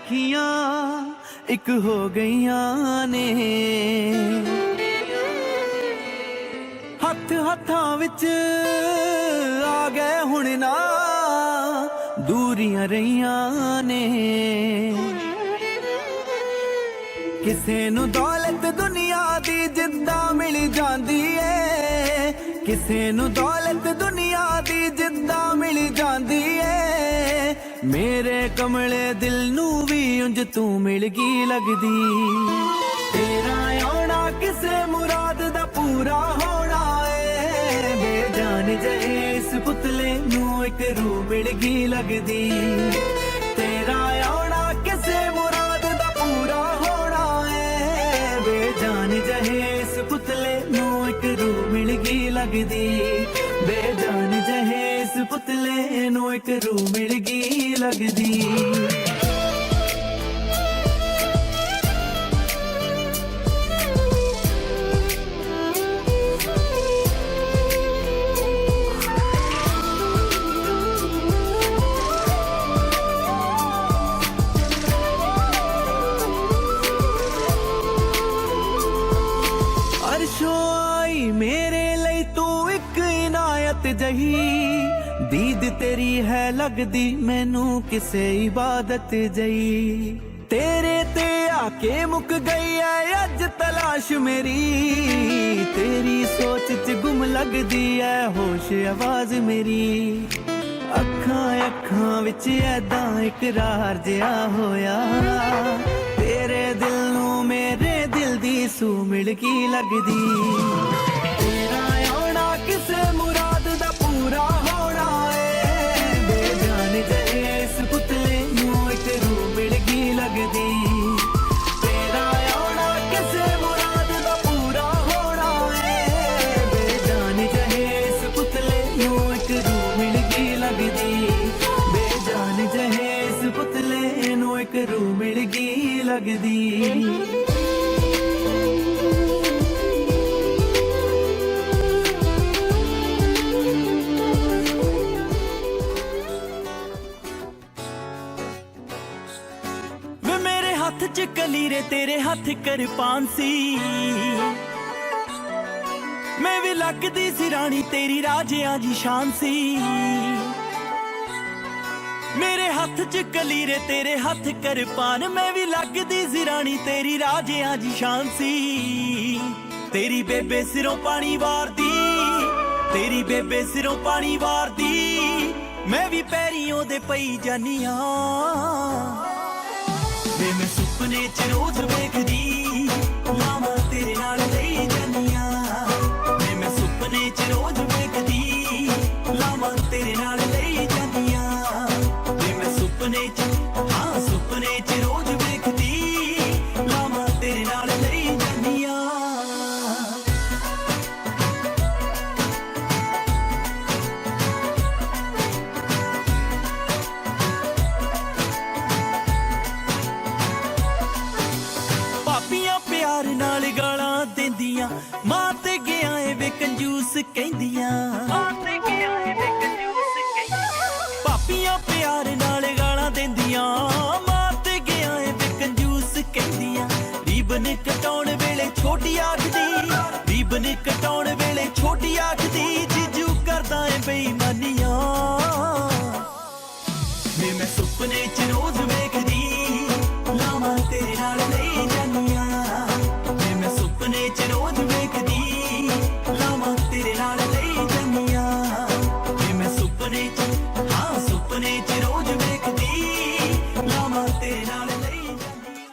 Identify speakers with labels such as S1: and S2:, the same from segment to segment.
S1: अखियां एक हो गईयां ने, हथ हथां विच आ गए हुण ना दूरियां रहियां ने। किसे नू दौलत दुनिया दी जिद्दां मिल जांदी ए, किसे नू दौलत दुनिया दी जिद्दां मिल जांदी ए। मेरे कमले दिल नू भी उंज तू मिल गई लगदी। तेरा आना किसे मुराद दा पूरा होना ए, बेजान जहे इस पुतले नू एक रूह मिल गई लगदी। तेरा आना किसे मुराद दा पूरा होना ए, बेजान जहे इस पुतले नू एक रूह मिल गई लगदी। बेजान जहे इस पुतले नू एक रूह मिल गई लगदी। अर्शों आई मेरे लिए तू एक इनायत जही, दीद तेरी है लगदी मैनू किसे इबादत जही। तेरे ते आके मुक गई है अज तलाश मेरी, तेरी सोच च गुम लगदी है होश आवाज मेरी। अखां अखां विच ऐदा इकरार जिहा होया, तेरे दिल नू मेरे दिल दी सू मिल गई लगदी। तेरा आना किसे मुराद दा पूरा होना ए, बेजान जहे इस पुतले नू एक रूह मिल गई लगदी। तेरा आना किसे मुराद दा पूरा होना ए, बेजान जहे इस पुतले नू एक रूह मिल गई लगदी। बेजान जहे इस पुतले नू एक रूह मिल गई लगदी। हथ च कलीरे तेरे हथ किरपान सी, मैं भी लगदी सी रानी तेरी राजियां जी शान सी। मेरे हथ च कलीरे तेरे हथ किरपान, मैं भी लगदी सी रानी तेरी राजियां जी शान सी। तेरी बेबे सिरों पानी वारदी, तेरी बेबे सिरों पानी वारदी, मैं भी पैरियों दे पई जानिया। वे मैं सुपने च रोज वेखदी लावां तेरे नाल लई जानियां। वे मैं सुपने च रोज वेखदी लावां तेरे नाल लई जानियां। वे मैं सुपने च हाँ सुपने च रोज वेखदी लावां तेरे नाल लई जानियां। प्यार नाल गालां देंदियां, मां ते गया ए वे कंजूस कहंदियां। पापियां प्यार नाल गालां देंदियां, मां ते गया ए वे कंजूस कहंदियां। रीबन कटाउण वेले छोटी आखदी, रीबन कटाउण वेले छोटी आखदी, जीजू करदा ए बेईमानियां। वे मैं सुपने च रोज वेखदी लावां तेरे नाल लई जानियां। सुपने च रोज वेखदी लावां तेरे नाल लई जानियां। मैं सुपने च हाँ सुपने च रोज वेखदी लावां तेरे नाल लई जानियां।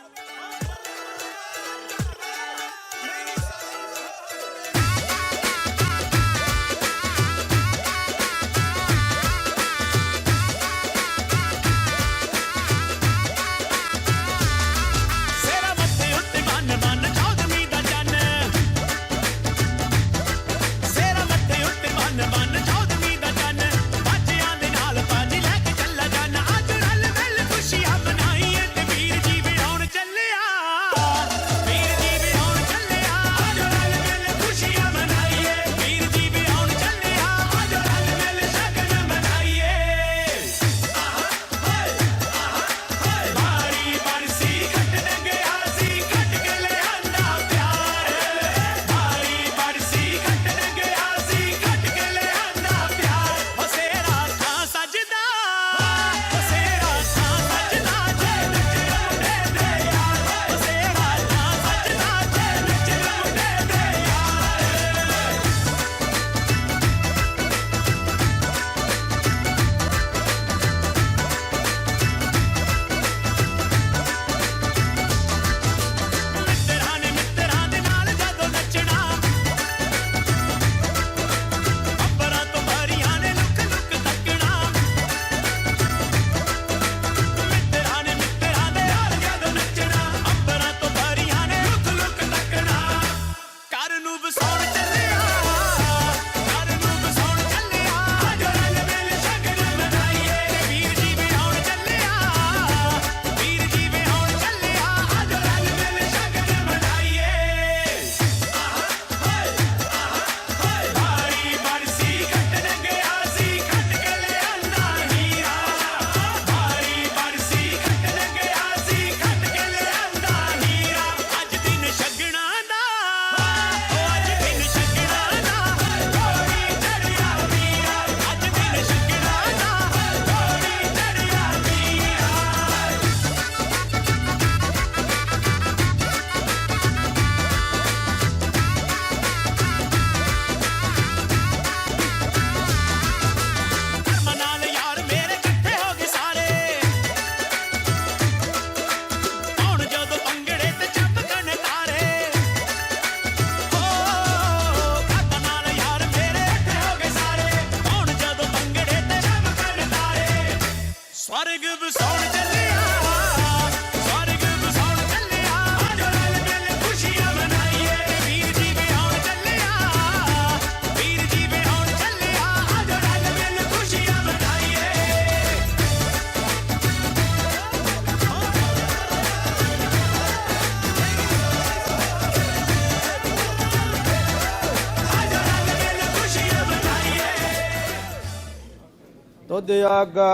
S2: तुद आगा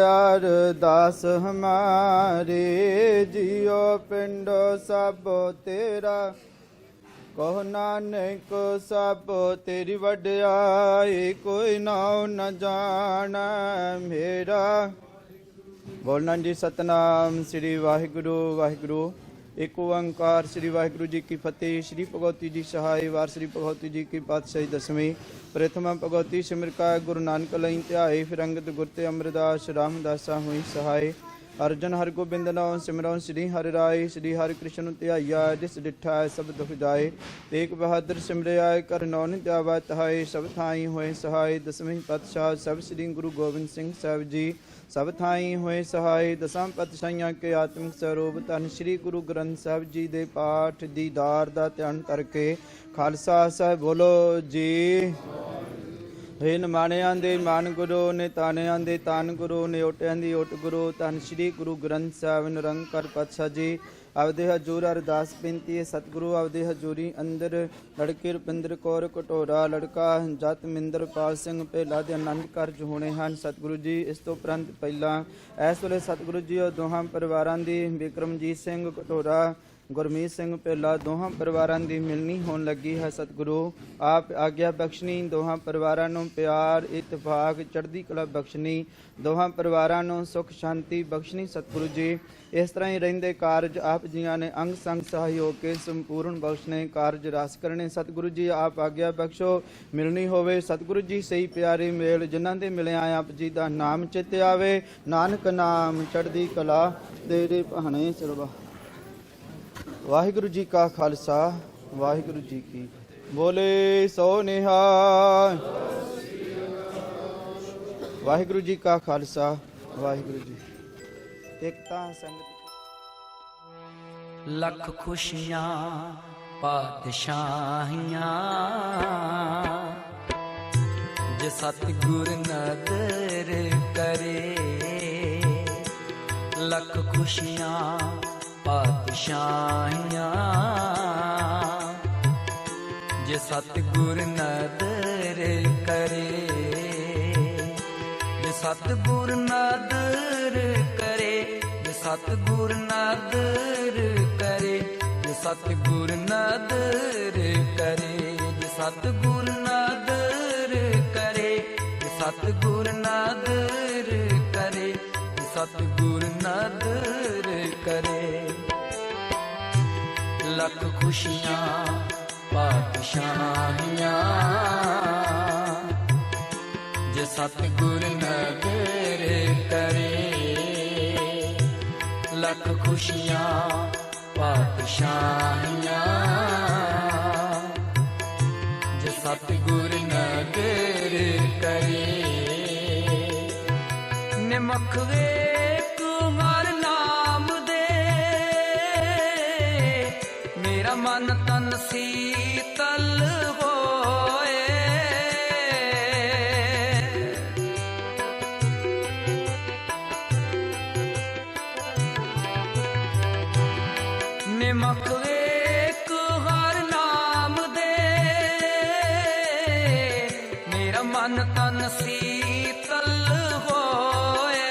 S2: अरदास हमारे, जियो पिंडो सब तेरा। कहो नानक सब तेरी वड्याई, कोई नाउ न जान मेरा। बोलना जी सतनाम श्री वाहिगुरु वाहिगुरु। एक ओंकार श्री वाहिगुरु जी की फतेह। श्री भगवती जी सहाय। वार श्री भगवती जी की पातशाही दसवीं। प्रथमा भगवती सिमर का गुरु नानक लई ध्याए, फिर अंगद गुर ते अमरदास रामदासा हुई सहाय। अर्जन हर गोबिंद नाम सिमरो, श्री हरि राय। श्री हरि कृष्ण ध्याया, जिस डिठा सब दुख जाए। तेग बहादुर सिमरिया, कर नौ नित्यावा तहाय। सब थाई होए सहाय, दसवीं पातशाह सब श्री गुरु गोबिंद सिंह साहिब जी। सब थाई होए सहाय, दसां पातशाहियां के आत्मिक स्वरूप। धन श्री गुरु ग्रंथ साहिब जी दे पाठ दीदार दा ध्यान करके खालसा साहिब बोलो जी। हे ਨਿਮਾਣਿਆਂ ਦੇ ਮਾਨ ਗੁਰੂ ਨੇ, ਤਾਣਿਆਂ ਦੇ ਤਾਨ ਗੁਰੂ ਨੇ, ਓਟਿਆਂ ਦੀ ਓਟ ਗੁਰੂ। ਧੰਨ ਸ਼੍ਰੀ ਗੁਰੂ ਗ੍ਰੰਥ ਸਾਹਿਬ ਨਿਰੰਕਾਰ ਪਾਤਸ਼ਾਹ ਜੀ। ਆਪਦੇ ਹਜ਼ੂਰ ਅਰਦਾਸ ਬੇਨਤੀ ਹੈ ਸਤਿਗੁਰੂ, ਆਪਦੇ ਹਜ਼ੂਰੀ ਅੰਦਰ ਲੜਕੇ ਰੁਪਿੰਦਰ ਕੌਰ ਕਟੋਰਾ, ਲੜਕਾ ਜਤ ਮਿੰਦਰਪਾਲ ਸਿੰਘ ਭੇਲਾ ਦੇ ਆਨੰਦ ਕਾਰਜ ਹੋਣੇ ਹਨ ਸਤਿਗੁਰੂ ਜੀ। ਇਸ ਤੋਂ ਉਪਰੰਤ ਪਹਿਲਾਂ ਇਸ ਵੇਲੇ ਸਤਿਗੁਰੂ ਜੀ ਉਹ ਦੋਹਾਂ ਪਰਿਵਾਰਾਂ ਦੀ, ਬਿਕਰਮਜੀਤ ਸਿੰਘ ਕਟੋਰਾ, ਗੁਰਮੀਤ ਸਿੰਘ ਭੇਲਾ, ਦੋਹਾਂ ਪਰਿਵਾਰਾਂ ਦੀ ਮਿਲਣੀ ਹੋਣ ਲੱਗੀ ਹੈ ਸਤਿਗੁਰੂ। ਆਪ ਆਗਿਆ ਬਖਸ਼ਣੀ, ਦੋਹਾਂ ਪਰਿਵਾਰਾਂ ਨੂੰ ਪਿਆਰ ਇਤਫਾਕ ਚੜ੍ਹਦੀ ਕਲਾ ਬਖਸ਼ਣੀ, ਦੋਹਾਂ ਪਰਿਵਾਰਾਂ ਨੂੰ ਸੁਖ ਸ਼ਾਂਤੀ ਬਖਸ਼ਣੀ ਸਤਿਗੁਰੂ ਜੀ। ਇਸ ਤਰ੍ਹਾਂ ਹੀ ਰਹਿੰਦੇ ਕਾਰਜ ਆਪ ਜੀਆਂ ਨੇ ਅੰਗ ਸੰਗ ਸਹਿਯੋਗ ਕੇ ਸੰਪੂਰਨ ਬਖਸ਼ਣੇ, ਕਾਰਜ ਰਸ ਕਰਨੇ ਸਤਿਗੁਰੂ ਜੀ। ਆਪ ਆਗਿਆ ਬਖਸ਼ੋ, ਮਿਲਣੀ ਹੋਵੇ ਸਤਿਗੁਰੂ ਜੀ ਸਹੀ ਪਿਆਰੇ ਮੇਲ, ਜਿਨ੍ਹਾਂ ਦੇ ਮਿਲਿਆ ਆਪ ਜੀ ਦਾ ਨਾਮ ਚਿੱਤ ਆਵੇ। ਨਾਨਕ ਨਾਮ ਚੜ੍ਹਦੀ ਕਲਾ ਤੇਰੇ ਭਾਣੇ ਸਰਬਾ। ਵਾਹਿਗੁਰੂ ਜੀ ਕਾ ਖਾਲਸਾ, ਵਾਹਿਗੁਰੂ ਜੀ ਕੀ ਬੋਲੇ ਸੋ ਨਿਹਾਲ। ਵਾਹਿਗੁਰੂ ਜੀ ਕਾ ਖਾਲਸਾ, ਵਾਹਿਗੁਰੂ ਜੀ। ਏਕਤਾ ਸੰਗਤ।
S1: ਲੱਖ ਖੁਸ਼ੀਆਂ ਪਾਤਸ਼ਾਹੀਆਂ, ਜੇ ਸਤਿਗੁਰ ਨਦਰ ਕਰੇ। ਲੱਖ ਖੁਸ਼ੀਆਂ ਪਾਤਸ਼ਾਹੀਆਂ, ਜੇ ਸਤਿਗੁਰ ਨਦਰ ਕਰੇ। ਜੇ ਸਤਿਗੁਰ ਨਦਰ ਕਰੇ, ਜੇ ਸਤਿਗੁਰ ਨਦਰ ਕਰੇ, ਜੇ ਸਤਿਗੁਰ ਨਦਰ ਕਰੇ, ਜੇ ਸਤਿਗੁਰ ਨਦਰ ਕਰੇ, ਜੇ ਸਤਿਗੁਰ ਨਦਰ ਕਰੇ, ਜੇ ਸਤਿਗੁਰ ਨਦਰ ਕਰੇ। ਲੱਖ ਖੁਸ਼ੀਆਂ ਪਾਤਸ਼ਾਹੀਆਂ, ਜੇ ਸਤਿਗੁਰ ਨਦਰ ਕਰੇ। ਲੱਖ ਖੁਸ਼ੀਆਂ ਪਾਤਸ਼ਾਹੀਆਂ, ਜੇ ਸਤਿਗੁਰ ਨਦਰ ਕਰੇ। ਨਿਮਖ ਵੇਖ ਹਰ ਨਾਮ ਦੇ, ਮੇਰਾ ਮਨ ਤਨ ਸੀਤਲ ਹੋਏ। ਨਿਮਖ ਵੇਖ ਹਰ ਨਾਮ ਦੇ, ਮੇਰਾ ਮਨ ਤਨ ਸੀਤਲ ਹੋਏ।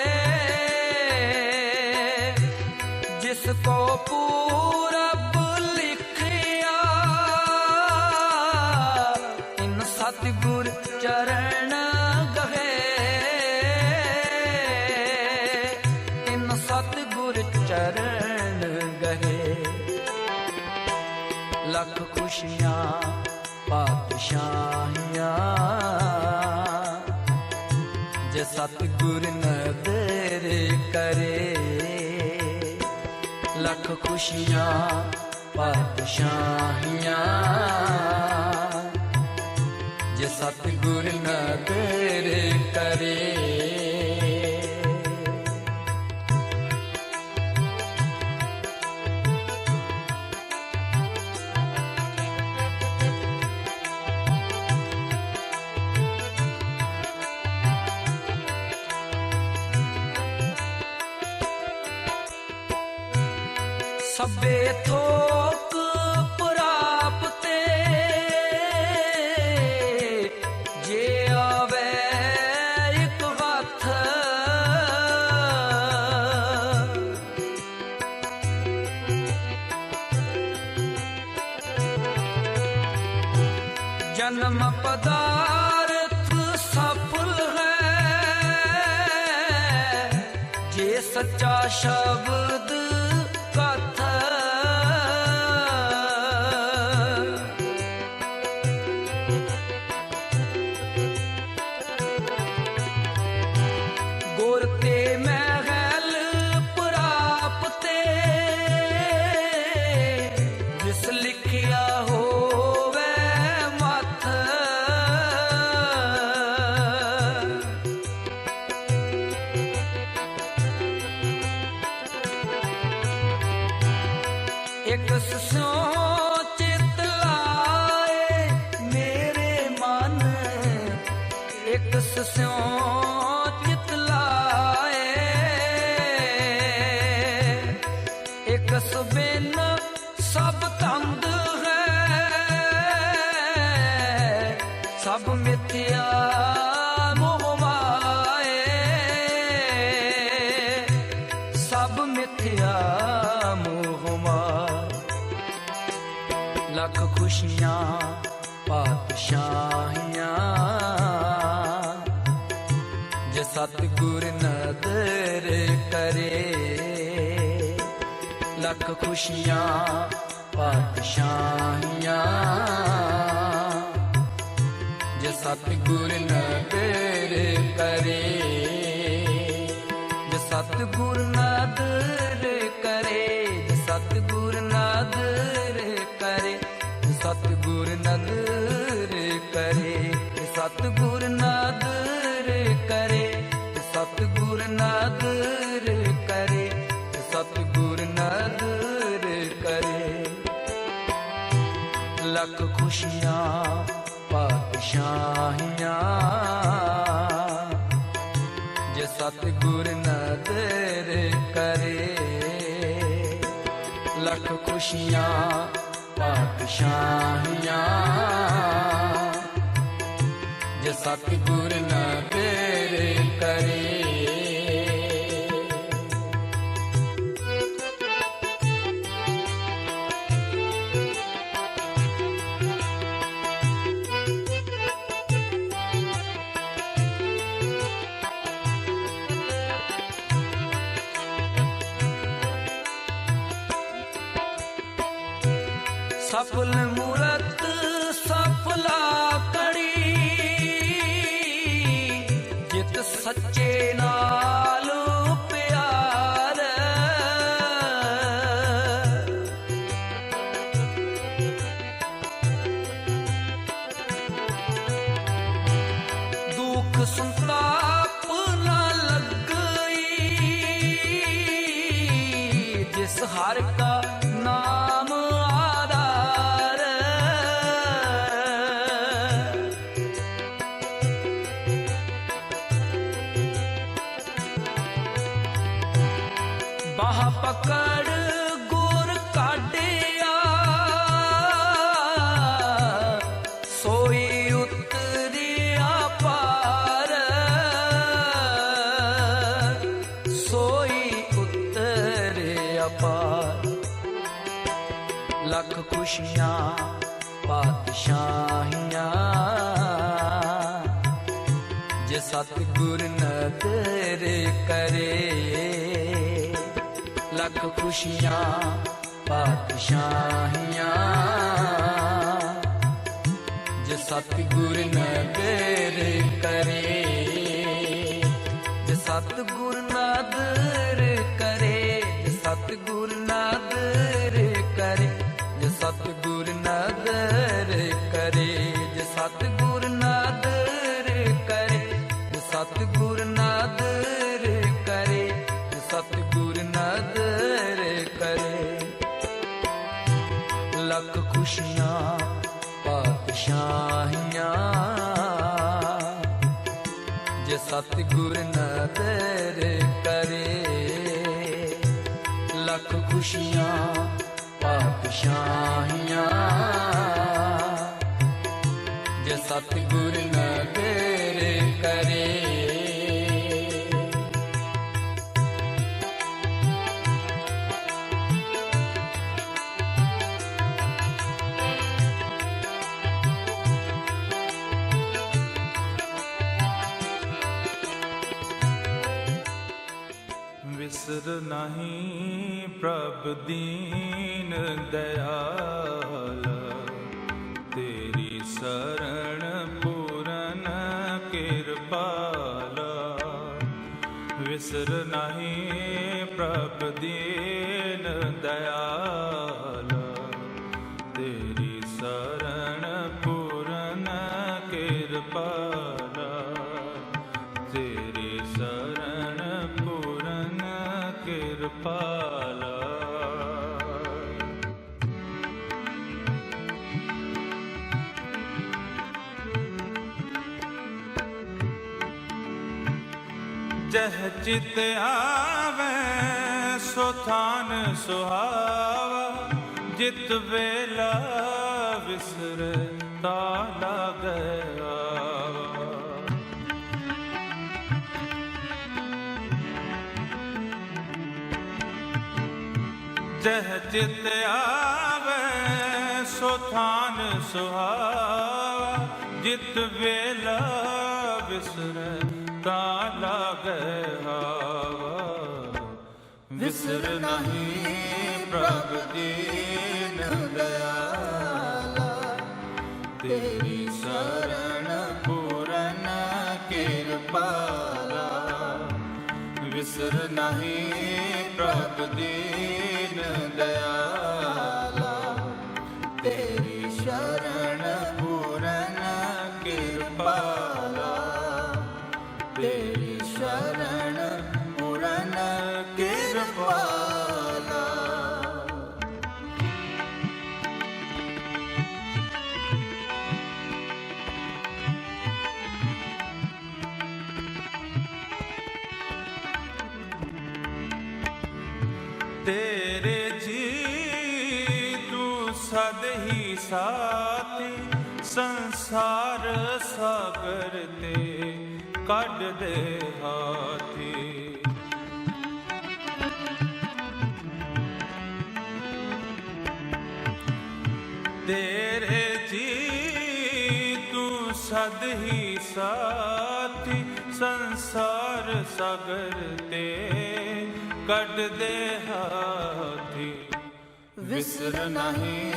S1: ਜਿਸ ਕੋ ਪੂਰਬ ਲਿਖਿਆ, ਇਨ ਸਤਿਗੁਰ ਚਰਨ ਗਹੇ। ਇਨ ਸਤਿਗੁਰ ਚਰਨ ਗਹੇ। ਲੱਖ ਖੁਸ਼ੀਆਂ ਪਾਤਸ਼ਾਹੀਆਂ, ਜੇ ਸਤਿਗੁਰ ਨਦਰ ਕਰੇ। ਲੱਖ ਖੁਸ਼ੀਆਂ ਪਾਤਸ਼ਾਹੀਆਂ, ਜੇ ਸਤਿਗੁਰ ਨਦਰ ਕਰੇ। ਸਭੇ ਥੋਕ ਪ੍ਰਾਪਤੇ, ਜੇ ਆਵੇ ਇੱਕ ਹੱਥ।
S3: जन्म पदार्थ सफल है जे सच्चा शब्द कथ गुर ते महल प्राप्ते जिस लिखिया होवे मथ एक सो चित लाए मेरे मन एक सो चित लाए एक सुबिन सब तंग है सब मिथ्या मोह माए सब मिथ्या मोह माए लख खुशियां पातशाहियां जे सतगुर नदर करे लख खुशियां पातशाहियां जे सतगुर नदर करे जे सतगुर नदर करे जे सतगुर नदर करे जे सतगुर नदर करे जे सतगुर नदर करे जे सतगुर नदर करे जे सतगुर नदर करे लख खुशियां पातशाहियां जे सतगुर नदर करे लख खुशियां पातशाहियां जे सतगुर नदर करे सफल मूरत सफला कड़ी जित सच्चे नाल प्यार दुख संताप ना लगई जिस हर का नाम आधार बाह पकड़ गुर काटिया सोई उतरिया पार सोई उतरिया पार लख खुशियां पातशाहियां जे सतगुर नदर करे लख खुशियां पातशाहियां जे सतगुर नदर करे जे सतगुर नदर करे जे सतगुर नदर करे जे सतगुर नदर करे जे सतगुर नदर करे जे सतगुर नदर करे जे सतगुर नदर करे लख खुशियां पातशाहियां जे सतगुर नदर करे लख खुशियां पातशाहियां जे सतगुर नदर करे
S4: ਵਿਸਰ ਨਹੀਂ ਪ੍ਰਭ ਦੀਨ ਦਇਆਲ, ਤੇਰੀ ਸਰਣ ਪੂਰਨ ਕਿਰਪਾਲ। ਵਿਸਰ ਨਹੀਂ ਪ੍ਰਭ ਦੀਨ ਦਇਆਲ, ਤੇਰੀ ਸਰਣ ਪੂਰਨ ਕਿਰਪਾਲ, ਤੇਰੀ ਸਰਣ ਪੂਰਨ ਕਿਰਪਾਲ। ਜਹ ਚਿਤ ਆਵੈ ਸੋ ਥਾਨ ਸੁਹਾਵਾ, ਜਿਤ ਵੇਲਾ ਵਿਸਰੇ ਤਾ ਲਾਗੈ ਆਵਾ। ਜਹ ਚਿਤ ਆਵੈ ਸੋ ਥਾਨ ਸੁਹਾਵਾ, ਜਿਤ ਵੇਲਾ ਵਿਸਰੇ ਤਾ ਲਾਗੈ ਹਾਵਾ। ਵਿਸਰ ਨਹੀਂ ਪ੍ਰਭ ਦੀਨ ਦਇਆਲਾ, ਤੇਰੀ ਸਰਣ ਪੂਰਨ ਕਿਰਪਾਲਾ। ਵਿਸਰ ਨਹੀਂ ਪ੍ਰਭ ਦੀਨ ਦਇਆਲਾ, ਤੇਰੀ ਸ਼ਰਨ ਪੂਰਨ ਕਿਰਪਾਲਾ, ਤੇਰੀ ਸ਼ਰਨ ਪੂਰਨ ਕਿਰਪਾਲਾ। ਤੇਰੇ ਜੀ ਤੂੰ ਸਦ ਹੀ ਸਾਥੀ, ਸੰਸਾਰ ਸਾਗਰ ਤੇ ਕੱਢ ਦੇ ਹਾਥੀ। ਤੇਰੇ ਜੀ ਤੂੰ ਸਦ ਹੀ ਸਾਥੀ, ਸੰਸਾਰ ਸਾਗਰ ਤੇ ਕੱਢ ਦੇ ਹਾਥੀ। ਵਿਸਰ ਨਹੀਂ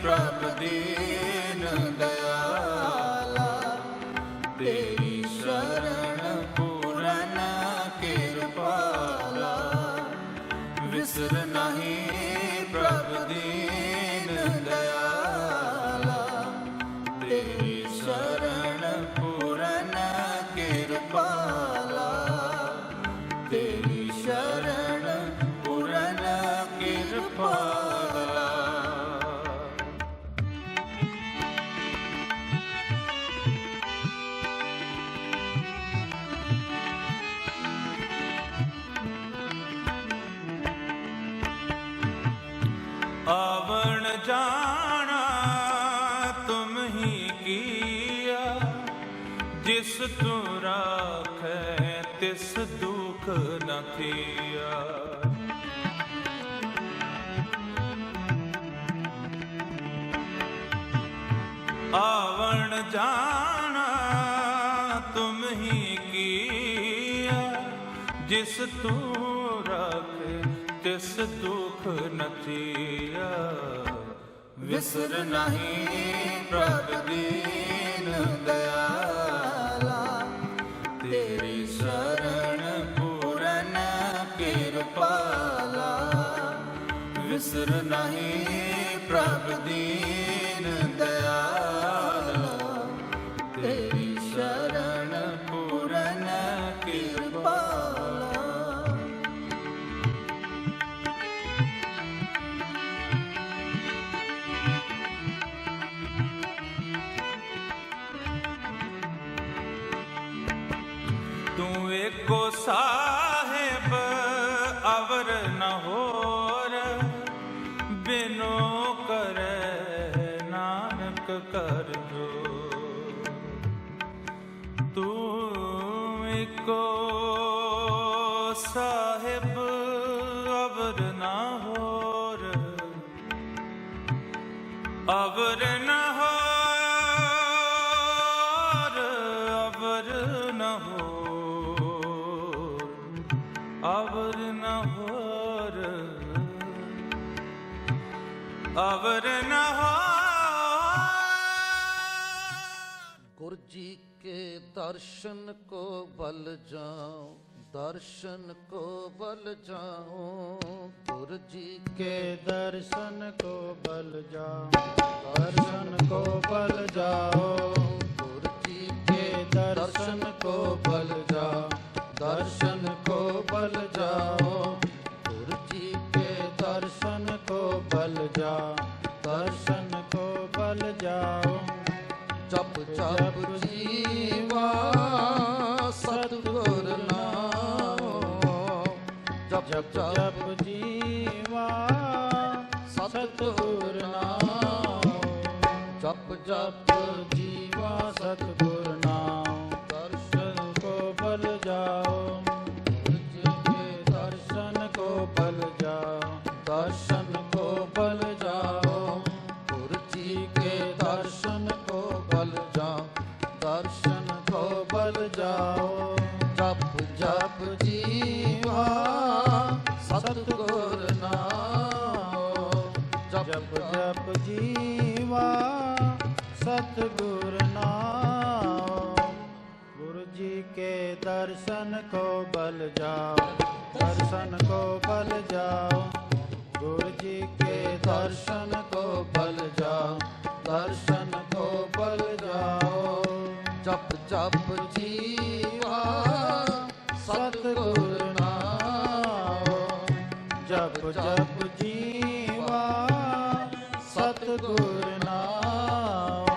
S4: ਪ੍ਰਭ ਦੀਨ ਦਇਆਲਾ, ਤੇਰੀ ਸ਼ਰਨ ਪੂਰਨ ਕਿਰਪਾਲਾ। ਵਿਸਰ ਨਹੀਂ ਪ੍ਰਭ ਦੀਨ ਦਇਆਲਾ, ਤੇਰੀ ਸ਼ਰਨ ਪੂਰਨ ਕਿਰਪਾਲਾ, ਤੇਰੀ ਸ਼ਰਨ ਪੂਰਨ ਕਿਰਪਾਲਾ। ਆਵਣ ਜਾਣਾ ਤੁਮ ਹੀ ਕੀਆ, ਜਿਸ ਤੂੰ ਰਾਖੈ ਤਿਸ ਦੁਖ ਨ ਥੀਆ। ਆਵਣ ਜਾਣਾ ਤੁਮ ਹੀ ਕੀਆ, ਜਿਸ ਤੂੰ ਰਾਖੈ ਤਿਸ ਦੁਖ ਨ ਥੀਆ। ਵਿਸਰ ਨਹੀਂ ਪ੍ਰਭ ਦੀਨ ਦਇਆਲਾ, ਤੇਰੀ ਸ਼ਰਨ ਪੂਰਨ ਕਿਰਪਾਲਾ। ਵਿਸਰ ਨਹੀਂ ਪ੍ਰਭ ਦੀਨ ਦਇਆਲਾ, ਤੇਰੀ ਸ਼ਰਨ ਪੂਰਨ ਕਿਰਪਾਲਾ। ਤੂੰ ਏਕੋ ਸਾਹਿਬ ਅਵਰ ਨ ਹੋਰ, ਬਿਨੋ ਕਰੇ ਨਾਨਕ ਕਰ ਜੋ। ਤੂੰ ਏਕੋ ਸਾਹਿਬ ਅਵਰ ਨ ਹੋਰ, ਅਵਰ ਨ ਹੋਰ, ਅਵਰ ਨ ਹੋਰ, ਅਵਰ ਨ अवर न हो।
S5: गुरु जी के दर्शन को बल जाओ, दर्शन को बल जाओ, गुरु जी
S2: के दर्शन को बल जाओ, दर्शन को बल जाओ,
S5: गुरु जी
S2: के दर्शन को बल जाओ, दर्शन को बल जाओ,
S5: गुरु जी के
S2: दर्शन को बल जाओ, दर्शन को बल जाओ।
S5: जप जप जीवा सतगुर नाम, जप
S2: जप
S5: जप
S2: जप जीवा सतगुर नाम,
S5: जप
S2: जप जीवा सतगुर नाम, दर्शन को बल जाओ, गुरु जी के दर्शन को बल जाओ, दर्शन को बल जाओ,
S5: गुरु जी
S2: के दर्शन को बल जाओ, दर्शन को बल जाओ।
S5: जप जप जीवा सतगुर नाम,
S2: जप जप जीवा सतगुर नाम, गुरु जी के दर्शन को बल जाओ, दर्शन को बल जाओ, गुरु जी के दर्शन को बल जाओ, दर्शन को बल जाओ।
S5: जप जप जीवा
S2: सतगुर नाम, जप जप जीवा सतगुर नाम,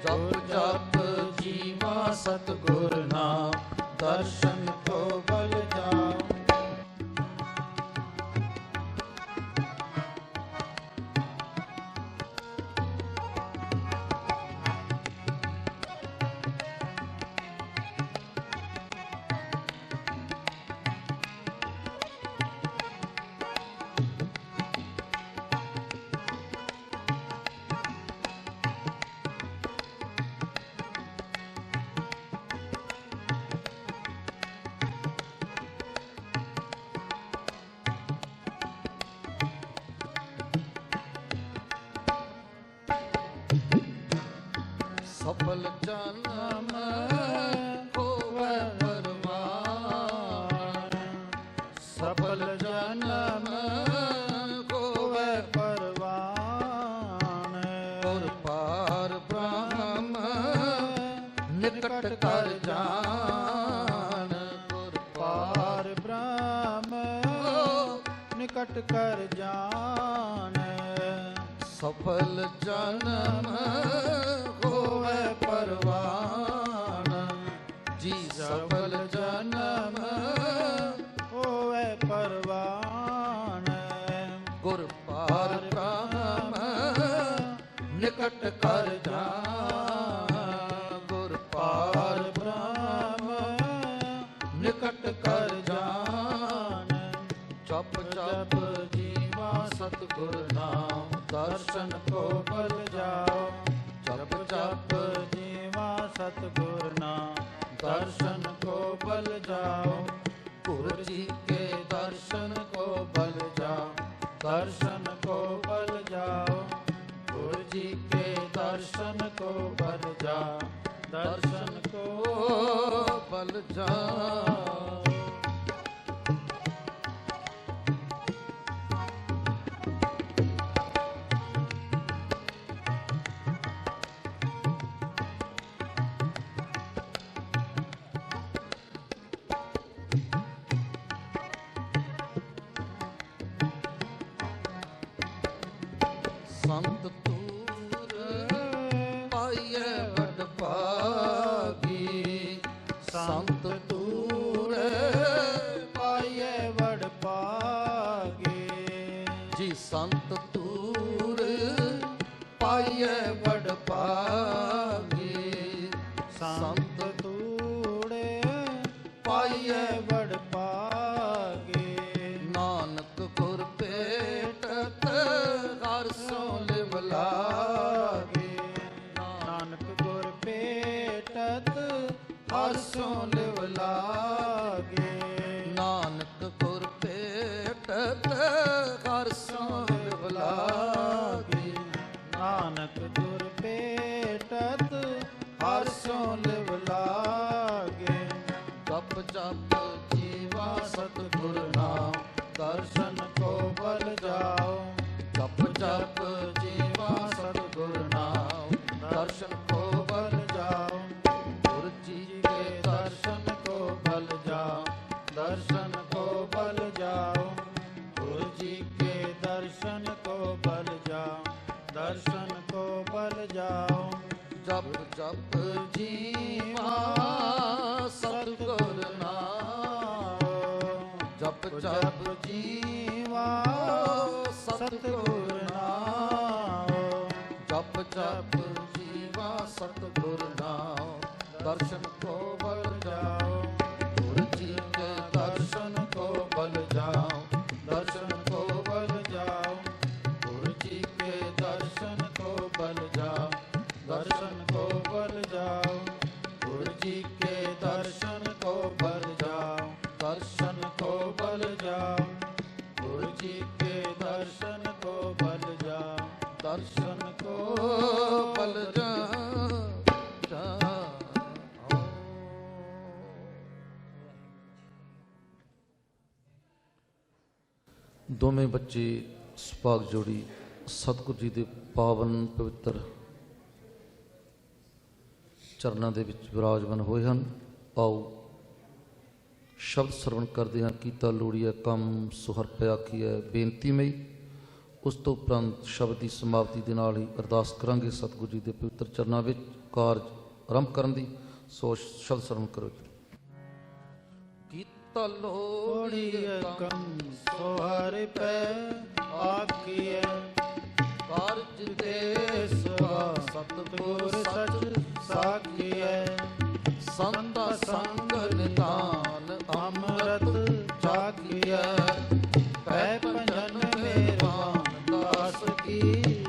S2: जप जप जीवा सतगुर नाम, दर्शन को बल जाओ।
S5: सफल जन्म होवे परवान,
S2: सफल जन्म होवे परवान,
S5: और पार ब्रह्म निकट कर जान, और
S2: पार ब्रह्म निकट कर जान।
S5: सफल जन्म होवे परवान, जी सफल जन्म
S2: होवे परवान,
S5: गुर पार ब्रह्म निकट कर जान, गुर
S2: पार
S5: पार
S2: ब्रह्म निकट कर जान।
S5: जप
S2: जप
S5: जप
S2: जीवा सतगुर नाम, दर्शन को बल जाओ, जप जप जीवा सतगुर नाम, दर्शन को बल जाओ, गुरु जी के दर्शन को बल जाओ, दर्शन को बल जाओ, गुरु जी के दर्शन को बल जाओ, दर्शन को
S5: बल जाओ। संत तूर पाइए बड़ भागी, संत तूर
S2: पाइए बड़ भागे,
S5: जी संत तूर पाइए बड़ भागी,
S2: संत तूड़े पाइए बड़ भागे,
S5: नानक गुर पेटत हर सो लिव लागे,
S2: नानक गुर पेटत हर सो लिव लागे,
S5: नानक गुर पेटत हर सो लिव लागे।
S2: सतगुर भेटत हर सो लिव लागे।
S5: जप जप जीवा सतगुर नाम दर्शन को बल जाओ। जप जप जीवा सतगुर नाम दर्शन को बल जाओ। गुरु जी के दर्शन को बल जाओ। दर्शन को बल जाओ। गुरु जी के दर्शन को बल जाओ। दर्शन को बल जाओ। जप जप जीवा सतगुर नाम। जप जप जीवा सतगुर नाम। जप जप जीवा सतगुर नाम दर्शन को बल जाओ। गुरु जी के दर्शन को बल जाओ। दर्शन को बल जाओ। गुरु जी के दर्शन को बल जाओ। दर्शन को बल जाओ। गुरु जी के दर्शन को बल जाओ। दर्शन को बल जाओ। गुरु जी के दर्शन को बल जाओ। दर्शन को बल जाओ। ਦੋਵੇਂ ਬੱਚੇ ਸੁਭਾਗ ਜੋੜੀ ਸਤਿਗੁਰੂ ਜੀ ਦੇ ਪਾਵਨ ਪਵਿੱਤਰ ਚਰਨਾਂ ਦੇ ਵਿੱਚ ਵਿਰਾਜਮਾਨ ਹੋਏ ਹਨ। ਆਓ ਸ਼ਬਦ ਸਰਵਣ ਕਰਦੇ ਹਾਂ। ਕੀਤਾ ਲੋੜੀਐ ਕੰਮ ਸੁਹਰ ਪਿਆ ਕੀਐ ਬੇਨਤੀ ਮਈ। ਉਸ ਤੋਂ ਉਪਰੰਤ ਸ਼ਬਦ ਦੀ ਸਮਾਪਤੀ ਦੇ ਨਾਲ ਹੀ ਅਰਦਾਸ ਕਰਾਂਗੇ ਸਤਿਗੁਰੂ ਜੀ ਦੇ ਪਵਿੱਤਰ ਚਰਨਾਂ ਵਿੱਚ ਕਾਰਜ ਆਰੰਭ ਕਰਨ ਦੀ। ਸੋ ਸ਼ਬਦ ਸਰਵਣ ਕਰੋ। ਕੀਤਾ
S2: ਲੋੜੀਐ ਕੰਮ ਸੁਹਰ ਪੈ ਆਖੀਐ ਕਾਰਜ ਦੇ ਸਵਾ ਸਤਿਗੁਰ ਸਚ ਸਾਖੀਐ। ਸੰਤਾ ਸੰਗ ਨਿਦਾਨ ਅੰਮ੍ਰਿਤ ਚਾਖੀਐ। ਪੈ ਭਜਨ ਮੇਵਾਨ ਦਾਸ ਕੀ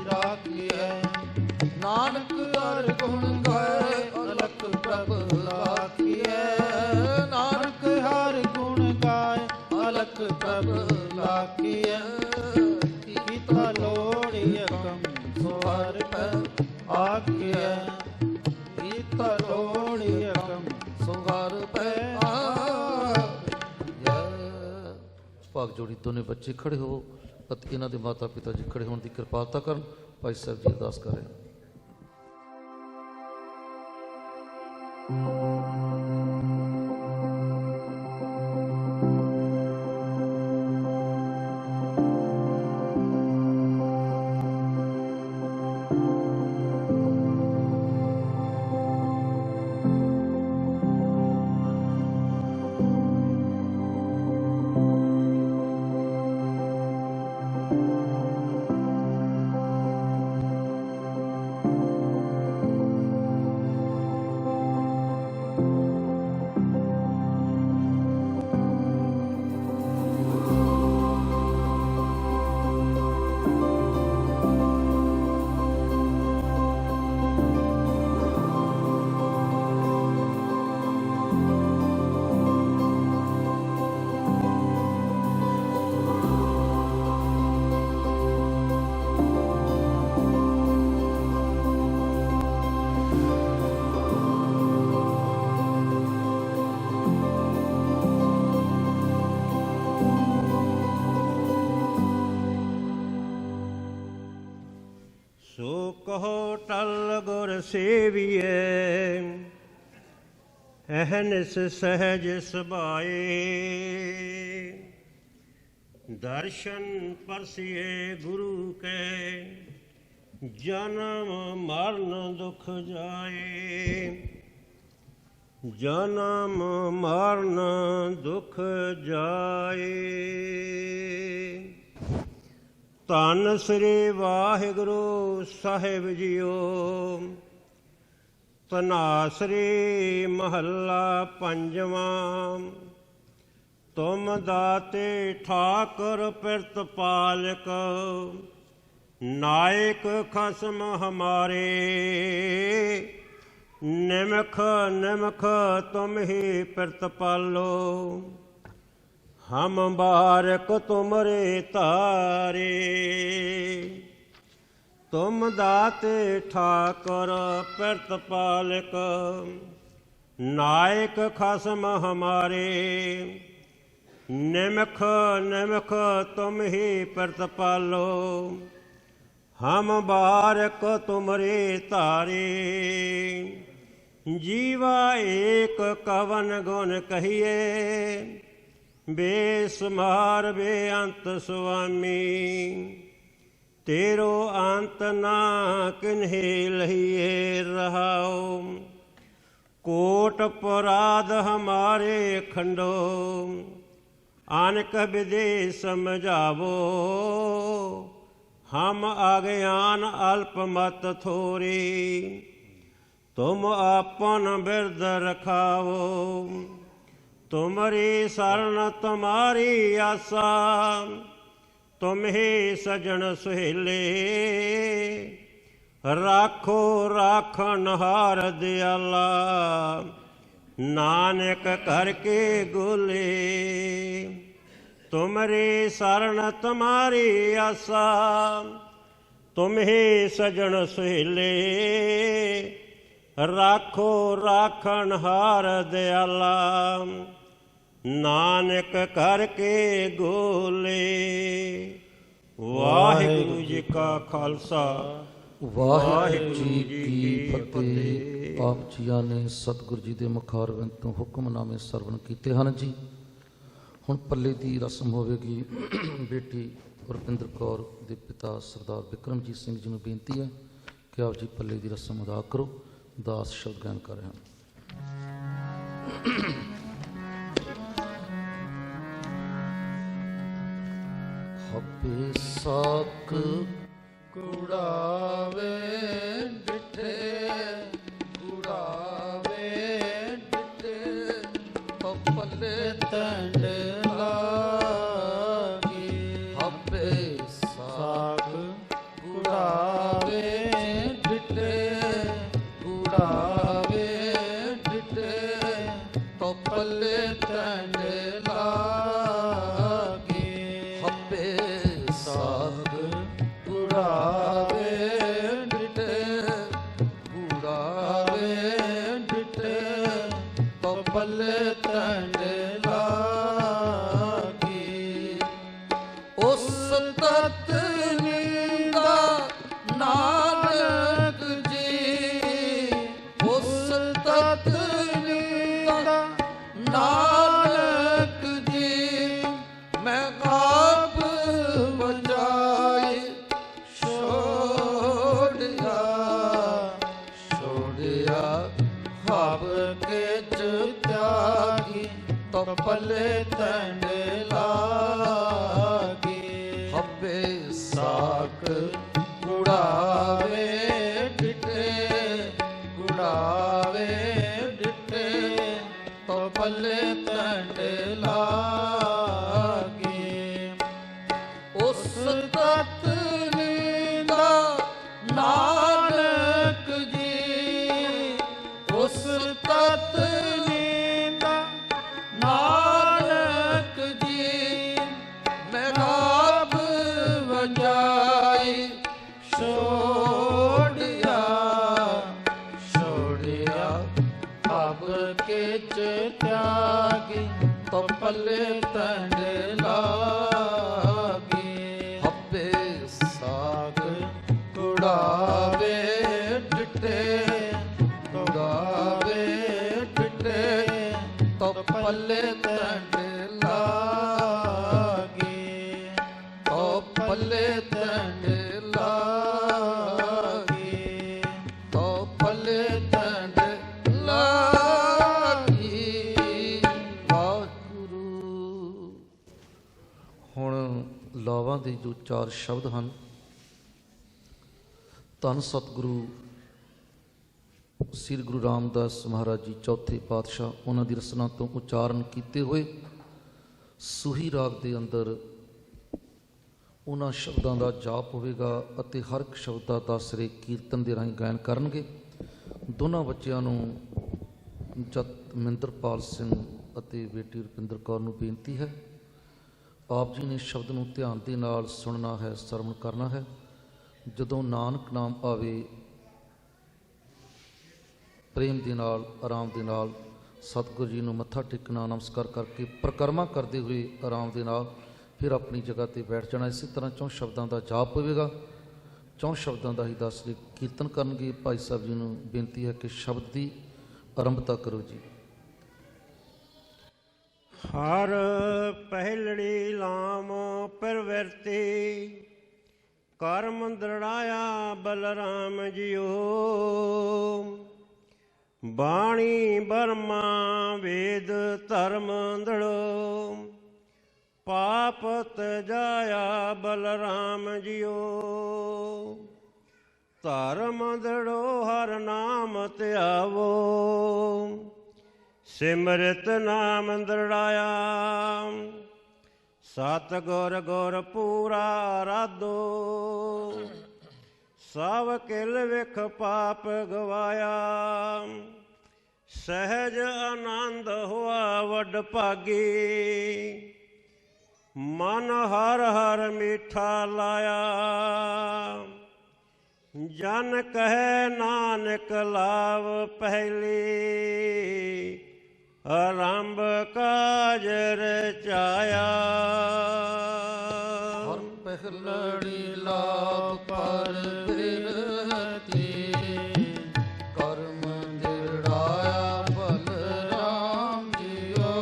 S2: ਰਾਖੀਐ। ਨਾਨਕ ਹਰਿ ਗੁਣ ਗਾਏ ਅਲਖ ਪ੍ਰਭ ਲਾਖੀਐ। ਨਾਨਕ ਹਰਿ ਗੁਣ ਗਾਏ ਅਲਖ ਪ੍ਰਭ ਲਾਖੀਐ। ਕੀਤਾ ਲੋੜੀਐ ਕੰਮ ਸੁਹਰ ਪੈ ਆਖੀਐ। ਕੀਤਾ ਲੋੜੀਐ ਕੰਮ
S5: ਸੁਹਰ ਪੈ ਭਾਗ ਜੋੜੀ ਦੋਨੇ ਬੱਚੇ ਖੜੇ ਹੋ ਅਤੇ ਇਹਨਾਂ ਦੇ ਮਾਤਾ ਪਿਤਾ ਜੀ ਖੜੇ ਹੋਣ ਦੀ ਕਿਰਪਾਲਤਾ ਕਰਨ। ਭਾਈ ਸਾਹਿਬ ਜੀ ਅਰਦਾਸ ਕਰ ਰਹੇ ਹਨ।
S6: ਕਹੋ ਟਲ ਗੁਰ ਸੇਵੀਐ ਅਹਨਿਸ ਸਹਿਜ ਸੁਭਾਏ। ਦਰਸ਼ਨ ਪਰਸਿਏ ਗੁਰੂ ਕੈ ਜਨਮ ਮਰਨ ਦੁਖ ਜਾਏ। ਜਨਮ ਮਰਨ ਦੁਖ ਜਾਏ। ਧੰਨ ਸ੍ਰੀ ਵਾਹਿਗੁਰੂ ਸਾਹਿਬ ਜੀਓ। ਧਨਾਸਰੀ ਮਹੱਲਾ ਪੰਜਵਾਂ। ਤੁਮ ਦਾਤੇ ਠਾਕੁਰ ਪਿਰਤ ਪਾਲਕ ਨਾਇਕ ਖਸਮ ਹਮਾਰੇ। ਨਿਮਖ ਨਿਮਖ ਤੁਮ ਹੀ ਪਿਰਤ ਪਾਲੋ ਹਮ ਬਾਰਕ ਤੁਮਰੇ ਤਾਰੇ। ਤੁਮ ਦਾਤੇ ਠਾਕੁਰ ਪਿਰਤ ਪਾਲਕ, ਨਾਇਕ ਖਸਮ ਹਮਾਰੇ। ਨਿਮਖ ਨਿਮਖ ਤੁਮ ਹੀ ਪਿਰਤ ਪਾਲੋ, ਹਮ ਬਾਰਕ ਤੁਮਰੇ ਧਾਰੇ। ਜੀਵਾ ਏਕ ਕਵਨ ਗੁਣ ਕਹੀਏ, ਬੇਸਮਾਰ ਬੇਅੰਤ ਸੁਆਮੀ। ਤੇਰੋ ਅੰਤ ਨਾ ਕਿਨਹੀ ਲਹੀਏ ਰਹਾਉ, ਕੋਟ ਪਰਾਧ ਹਮਾਰੇ ਖੰਡੋ। ਅਨਕ ਵਿਦੇ ਸਮਝਾਵੋ, ਹਮ ਅਗਿਆਨ ਅਲਪ ਮਤ ਥੋਰੀ। ਤੁਮ ਆਪਨ ਬਿਰਦ ਰਖਾਵੋ, ਤੁਮਰੀ ਸਰਣ ਤੁਮਾਰੀ ਆਸਾ। ਤੁਮ ਹੀ ਸਜਣ ਸੁਹੇਲੇ, ਰਾਖੋ ਰਾਖਣਹਾਰ ਦਿਆਲਾ। ਨਾਨਕ ਕਰਕੇ ਗੋਲੇ, ਤੁਮਰੀ ਸਰਣ ਤੁਮਾਰੀ ਆਸਾ। ਤੁਮ ਹੀ ਸਜਣ ਸੁਹੇਲੇ, ਰਾਖੋ ਰਾਖਣਹਾਰ ਦਿਆਲਾ। ਨਾਨਕ ਕਰਕੇ ਗੋਲੇ। ਵਾਹਿਗੁਰੂ ਜੀ ਕਾ ਖਾਲਸਾ,
S5: ਵਾਹਿਗੁਰੂ ਜੀ ਕੀ ਫਤਿਹ। ਆਪ ਜੀਆਂ ਨੇ ਸਤਿਗੁਰੂ ਜੀ ਦੇ ਮੁਖਾਰਬਿੰਦ ਤੋਂ ਹੁਕਮਨਾਮੇ ਸਰਵਣ ਕੀਤੇ ਹਨ ਜੀ। ਹੁਣ ਪੱਲੇ ਦੀ ਰਸਮ ਹੋਵੇਗੀ। ਬੇਟੀ ਰੁਪਿੰਦਰ ਕੌਰ ਦੇ ਪਿਤਾ ਸਰਦਾਰ ਬਿਕਰਮਜੀਤ ਸਿੰਘ ਜੀ ਨੂੰ ਬੇਨਤੀ ਹੈ ਕਿ ਆਪ ਜੀ ਪੱਲੇ ਦੀ ਰਸਮ ਅਦਾ ਕਰੋ। ਦਾਸ ਸ਼ਬਦ ਗਾਇਨ ਕਰ ਰਹੇ ਹਨ। ਹੱਬੇ ਸਾਕ
S2: ਕੁੜਾਵੇ ਡਿਠੇ, ਕੁੜਾਵੇ ਡਿਠੇ,
S5: ਪੱਲੇ
S2: ਟੰਡ ਲਾਗੀ।
S5: ਹੱਬੇ
S2: ਸਾਕ ਕੁੜਾਵੇ ਡਿਠੇ, ਕੁੜਾਵੇ ਡਿਠੇ,
S5: ਪੱਲੇ
S2: ਟੰਡ ਲਾਗੀ।
S5: ਹੱਬੇ
S2: ਸਾਕ ਕੁੜਾਵੇ ਡਿਠੇ, ਕੁੜਾਵੇ ਡਿਠੇ, ਪੱਲੇ ਟੰਡ ਲਾਗੀ।
S5: ਉਸ ਤਤ ਨੀਂਦਾ ਨਾਨਕ ਜੀ, ਉਸ ਤਤ ਨੀਂਦਾ ਨਾਨਕ ਜੀ। ਮੈਂ ਆਪ ਬਚਾਈ ਛੋੜਿਆ, ਛੋੜਿਆ
S2: ਹਬ ਕੇ ਤਿਆਗੀ, ਪੱਲੇ ਟੰਡ ਲਾਗੀ।
S5: ਹੱਬੇ
S2: ਸਾਕ ਕੁੜਾਵੇ ਡਿਠੇ, ਕੁੜਾਵੇ ਡਿਠੇ, ਪੱਲੇ ਟੰਡ ਲਾਗੀ।
S5: ਉਸ ਤਤ ਨੀਂਦਾ ਨਾਨਕ ਜੀ,
S2: ਉਸ ਤਤ ਨੀਂਦਾ ਨਾਨਕ ਜੀ।
S5: ਮੈਂ ਆਪ ਵਜਾਈ
S2: ਛੋੜਿਆ, ਛੋੜਿਆ ਹਬ ਕੇ ਤਿਆਗੀ, ਪੱਲੇ ਟੰਡ ਲਾਗੀ।
S5: ਹੱਬੇ
S2: ਸਾਕ ਕੁੜਾਵੇ ਡਿਠੇ, ਕੁੜਾਵੇ ਡਿਠੇ,
S5: ਪੱਲੇ ਟੰਡ
S2: ਲਾਗੀ।
S5: ਪੱਲੇ ਟੰਡ ਲਾਗੀ, ਪੱਲੇ ਟੰਡ ਲਾਗੀ। ਵਾਹਿਗੁਰੂ। ਹੁਣ ਲਾਵਾਂ ਦੇ ਜੋ 4 ਸ਼ਬਦ ਹਨ, ਧੰਨ ਸਤਿਗੁਰੂ ਸ੍ਰੀ ਗੁਰੂ ਰਾਮਦਾਸ ਮਹਾਰਾਜ ਜੀ ਚੌਥੇ ਪਾਤਸ਼ਾਹ, ਉਹਨਾਂ ਦੀ ਰਸਨਾ ਤੋਂ ਉਚਾਰਨ ਕੀਤੇ ਹੋਏ ਸੂਹੀ ਰਾਗ ਦੇ ਅੰਦਰ ਉਹਨਾਂ ਸ਼ਬਦਾਂ ਦਾ ਜਾਪ ਹੋਵੇਗਾ ਅਤੇ ਹਰ ਇੱਕ ਸ਼ਬਦ ਦਾ ਦਾਸਰੇ ਕੀਰਤਨ ਦੇ ਰਾਹੀਂ ਗਾਇਨ ਕਰਨਗੇ। ਦੋਨਾਂ ਬੱਚਿਆਂ ਨੂੰ ਜਤਮਿੰਦਰਪਾਲ ਸਿੰਘ ਅਤੇ ਬੇਟੀ ਰੁਪਿੰਦਰ ਕੌਰ ਨੂੰ ਬੇਨਤੀ ਹੈ, ਆਪ ਜੀ ਨੇ ਸ਼ਬਦ ਨੂੰ ਧਿਆਨ ਦੇ ਨਾਲ ਸੁਣਨਾ ਹੈ, ਸਰਵਣ ਕਰਨਾ ਹੈ। ਜਦੋਂ ਨਾਨਕ ਨਾਮ ਆਵੇ ਪ੍ਰੇਮ ਦੇ ਨਾਲ, ਆਰਾਮ ਦੇ ਨਾਲ ਸਤਿਗੁਰੂ ਜੀ ਨੂੰ ਮੱਥਾ ਟੇਕਣਾ, ਨਮਸਕਾਰ ਕਰਕੇ ਪ੍ਰਕਰਮਾ ਕਰਦੇ ਹੋਏ ਆਰਾਮ ਦੇ ਨਾਲ ਫਿਰ ਆਪਣੀ ਜਗ੍ਹਾ ਤੇ ਬੈਠ ਜਾਣਾ। ਇਸੇ ਤਰ੍ਹਾਂ 4 ਸ਼ਬਦਾਂ ਦਾ ਜਾਪ ਹੋਵੇਗਾ। 4 ਸ਼ਬਦਾਂ ਦਾ ਹੀ 10 ਦੇ ਕੀਰਤਨ ਕਰਨਗੇ। ਭਾਈ ਸਾਹਿਬ ਜੀ ਨੂੰ ਬੇਨਤੀ ਹੈ ਕਿ ਸ਼ਬਦ ਦੀ ਆਰੰਭਤਾ ਕਰੋ ਜੀ।
S6: ਹਰ ਪਹਿਲੜੀ ਲਾਮ ਪ੍ਰਵਰਤੀ ਕਰਮ ਦ੍ਰਿੜਾਇਆ ਬਲਰਾਮ ਜੀਓ। ਬਾਣੀ ਬਰਮਾ ਵੇਦ ਧਰਮ ਦ੍ਰਿੜੋ ਪਾਪ ਤਜਾਇਆ ਬਲਰਾਮ ਜੀਓ। ਧਰਮ ਦ੍ਰਿੜੋ ਹਰ ਨਾਮ ਧਿਆਵੋ ਸਿਮਰਤ ਨਾਮ ਦ੍ਰਿੜਾਇਆ। ਸਤਿਗੁਰ ਗੁਰ ਪੂਰਾ ਰਾਧੋ ਸਭ ਕਿਲ ਵਿਖ ਪਾਪ ਗਵਾਇਆ। ਸਹਿਜ ਆਨੰਦ ਹੋਆ ਵੱਡ ਭਾਗੀ ਮਨ ਹਰ ਹਰ ਮੀਠਾ ਲਾਇਆ। ਜਨ ਕਹੈ ਨਾਨਕ ਲਾਭ ਪਹਿਲੀ ਆਰੰਭ ਕਾਜ ਰਚਾਇਆ।
S5: ਹਰ ਪਹਿਲੜੀ ਲਾਭ ਪਰ ਬਿਰਤੀ ਕਰਮ ਦ੍ਰਿੜਾਇਆ ਬਲਰਾਮ ਜੀਓ।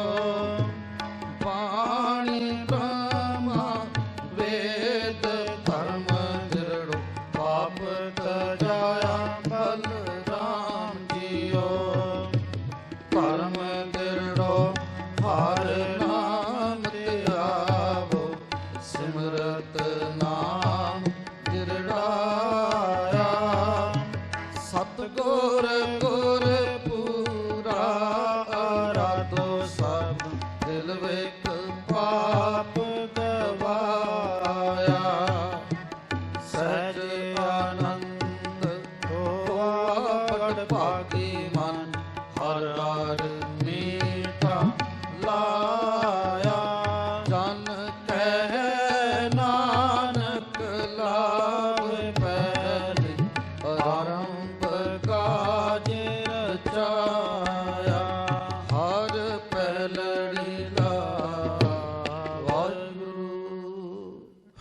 S5: ਬਾਣੀ ਬ੍ਰਹਮਾ ਵੇਦ ਧਰਮ ਦ੍ਰਿੜੋ ਪਾਪ ਤਜਾਇਆ ਬਲਰਾਮ ਜੀਓ। ਧਰਮ ਦ੍ਰਿੜੋ ਹਰ ਨਾਮ ਧਿਆਵੋ ਸਿਮਰਤ ਨਾਮ ਦ੍ਰਿੜਾਇਆ। ਸਤਿਗੁਰ ਗੁਰ ਪੂਰਾ ਆਰਾਧੋ ਸਭ ਦਿਲ ਵਿਚ ਪਾਪ ਗਵਾਇਆ। ਸਹਿਜ ਆਨੰਦ ਹੋਆ ਵੱਡ ਭਾਗੀ ਮਨ ਹਰ ਹਰ ਮੀਠਾ ਲਾਇਆ। ਜਨ ਕਹਿ ਨਾਨਕ ਲਾਭ ਪਹਿਲੀ ਆਰੰਭ ਕਾਜ ਰਚਾਇਆ। ਹਰ ਪਹਿਲੜੀ ਲਾਭ ਵਾਹਿਗੁਰੂ।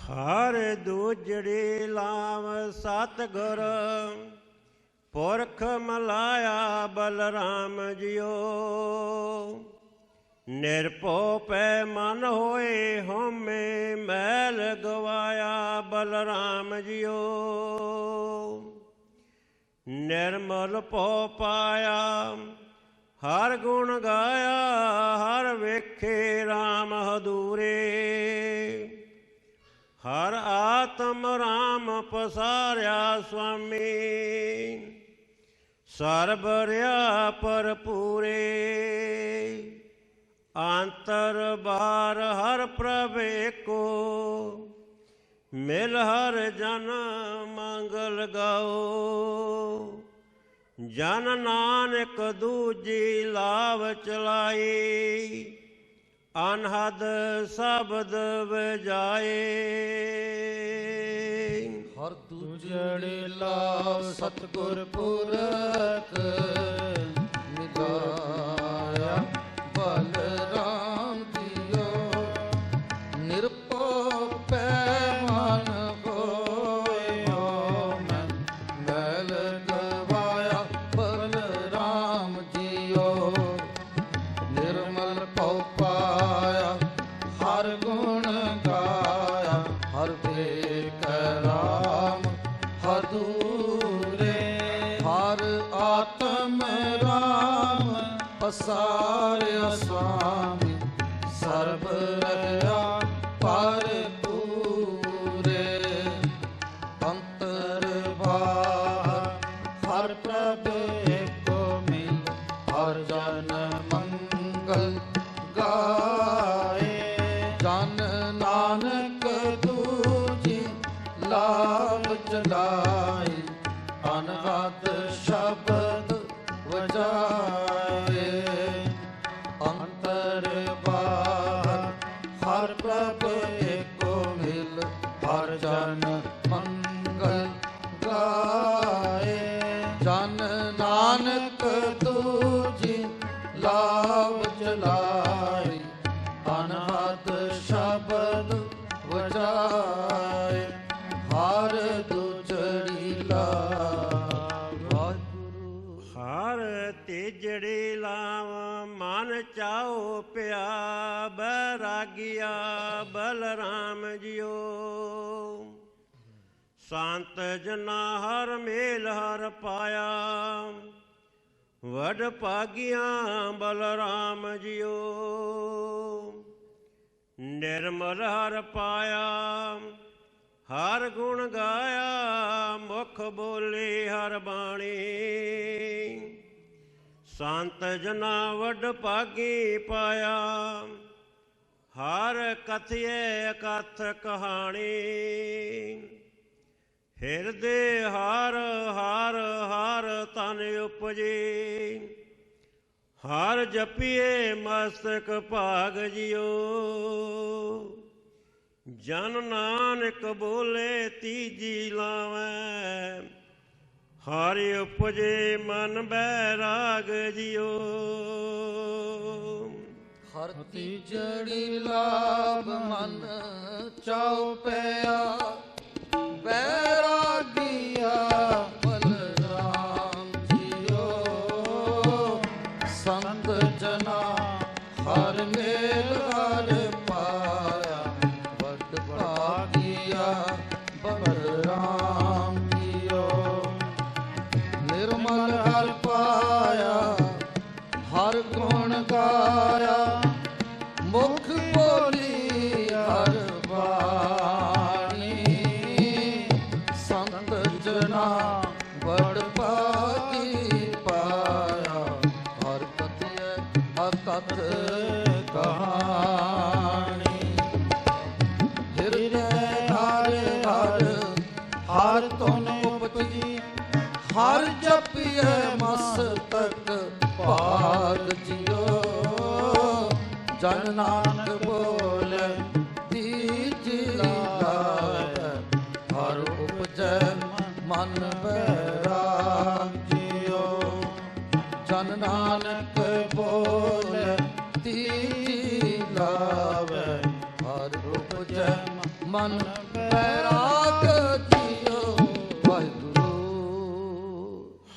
S6: ਹਰ ਦੂਜੜੀ ਲਾਮ ਸਤਿਗੁਰ ਪੁਰਖ ਮਲਾਇਆ ਬਲਰਾਮ ਜੀਓ। ਨਿਰਭਉ ਪੈ ਮਨ ਹੋਏ ਹਉਮੈ ਮੈਲ ਗਵਾਇਆ ਬਲਰਾਮ ਜੀਓ। ਨਿਰਮਲ ਭਉ ਪਾਇਆ ਹਰ ਗੁਣ ਗਾਇਆ। ਹਰ ਵੇਖੇ RAM ਹਦੂਰੇ ਹਰ ਆਤਮ RAM ਪਸਾਰਿਆ ਸੁਆਮੀ। ਸਰਬ ਰਿਆ ਭਰਪੂਰੇ ਅੰਤਰ ਬਾਰ ਹਰ ਪ੍ਰਭ ਏਕੋ। ਮਿਲ ਹਰ ਜਨ ਮੰਗਲ ਗਾਓ। ਜਨ ਨਾਨਕ ਦੂਜੀ ਲਾਭ ਚਲਾਈ ਅਨਹਦ ਸ਼ਬਦ ਵਜਾਏ।
S5: ਹਰ ਦੂਜੜੇ ਲਾਭ ਸਤਿਗੁਰ ਪੁਰਖ ਨਿਗਾਇਆ ਬਲਰਾਮ ਜੀਓ। ਨਿਰਭਉ ਪੈ ਮਨ ਹੋਇਓ ਮੈਲ ਗਵਾਇਆ ਬਲਰਾਮ ਜੀਓ। ਨਿਰਮਲ ਭਉ ਪਾਇਆ ਹਰ ਗੁਣ ਗਾਇਆ। ਹਰ ਵੇਖ RAM ਹਦੂਰੇ ਹਰ ਆਤਮ RAM ਪਸਾਰਿਆ ਸੁਆਮੀ। ਸਰਬ ਰਖਿਆ ਭਰਪੂਰੇ ਅੰਤਰ ਬਾਹਰ ਹਰ ਪ੍ਰਭ ਏਕੋ ਮਿਲ। ਹਰ ਜਨ ਮੰਗਲ ਗਾਏ। ਜਨ ਨਾਨਕ ਦੂਜੀ ਲਾਭ ਚਲਾਈ ਅਨਹਦ ਸ਼ਬਦ ਵਜਾਏ। ਅੰਤਰ ਬਾਹਰ ਹਰ ਪ੍ਰਭ ਏਕੋ ਮਿਲ। ਹਰ ਜਨ ਮੰਗਲ ਜਨ ਨਾਨਕ ਦੂਜੀ ਲਾਭ ਚਲਾਈ, ਅਨਹਦ ਸ਼ਬਦ ਵਜਾਏ, ਹਰ ਦੂਜੜੀ ਲਾਭ। ਵਾਹਿਗੁਰੂ।
S6: ਹਰ ਤੇਜੜੀ ਲਾਵ ਮਨ ਚਾਓ ਪਿਆ, ਬੈਰਾਗੀਆ ਬਲਰਾਮ ਜੀਓ। ਸੰਤ ਜਨਾ ਹਰ ਮੇਲ ਹਰ ਪਾਇਆ, ਵਡ ਭਾਗੀਆਂ ਬਲਰਾਮ ਜੀਓ। ਨਿਰਮਲ ਹਰ ਪਾਇਆ, ਹਰ ਗੁਣ ਗਾਇਆ, ਮੁਖ ਬੋਲੇ ਹਰ ਬਾਣੀ। ਸੰਤ ਜਨਾ ਵਡ ਭਾਗੀ ਪਾਇਆ, ਹਰ ਕਥਿਏ ਕਥ ਕਹਾਣੀ। ਹਿਰਦੇ ਹਰ ਹਰ ਹਰ ਤਨ ਉਪਜੇ, ਹਰ ਜਪੀਏ ਮਸਤਕ ਭਾਗ ਜਿਓ। ਜਨ ਨਾਨਕ ਬੋਲੇ ਤੀਜੀ ਲਾਵੈ, ਹਰ ਉਪਜੇ ਮਨ ਬੈਰਾਗ ਜਿਓ।
S5: ਹਰ ਤੀਜੜੀ ਲਾਭ ਮਨ ਚਾਉ ਪਿਆ, ਬੈਰਾਗੀਆ ਬਲਰਾਮ ਜੀਓ। ਸੰਤ ਜਨਾ ਹਰ ਮੇਲ ਹਰ ਪਾਇਆ, ਵਡ ਭਾਗੀਆ ਬਲਰਾਮ ਜੀਓ। ਨਿਰਮਲ ਹਰ ਪਾਇਆ, ਹਰ ਗੁਣ ਗਾਇਆ, ਮੁਖ ਬੋਲੀ ਹਰ ਬਾਣੀ। ਸੰਤ ਜਨਾ ਵਡ ਭਾਗੀ ਪਾਇਆ, ਹਰ ਕਥਿਐ ਅਕਥ ਕਹਾਣੀ। ਹਿਰਦੈ ਹਰ ਹਰ ਹਰ ਤੁਨ ਉਪਜੀ, ਹਰ ਜਪੀਐ ਮਸਤਕ ਭਾਗ ਜਿਓ। ਜਨ ਨਾਨਕ ਬੋਲੇ ਤੀਜੀ ਲਾਵੈ, ਹਰ ਉਪਜੈ ਮਨ ਬੈਰਾਗ ਜਿਓ। ਜਨ ਨਾਨਕ ਬੋਲੇ ਤੀਜੀ ਲਾਵੈ, ਹਰ ਉਪਜੈ ਮਨ ਬੈਰਾਗ ਜਿਓ। ਵਾਹਿਗੁਰੂ।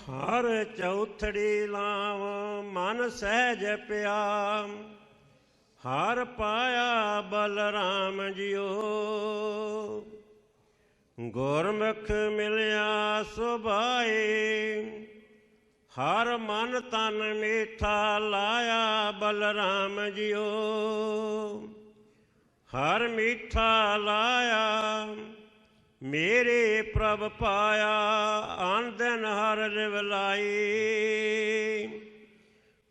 S6: ਹਰ ਚੌਥੜੀ ਲਾਵ ਮਨ ਸਹਿਜ ਪਿਆ, ਹਰ ਪਾਇਆ ਬਲਰਾਮ ਜੀਓ। ਗੁਰਮੁਖ ਮਿਲਿਆ ਸੁਭਾਏ, ਹਰ ਮਨ ਤਨ ਮੀਠਾ ਲਾਇਆ ਬਲਰਾਮ ਜੀਓ। ਹਰ ਮੀਠਾ ਲਾਇਆ, ਮੇਰੇ ਪ੍ਰਭ ਪਾਇਆ, ਆਨ ਦਿਨ ਹਰ ਲਿਵਲਾਈ।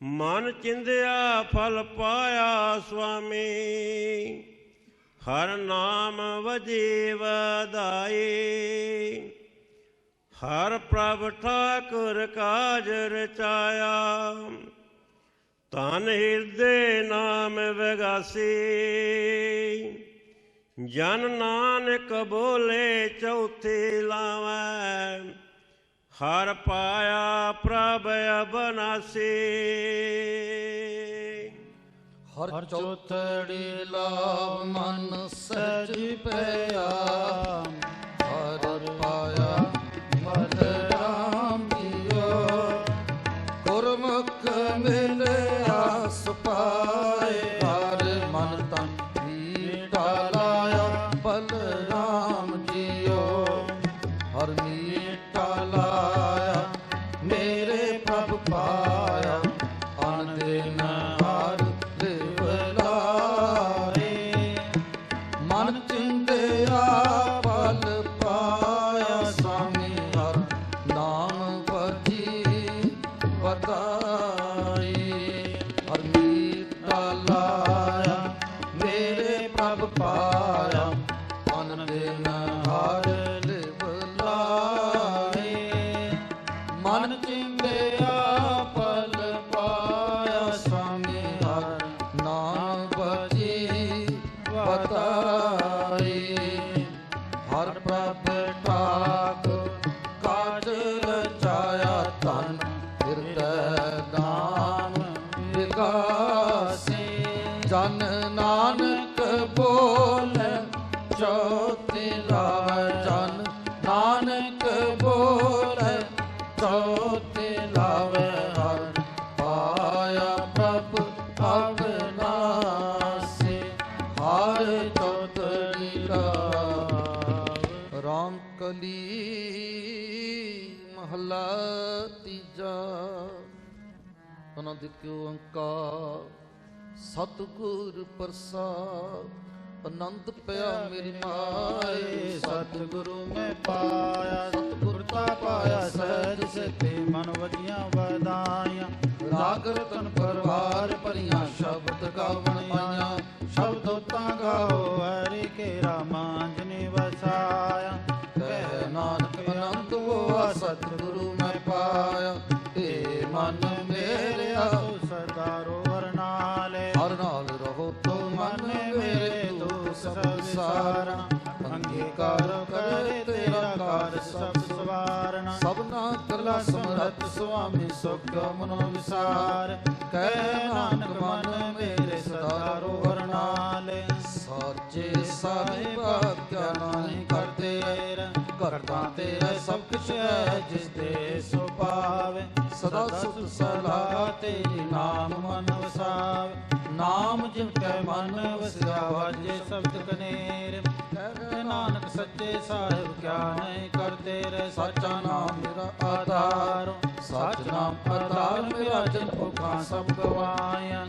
S6: ਮਨ ਚਿੰਦਿਆ ਫਲ ਪਾਇਆ ਸੁਆਮੀ, ਹਰ ਨਾਮ ਵਜੀ ਵਧਾਈ। ਹਰ ਪ੍ਰਭ ਠਾਕੁਰ ਕਾਜ ਰਚਾਇਆ, ਤਨ ਹਿਰਦੇ ਨਾਮ ਵਿਗਾਸੀ। ਜਨ ਨਾਨਕ ਬੋਲੇ ਚੌਥੀ ਲਾਵੈ, ਹਰ ਪਾਇਆ ਪ੍ਰਭ ਅਬਨਾਸੀ।
S5: ਹਰ ਚੌਥੜੀ ਲਾਭ ਮਨ ਸਹਿਜ ਪਿਆ, ਹਰ ਪਾਇਆ ਬਲਰਾਮ ਜੀਓ। ਗੁਰਮੁਖ ਮਿਲਿਆ ਸੁਪਾਏ, ਹਰ ਮਨ ਤਨ ਮੀਠਾ ਲਾਇਆ ਬਲਰਾਮ ਜੀਓ। ਹਰ ਮੀਠਾ ਲਾਇਆ, ਮੇਰੇ ਪ੍ਰਭ ਪਾਇਆ, ਅਨ ਦਿਨ ਹਰ ਲਿਵਲਾਏ। ਮਨ ਚਿੰਦਿਆ ਫਲ ਪਾਇਆ, ਸਾਮੀ ਹਰ ਨਾਮ ਵਜੀ ਵਧਾਈ। ਹਰ ਮੀਠਾ ਲਾਇਆ, ਮੇਰੇ ਪ੍ਰਭ ਪਾਇਆ, ਅਨ ਦਿਨ ਹਰ ਲਿਵਲਾਏ। ਮਨ ਚਿੰਦਿਆ ਫਲ ਪਾਇਆ, ਸਾਮੀ ਹਰ ਨਾਮ ਵਜੀ ਵਧਾਈ। ਹਰ ਪ੍ਰਭ ਠਾਕੁਰ ਕਾਜ ਰਚਾਇਆ, ਮਨ ਨਾਨਕ ਬੋਲੇ ਚੌਥੀ ਲਾਵੇ ਜਨ ਨਾਨਕ ਬੋਲੇ ਚੌਥੀ ਲਾਵੇ ਹਰ ਪਾਇਆ ਪ੍ਰਭ ਅਬਨਾਸੀ ਹਰ ਚੌਥ ਲੀਲਾ। ਰਾਮ ਕਲੀ ਮਹਲਾ ਤੀਜਾ। ਆਨੰਦ ਕਿਉ ਓੰਕਾਰ ਸਤਿਗੁਰ ਪ੍ਰਸਾਦ। ਆਨੰਦ ਪਿਆ ਮੇਰੀ ਮਾਏ
S2: ਸਤਿਗੁਰੂ ਮੈਂ ਪਾਇਆ ਸਤਿਗੁਰ ਤਾ ਪਾਇਆ ਸਹਿਜ ਸਿੱਧੀ ਮਨ ਵਜੀਆਂ ਵਧਾਈਆਂ ਰਾਗ ਰਤਨ ਪਰਵਾਰ ਭਰੀਆਂ ਸ਼ਬਦ ਗਾਵਣ ਆਈਆਂ ਸ਼ਬਦੋ ਤਾਂ ਗਾਓ ਹਰਿ ਕੇਰਾ ਮਾਂਜਨੀ ਵਸਾਇਆ ਕਹਿ ਨਾਨਕ ਅਨੰਦ ਹੋਆ ਸਤਿਗੁਰੂ ਮੈਂ ਪਾਇਆ ਏ ਮਨ ਮੇਰਿਆ ਸਦਾ ਰੋਵਰ ਨਾਲੇ
S5: ਹਰ ਨਾਲ ਰਹੋ ਤੋ
S2: ਮਨ ਮੇਰੇ ਤੂੰ ਸਭ ਵਿਸਾਰਨਾ ਅੰਗੀਕਾਰ ਕਰੇ ਤੇਰਾ ਕਾਰ ਸਭ ਸਵਾਰਨਾ
S5: ਸਭਨਾ
S2: ਕਲਾ ਸਮਰੱਥ ਸੁਆਮੀ ਸੁਖ ਮਨੋ ਵਿਸਾਰ ਕਹਿ ਨਾਨਕ ਮਨ ਮੇਰੇ ਸਦਾ ਰੋਵਰ ਨਾਲੇ
S5: ਸਾਚੇ ਸਾਹਿਬਾ ਕਿਆ ਨਹੀਂ
S2: ਕਰਦੇ ਕਰਤਾ ਤੇਰਾ ਸਭ ਕੁਛ ਹੈ ਜਿਸ ਦੇ ਸੋ ਪਾਵੇ ਸਦਾ ਸੁਖ ਸਲਾਹ ਤੇਰੀ ਨਾਮ ਮਨ ਵਸਾਵੇ ਨਾਮ ਜਿਵ ਕੈ ਮਨ ਵਸਿਆ ਵਾਜੇ ਸ਼ਬਦ ਕਨੇਰ ਕਹਿ ਨਾਨਕ ਸੱਚੇ ਸਾਹਿਬ ਕਿਆ ਨਹੀਂ ਕਰਦੇ ਰਹਿ ਸਾਚਾ ਨਾਮ ਮੇਰਾ ਆਧਾਰ ਸੱਚ ਨਾਮ ਆਧਾਰ ਮੇਰਾ ਜਨ ਭੁਖਾਂ ਸਭ ਗਵਾਇਆ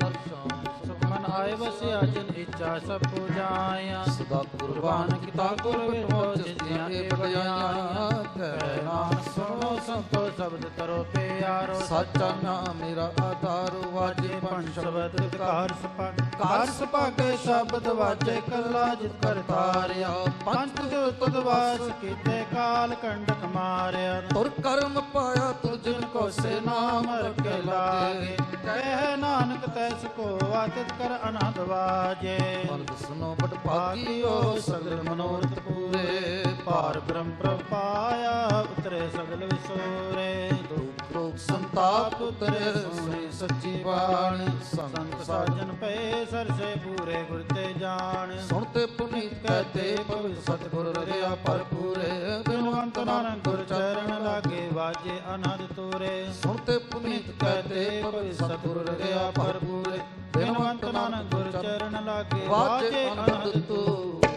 S2: ਸੁਖ ਮਨ ਆਏ ਵਸਿਆ ਜਿਨ ਇੱਛਾ ਸਭ ਪੁਜਾਇਆ
S5: ਸਦਾ
S2: ਕੁਰਬਾਨ ਕੀਤਾ ਗੁਰ ਵਿਟੋ ਜਿਤਿਆਂ ਇਹ ਬੜਾਈਆਂ ਕਹਿ ਨਾਨਕ ਸੁਣੋ ਸੰਤੋ ਸ਼ਬਦ ਤਰੋ ਪਿਆਰੋ
S5: ਸਾਚਾ ਨਾਮ ਮੇਰਾ ਆਧਾਰ ਵਾਜੇ
S2: ਪੰਜ ਸ਼ਬਦ ਕਾਰ ਸਪਾਗੇ ਸ਼ਬਦ ਵਾਜੇ ਕੱਲਾ ਜਿਤ ਕਰ ਤਾਰਿਆ ਪੰਜ ਜੋ ਤੁਧ ਵਾਸ ਕੀਤੇ ਕਾਲ ਕੰਡਕ ਮਾਰਿਆ
S5: ਤੁਰ ਕਰਮ ਪਾਇਆ ਤੁਝ
S2: ਜਿਨ ਕੋ ਸੇ ਨਾਮ ਰਖੇ ਲਾਗੇ ਕਹਿ ਨਾਨਕ ਤੈਸ ਕੋ ਆਤਿਤ ਕਰ ਅਨੰਦ ਵਾਜੇ
S5: ਮਰਦ ਸੁਨੋ ਬਟ ਭਾਗੀਓ
S2: ਭਾਗਿਓ ਸਗਲ ਮਨੋਰਥ ਪੂਰੇ ਪਾਰ ਬ੍ਰਹਮ ਪ੍ਰਭ ਪਾਇਆ ਉਤਰੇ ਸਗਲ ਵਿਸੋਰੇ
S5: ਦੁਖ ਰੋਗ ਸੰਤਾਪ ਉਤਰੇ
S2: ਸੁਣੀ ਸੱਚੀ ਬਾਣੀ ਸੰਤ ਸਾਜਨ ਪਏ ਸਰਸੇ ਪੂਰੇ ਗੁਰ ਤੇ ਜਾਣ
S5: ਸੁਣਤੇ ਪੁਨੀਤ ਕਹਤੇ ਪਵਿ ਸਤਿਗੁਰ ਰਿਆ ਭਰਪੂਰੇ
S2: ਬਿਨਵੰਤ ਨਾਨਕ ਗੁਰ ਚਰਨ ਲਾਗੇ ਵਾਜੇ ਆਨੰਦ ਤੋਰੇ
S5: ਸੁਣਤੇ ਪੁਨੀਤ ਕਹਤੇ ਪਵਿ ਸਤਿਗੁਰ ਰਿਆ ਭਰਪੂਰੇ
S2: ਬਿਨਵੰਤ ਨਾਨਕ ਗੁਰ ਚਰਨ ਲਾਗੇ
S5: ਵਾਜੇ ਆਨੰਦ ਤੋਰੇ।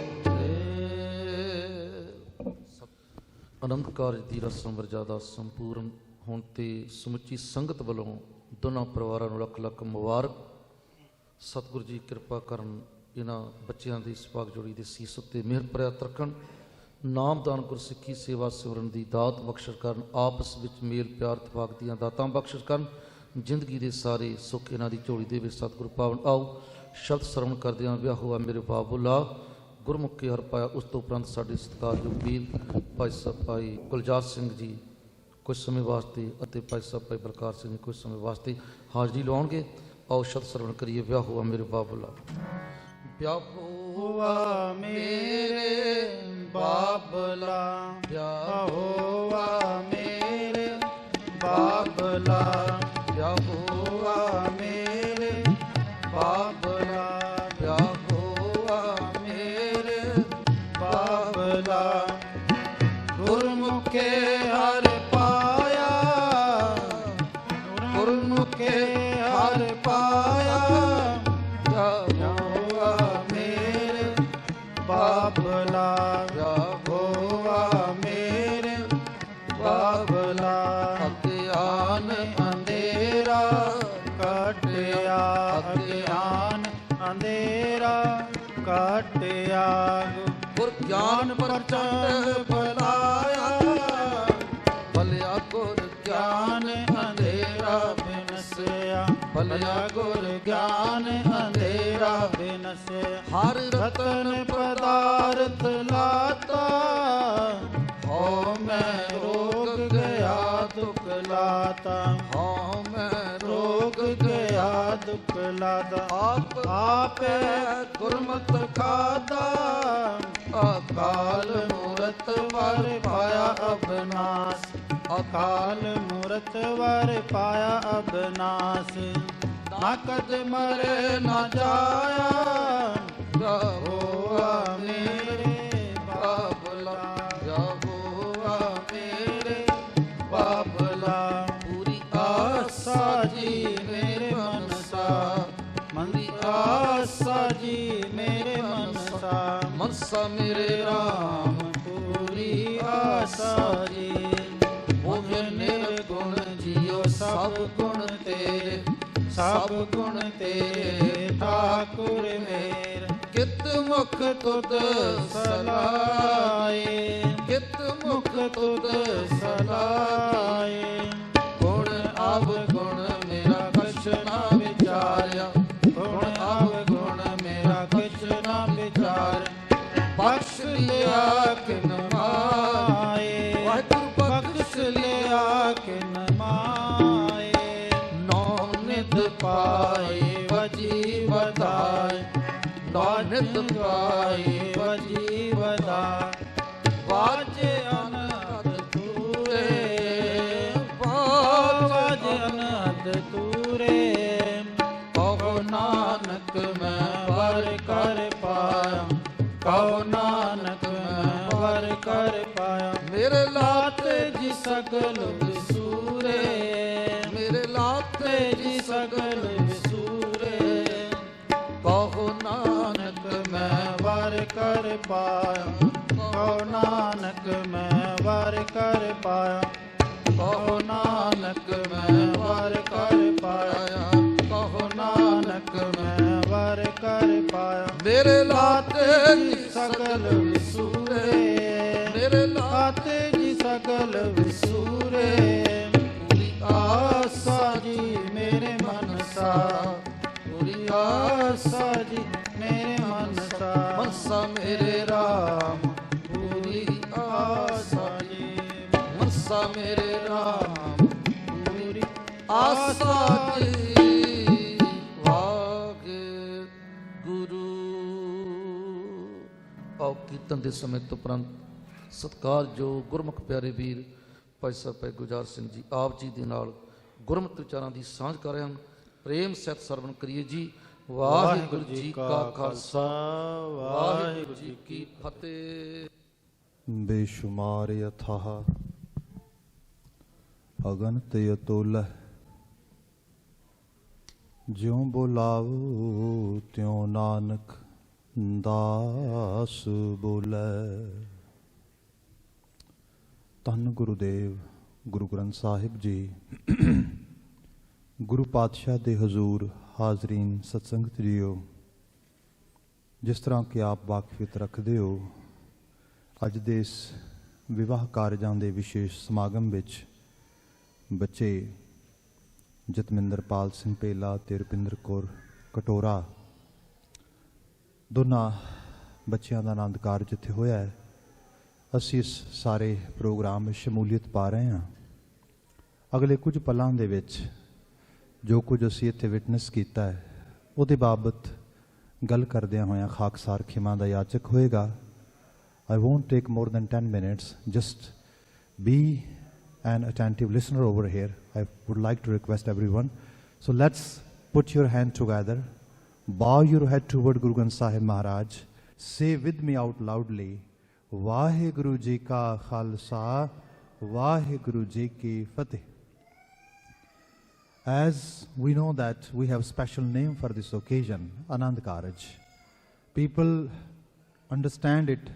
S5: ਆਨੰਦ ਕਾਰਜ ਦੀ ਰਸਮ ਮਰਜ਼ਾਦਾ ਸੰਪੂਰਨ ਹੋਣ ਤੇ ਸਮੁੱਚੀ ਸੰਗਤ ਵੱਲੋਂ ਦੋਨਾਂ ਪਰਿਵਾਰਾਂ ਨੂੰ ਲੱਖ ਲੱਖ ਮੁਬਾਰਕ। ਸਤਿਗੁਰੂ ਜੀ ਕਿਰਪਾ ਕਰਨ ਇਹਨਾਂ ਬੱਚਿਆਂ ਦੀ ਸੁਭਾਗ ਜੋੜੀ ਦੇ ਸੀਸ ਉੱਤੇ ਮਿਹਰ ਭਰਿਆ ਤਰਖਣ ਨਾਮਦਾਨ ਗੁਰਸਿੱਖੀ ਸੇਵਾ ਸਿਮਰਨ ਦੀ ਦਾਤ ਬਖਸ਼ਿਸ਼ ਕਰਨ ਆਪਸ ਵਿੱਚ ਮੇਲ ਪਿਆਰ ਇਤਫਾਕ ਦੀਆਂ ਦਾਤਾਂ ਬਖਸ਼ਿਸ਼ ਕਰਨ ਜ਼ਿੰਦਗੀ ਦੇ ਸਾਰੇ ਸੁੱਖ ਇਹਨਾਂ ਦੀ ਝੋਲੀ ਦੇ ਵਿੱਚ ਸਤਿਗੁਰੂ ਪਾਵਨ ਆਓ ਸ਼ਬਦ ਸਰਵਣ ਕਰਦਿਆਂ ਵਿਆਹ ਹੋਆ ਮੇਰੇ ਬਾਬੂਲਾ ਗੁਰਮੁਖੀ ਹਰ ਪਾਇਆ। ਉਸ ਤੋਂ ਉਪਰੰਤ ਸਾਡੇ ਸਤਿਕਾਰਯੋਗ ਵੀਰ ਭਾਈ ਗੁਲਜਾਰ ਸਿੰਘ ਜੀ ਕੁਝ ਸਮੇਂ ਵਾਸਤੇ ਅਤੇ ਭਾਈ ਸਾਹਿਬ ਭਾਈ ਬਲਕਾਰ ਸਿੰਘ ਜੀ ਕੁਝ ਸਮੇਂ ਵਾਸਤੇ ਹਾਜ਼ਰੀ ਲਾਉਣਗੇ। ਆਓ ਸ਼ਬਦ ਸਰਵਣ ਕਰੀਏ। ਵਿਆਹ ਹੋਆ ਮੇਰੇ ਬਾਬੂਲਾ ਵਿਆਹ
S2: ਹੋਆ ਮੇਰੇ ਬਾਬਲਾ
S5: ਵਿਆਹ
S2: ਹੋਆ ਮੇਰੇ ਬਾਬਲਾ
S5: ਵਿਆਹ ਹੋਆ
S2: ਮੇਰੇ ਬਾਬਲਾ
S5: ਵਿਆਹ ਹੋਆ
S2: ਮੇਰੇ ਬਾਬਲਾ ਗੁਰਮੁਖੇ ਹਰਿ ਪਾਇਆ ਗੁਰਮੁਖੇ ਹਰਿ ਪਾਇਆ ਹੋਆ ਮੇਰੇ ਬਾਬਲਾ ਹੋਆ ਮੇਰੇ ਬਾਬਲਾ ਅਗਿਆਨ ਅੰਧੇਰਾ ਕੱਟਿਆ ਅਗਿਆਨ ਅੰਧੇਰਾ ਕੱਟਿਆ
S5: ਗੁਰ ਗਿਆਨ ਪ੍ਰਚੰਡ ਫਲਾਇਆ ਭਲਿਆ ਗੁਰ
S2: ਗਿਆਨ ਅੰਧੇਰਾ ਬਿਨਸਿਆ ਭਲਿਆ ਗੁਰ ਗਿਆਨ ਅੰਧੇਰਾ ਬਿਨਸਿਆ
S5: ਹਰ
S2: ਰਤਨ ਪਦਾਰਥ ਲਾਤਾ ਹੋ ਮੈਂ ਰੋਗ ਗਿਆ ਦੁਖ ਲਾਤਾ
S5: ਹੋ ਮੈਂ
S2: ਰੋਗ ਗਿਆ ਦੁਖ ਲਾਤਾ ਆਪੇ ਗੁਰਮਤਿ ਖਾਦਾ ਅਕਾਲ ਮੂਰਤ ਵਰ ਪਾਇਆ ਅਬਨਾਸ ਅਕਾਲ ਮੂਰਤ ਵਰ ਪਾਇਆ ਅਬਨਾਸ ਨਾ ਕਦ ਮਰੇ ਨਾ ਜਾਇਆ ਹੋਆ ਮੇਰੇ ਬਾਬਲਾ ਹੋਆ ਮੇਰੇ ਬਾਬਲਾ ਪੂਰੀ ਆਸਾ ਜੀ ਮੇਰੇ ਮਨਸਾ ਮੰਦੀ ਆਸਾ ਜੀ ਮੇਰੇ ਮਨਸਾ
S5: ਮਨਸਾ ਮੇਰੇ
S2: ਰਾਮ ਪੂਰੀ ਆਸਾ ਜੀ
S5: ਮੁਝ ਨਿਰਗੁਣ ਜੀਓ ਸਭ ਗੁਣ ਤੇਰੇ
S2: ਸਭ ਗੁਣ ਤੇਰੇ ਠਾਕੁਰ ਮੇਰ
S5: ਕਿਤ ਮੁਖ ਤੁਧ
S2: ਸਲਾਏ
S5: ਕਿਤ
S2: ਮੁਖ ਤੁਧ ਸਲਾਏ
S5: ਗੁਣ ਅਵਗੁਣ ਮੇਰਾ ਕਛ ਨਾ ਵਿਚਾਰਿਆ
S2: ਗੁਣ ਅਵਗੁਣ ਮੇਰਾ ਕਿਛ ਨਾ ਵਿਚਾਰ
S5: ਬਖਸ਼ ਲਿਆ ਕਿਨ
S2: ਮਾਏ
S5: ਵਾਹਿਗੁਰੂ
S2: ਬਖਸ਼ ਲਿਆ ਕਿਨ ਮਾਏ
S5: ਨੌ ਨਿਤ
S2: ਪਾਏ ਵਜੀ ਵਧਾਏ
S5: ਨੌ ਨਿਤ
S2: ਪਾਏ ਵਜੀ ਵਧਾਏ ਵਾਜੇ ਅਨਹਦ ਤੂਰੇ ਵਾਜੇ ਅਨਹਦ ਤੂਰੇ ਕਹੋ ਨਾਨਕ ਮੈਂ ਵਰ ਕਰ ਪਾਇਆ ਕਹੋ ਨਾਨਕ ਮੈਂ ਵਰ ਕਰ ਪਾਇਆ
S5: ਮੇਰੇ
S2: ਲਾਤੇ ਜੀ ਸਗਲ ਵਿਸੂਰੇ
S5: ਮੇਰੇ ਲਾਤੇ
S2: ਜੀ ਸਗਲ ਵਿਸੂਰੇ
S5: ਕਹੋ ਨਾਨਕ
S2: ਮੈਂ ਵਰ ਕਰ ਪਾਇਆ ਕਹੋ ਨਾਨਕ ਮੈਂ ਵਰ ਕਰ ਪਾਇਆ ਕਹੋ ਨਾਨਕ ਮੈਂ ਵਰ ਕਰ ਪਾਇਆ ਕਹੋ ਨਾਨਕ ਮੈਂ ਵਰ ਕਰ ਪਾਇਆ
S5: ਮੇਰੇ ਲਾਤੇ
S2: ਜੀ ਸਗਲ ਵਿਸੂਰੇ
S5: ਮੇਰੇ
S2: ਲਾਤੇ ਜੀ ਸਗਲ ਵਿਸੂਰੇ ਪੂਰੀ ਆਸਾ ਜੀ ਮੇਰੇ ਮਨਸਾ ਪੂਰੀ ਆਸਾ ਜੀ ਮੇਰੇ ਮਨਸਾ
S5: ਮਨਸਾ ਮੇਰੇ
S2: ਰਾਮ ਪੂਰੀ ਆਸਾ ਜੀ
S5: ਮਨਸਾ ਮੇਰੇ
S2: ਰਾਮ ਪੂਰੀ
S5: ਆਸਾ ਜੀ ਵਾਹਿਗੁਰੂ। ਆਓ ਕੀਰਤਨ ਦੇ ਸਮੇਂ ਤੋਂ ਉਪਰੰਤ ਸਤਿਕਾਰਯੋਗ ਗੁਰਮੁਖ ਪਿਆਰੇ ਵੀਰ ਭਾਈ ਸਾਹਿਬ ਭਾਈ ਗੁਰਜਾਰ ਸਿੰਘ ਜੀ ਆਪ ਜੀ ਦੇ ਨਾਲ ਗੁਰਮਤਿ ਵਿਚਾਰਾਂ ਦੀ ਸਾਂਝ ਕਰ ਰਹੇ ਹਨ। ਪ੍ਰੇਮ ਸਹਿਤ ਸਰਵਣ ਕਰੀਏ ਜੀ। ਵਾਹਿਗੁਰੂ ਜੀ ਕਾ ਖਾਲਸਾ ਵਾਹਿਗੁਰੂ ਜੀ ਕੀ ਫਤਿਹ।
S2: ਬੇਸ਼ੁਮਾਰ ਅਥਾਹ ਅਗਨਤ ਅਤੁਲ ਜਿਉ ਬੋਲਾਵੋ ਤਿਉ ਨਾਨਕ ਦਾਸ ਬੋਲੇ। ਧੰਨ ਗੁਰੂਦੇਵ ਗੁਰੂ ਗ੍ਰੰਥ ਸਾਹਿਬ ਜੀ ਗੁਰੂ ਪਾਤਸ਼ਾਹ ਦੇ ਹਜ਼ੂਰ ਹਾਜ਼ਰੀਨ ਸਤਸੰਗਤ ਜੀਓ, ਜਿਸ ਤਰ੍ਹਾਂ ਕਿ ਆਪ ਵਾਕਫੀਅਤ ਰੱਖਦੇ ਹੋ, ਅੱਜ ਦੇ ਇਸ ਵਿਵਾਹ ਕਾਰਜਾਂ ਦੇ ਵਿਸ਼ੇਸ਼ ਸਮਾਗਮ ਵਿੱਚ ਬੱਚੇ ਜਤਮਿੰਦਰਪਾਲ ਸਿੰਘ ਭੇਲਾ ਤੇ ਰੁਪਿੰਦਰ ਕੌਰ ਕਟੋਰਾ ਦੋਨਾਂ ਬੱਚਿਆਂ ਦਾ ਆਨੰਦ ਕਾਰਜ ਜਿੱਥੇ ਹੋਇਆ ਹੈ, ਅਸੀਂ ਇਸ ਸਾਰੇ ਪ੍ਰੋਗਰਾਮ ਵਿੱਚ ਸ਼ਮੂਲੀਅਤ ਪਾ ਰਹੇ ਹਾਂ। ਅਗਲੇ ਕੁਝ ਪਲਾਂ ਦੇ ਵਿੱਚ ਜੋ ਕੁਝ ਅਸੀਂ ਇੱਥੇ ਵਿਟਨੈਸ ਕੀਤਾ ਹੈ ਉਹਦੇ ਬਾਬਤ ਗੱਲ ਕਰਦਿਆਂ ਹੋਇਆਂ ਖਾਕਸਾਰ ਖਿਮਾ ਦਾ ਯਾਚਕ ਹੋਏਗਾ। I won't take more than 10 minutes. Just be an attentive listener over here. I would like to request everyone. So let's put your hand together. Bow your head toward Guru Granth Sahib Maharaj. Say with me out loudly, Vaheguru Ji Ka Khalsa, Vaheguru Ji Ki Fateh. As we know that we have a special name for this occasion, Anand Karaj. People understand it.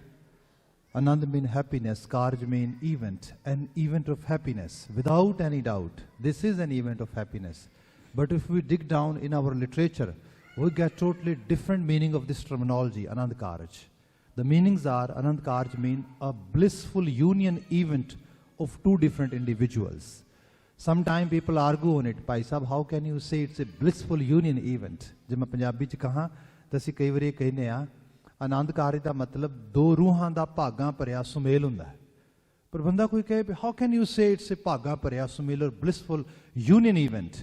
S2: Anand means happiness, Karj means event, an event of happiness. Without any doubt, this is an event of happiness. But if we dig down in our literature, we get totally different meaning of this terminology, Anand Karj. The meanings are, Anand Karj means a blissful union event of two different individuals. Sometimes people argue on it, Bhai Sahab, how can you say it's a blissful union event? ਜੇ ਮੈਂ ਪੰਜਾਬੀ ਚ ਕਹਾਂ ਤਾਂ ਅਸੀਂ ਕਈ ਵਾਰੀ ਕਹਿੰਦੇ ਆ ਆਨੰਦ ਕਾਰਜ ਦਾ ਮਤਲਬ ਦੋ ਰੂਹਾਂ ਦਾ ਭਾਗਾਂ ਭਰਿਆ ਸੁਮੇਲ ਹੁੰਦਾ ਹੈ। ਪਰ ਬੰਦਾ ਕੋਈ ਕਹੇ how can you say it's a ਭਾਗਾਂ ਭਰਿਆ ਸੁਮੇਲ ਔਰ blissful union event?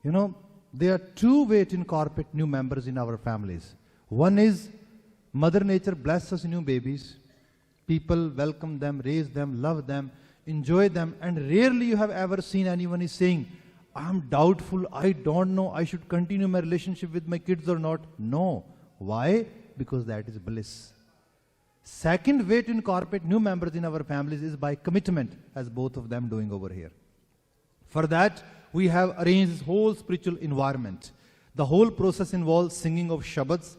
S2: You know there are two ways to incorporate new members in our families. One is Mother Nature blesses us new babies. People welcome them, raise them, love them, enjoy them, and rarely you have ever seen anyone is saying,
S7: I'm doubtful, I don't know, I should continue my relationship with my kids or not. No. Why? Because that is bliss. Second way to incorporate new members in our families is by commitment, as both of them doing over here. For that, we have arranged this whole spiritual environment. The whole process involves singing of Shabads,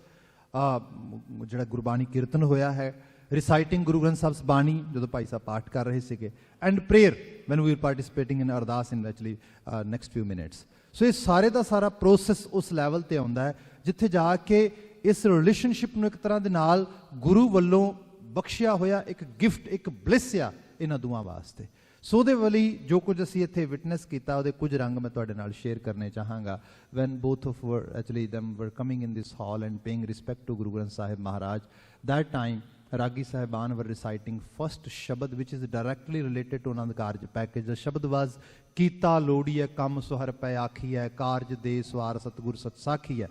S7: ਜਿਹੜਾ ਗੁਰਬਾਣੀ ਕੀਰਤਨ ਹੋਇਆ ਹੈ, reciting Guru Granth Sahib's ਬਾਣੀ ਜਦੋਂ ਭਾਈ ਸਾਹਿਬ ਪਾਠ ਕਰ ਰਹੇ ਸੀਗੇ, and prayer when we were participating in ਅਰਦਾਸ in actually next few minutes. So ਇਹ ਸਾਰੇ ਦਾ ਸਾਰਾ process ਉਸ ਲੈਵਲ ਤੇ ਆਉਂਦਾ ਹੈ ਜਿੱਥੇ ਜਾ ਕੇ ਇਸ ਰਿਲੇਸ਼ਨਸ਼ਿਪ ਨੂੰ ਇੱਕ ਤਰ੍ਹਾਂ ਦੇ ਨਾਲ ਗੁਰੂ ਵੱਲੋਂ ਬਖਸ਼ਿਆ ਹੋਇਆ ਇੱਕ ਗਿਫਟ, ਇੱਕ ਬਲਿਸ ਆ ਇਹਨਾਂ ਦੋਵਾਂ ਵਾਸਤੇ। ਸੋ ਉਹਦੇ ਲਈ ਜੋ ਕੁਝ ਅਸੀਂ ਇੱਥੇ ਵਿਟਨੈਸ ਕੀਤਾ ਉਹਦੇ ਕੁਝ ਰੰਗ ਮੈਂ ਤੁਹਾਡੇ ਨਾਲ ਸ਼ੇਅਰ ਕਰਨੇ ਚਾਹਾਂਗਾ। When both of were actually them were coming in this hall and paying respect to Guru Granth Sahib Maharaj, that time Ragi Sahiban were reciting first Shabad, which is directly related to Anand Karj package. The Shabad was Kita Lodiya Kam Suhar Pai Akhiya Karj De Swar Satgur Sat Sakhiya.